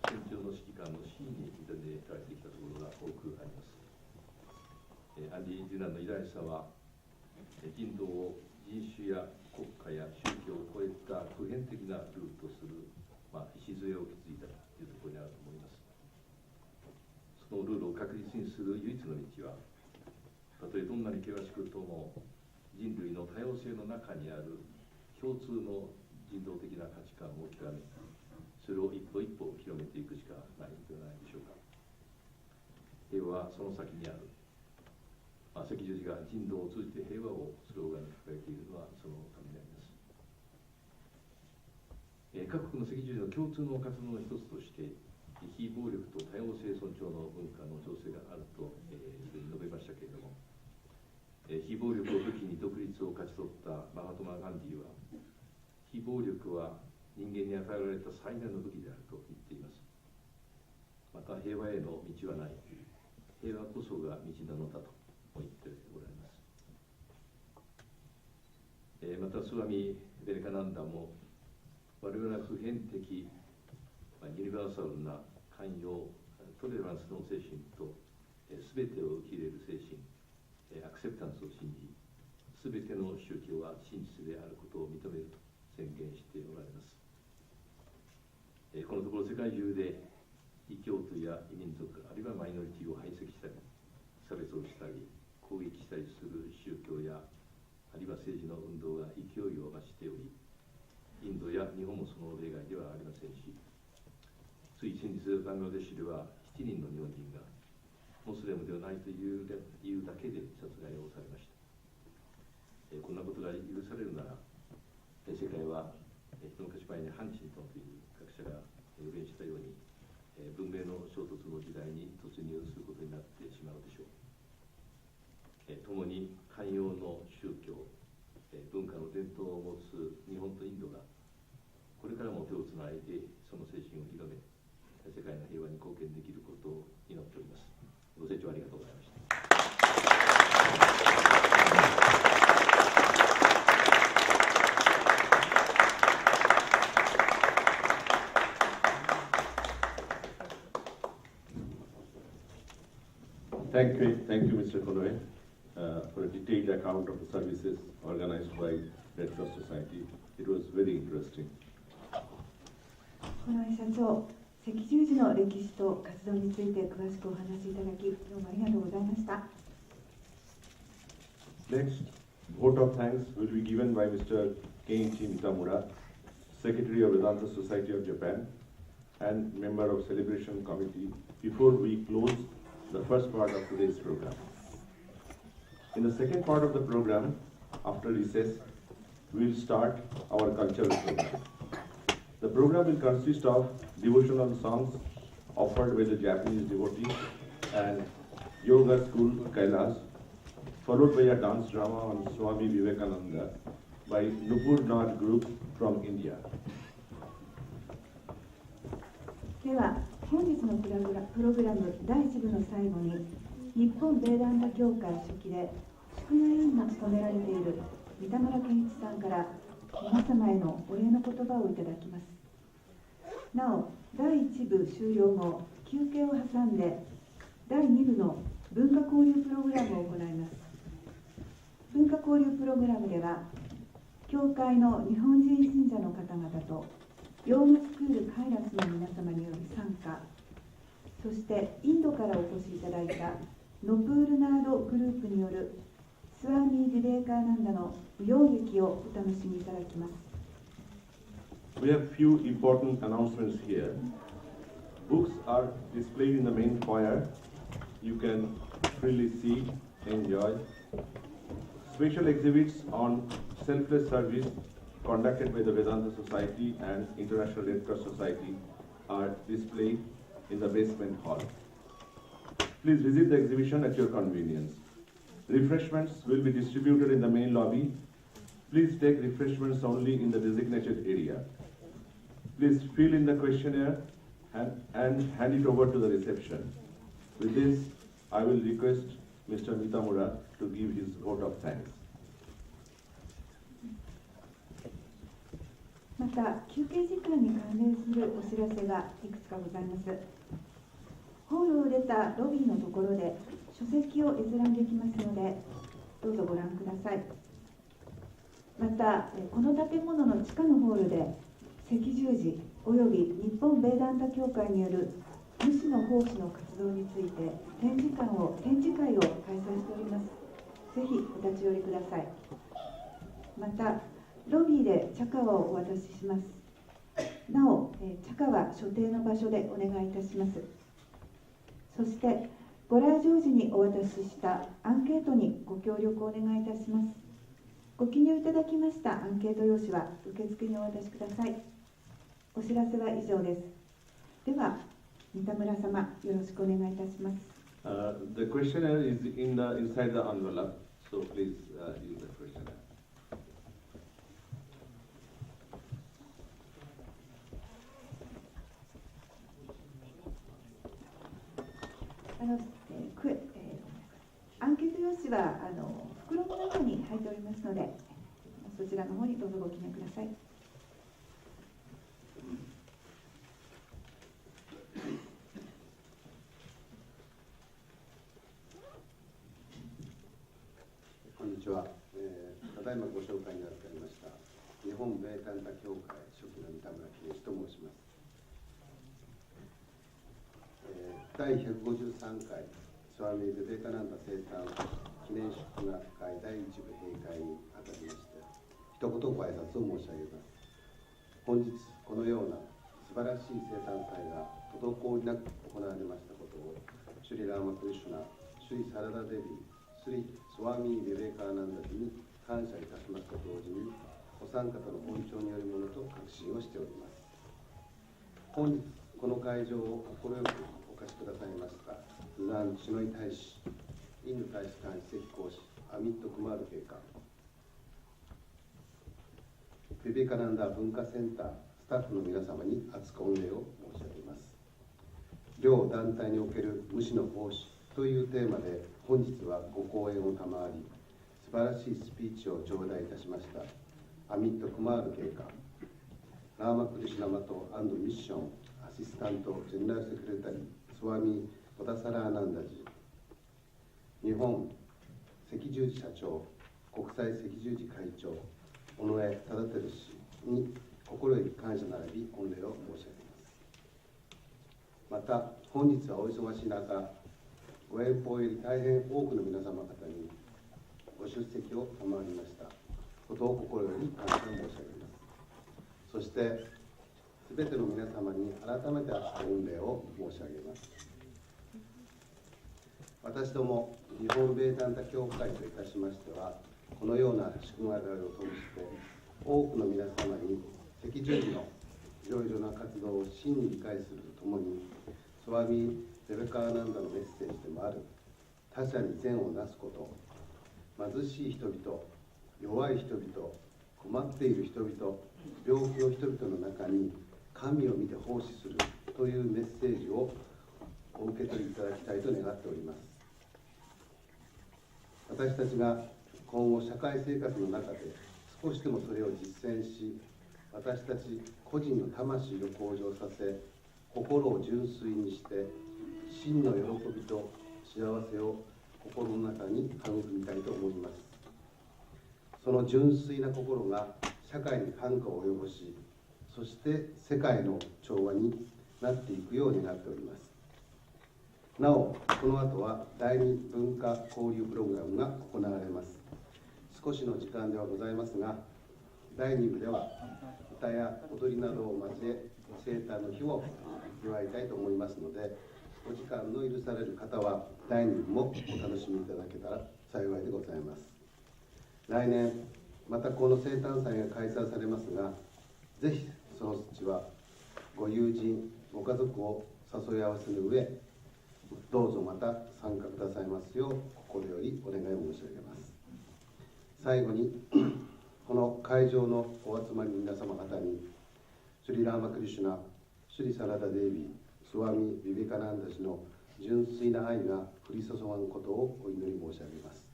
戦場の指揮官の真意に委ねられてきたところが多くあります。アンディ・デュナンの偉大さは、人道を人種や国家や宗教を超えた普遍的なルールとする、礎を築いたというところにあると思います。そのルールを確実にする唯一の道は、たとえどんなに険しくとも人類の多様性の中にある共通の人道的な価値観を極め、それを一歩一歩広めていくしかないのではないでしょうか。平和はその先にある。赤十字が人道を通じて平和をスローガンに掲げているのはそのためであります。各国の赤十字の共通の活動の一つとして、非暴力と多様性尊重の文化の醸成があると、すでに述べましたけれども、非暴力を武器に独立を勝ち取ったマハトマ・ガンディは、非暴力は人間に与えられた最大の武器であると言っています。また平和への道はない、平和こそが道なのだと言っておられます。またスワミ・ベレカナンダも、我々は普遍的、ユニバーサルな寛容、トレランスの精神と、すべてを受け入れる精神、アクセプタンスを信じ、すべての宗教は真実であることを認めると宣言しておられます。このところ世界中で異教徒や異民族、あるいはマイノリティを排斥したり、差別をしたり、攻撃したりする宗教や、あるいは政治の運動が勢いを増しており、インドや日本もその例外ではありませんし、つい先日バングラデシュでは7人の日本人がモスレムではないという理由だけで殺害をされました。こんなことが許されるなら、世界は一昔前にハンチントンという学者が予言したように、文明の衝突の時代に突入することになってしまうでしょう。共に寛容の宗教、文化の伝統を持つ日本とインドが、これからも手をつないでその精神を広め、世界の平和に貢献できることを祈っております。ご清聴ありがとうございました。Thank you, Mr. Conway, for a detailed account of the services organized by Red Cross Society. It was very interesting. 小林社長、赤十字の歴史と活動について詳しくお話しいただき、どうもありがとうございました。Next, vote of thanks will be given by Mr. Kenichi Mitamura, Secretary of Vedanta Society of Japan and member of Celebration Committee, before we close the first part of today's program. In the second part of the program, after recess, we will start our cultural program. The program will consist of devotional songs offered by the Japanese devotees and yoga school Kailas, followed by a dance drama on Swami Vivekananda by Nupur Nath group from India. では、本日のプログラム第1部の最後に、日本ベーダンタ協会書記で祝賀委員を務められている三田村健一さんから皆様へのお礼の言葉をいただきます。なお、第1部終了後、休憩を挟んで第2部の文化交流プログラムを行います。文化交流プログラムでは、教会の日本人信者の方々とヨーガスクールカイラスの皆様による参加、そしてインドからお越しいただいたノプールナードグループによるスワミー・ビベーカーナンダの舞踊劇をお楽しみいただきます。We have few important announcements here. Books are displayed in the main foyer. You can freely see, enjoy. Special exhibits on selfless service conducted by the Vedanta Society and International Red Cross Society are displayed in the basement hall. Please visit the exhibition at your convenience. Refreshments will be distributed in the main lobby. Please take refreshments only in the designated area. Please fill in the questionnaire and hand it over to the reception. With this, I will request Mr. Mitamura to give his vote of thanks. また、休憩時間に関連するお知らせがいくつかございます。ホールを出たロビーのところで書籍を閲覧できますので、どうぞご覧ください。また、この建物の地下のホールで赤十字および日本ベーダンタ協会による無私の奉仕の活動について展示会を開催しております。ぜひお立ち寄りください。また、ロビーで茶川をお渡しします。なお、茶川は所定の場所でお願いいたします。そして、ご来場時にお渡ししたアンケートにご協力をお願いいたします。ご記入いただきましたアンケート用紙は受付にお渡しください。お知らせは以上です。では、三田村様、よろしくお願いいたします。The questionnaire is inside the envelope, so please use the questionnaire. アンケート用紙は袋の中に入っておりますので、そちらの方にどうぞご記入ください。こんにちは。ただいまご紹介に預かりました日本ベーダンタ協会書記の三田村健一と申します。第153回スワミ・ビベカナンダ生誕記念祝賀会第1部閉会にあたりまして一言ご挨拶を申し上げます。本日このような素晴らしい生誕祭が滞りなく行われましたことをシュリラーマクリシュナ、シュリサラダデビー、スリスワミ・ビベカナンダに感謝いたしますと同時にお三方の本庁によるものと確信をしております。本日この会場を快くお貸しくださいましたズザン・シノイ大使、インド大使館史跡講師アミット・クマール警官、ビベカナンダ文化センタースタッフの皆様に厚く御礼を申し上げます。両団体における無私の奉仕というテーマで本日はご講演を賜り素晴らしいスピーチを頂戴いたしましたアミット・クマール警官、ラーマクリシュナマト&ミッションアシスタントジェネラルセクレタリースワミ・ポダサラーナンダジ、日本赤十字社長、国際赤十字会長尾上忠輝氏に心より感謝並び御礼を申し上げます。また本日はお忙しい中、ご遠方より大変多くの皆様方にご出席を賜りましたことを心より感謝申し上げます。そしてすべての皆様に改めて御礼を申し上げます。私ども日本ベーダンタ協会といたしましては、このような祝賀会を通して多くの皆様に赤十字のいろいろな活動を真に理解するとともに、スワミ・ヴェベカーナンダのメッセージでもある他者に善をなすこと、貧しい人々、弱い人々、困っている人々、病気の人々の中に神を見て奉仕するというメッセージをお受け取りいただきたいと願っております。私たちが今後社会生活の中で少しでもそれを実践し、私たち個人の魂を向上させ、心を純粋にして真の喜びと幸せを心の中に育みたいと思います。その純粋な心が社会に感化を及ぼし、そして世界の調和になっていくよう願っております。なお、この後は第二文化交流プログラムが行われます。少しの時間ではございますが、第2部では歌や踊りなどを交え生誕の日を祝いたいと思いますので、お時間の許される方は第2部もお楽しみいただけたら幸いでございます。来年またこの生誕祭が開催されますが、ぜひその時はご友人ご家族を誘い合わせる上、どうぞまた参加くださいますよう心よりお願い申し上げます。最後にこの会場のお集まりの皆様方に、シュリ・ラーマ・クリシュナ、シュリ・サラダ・デービー、スワミ・ビベカナンダ氏の純粋な愛が降り注がんことをお祈り申し上げます。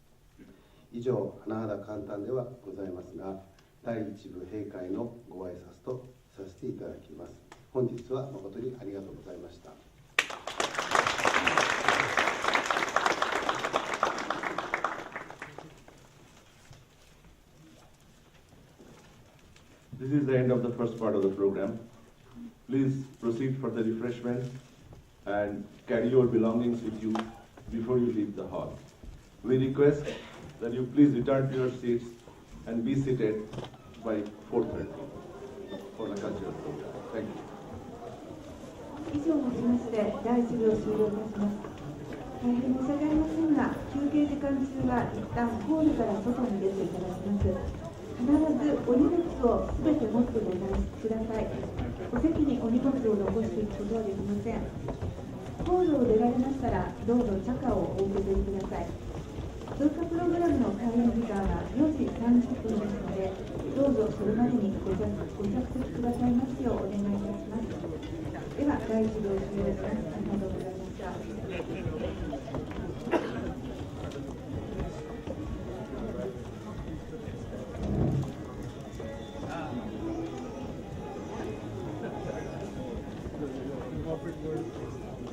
以上、甚だ簡単ではございますが、第一部閉会のご挨拶とさせていただきます。本日は誠にありがとうございました。This is the end of the first part of the program. Please proceed for the refreshments and carry your belongings with you before you leave the hall. We request that you please return to your seats and be seated by 4:30 for the cultural program. Thank you. 以上をもちまして第1部を終了いたします。大変申し訳ありませんが、休憩時間中は一旦ホールから外に出ていただきます。必ずお荷物をすべて持ってご退出ください。お席にお荷物を残していくことはできません。ホールを出られましたら、どうぞ茶花をお受け取りください。文化プログラムの開演時間は4時30分ですので、どうぞそれまでにご着席くださいますようお願いいたします。では、第1部を終了します。ありがとうございました。Corporate world.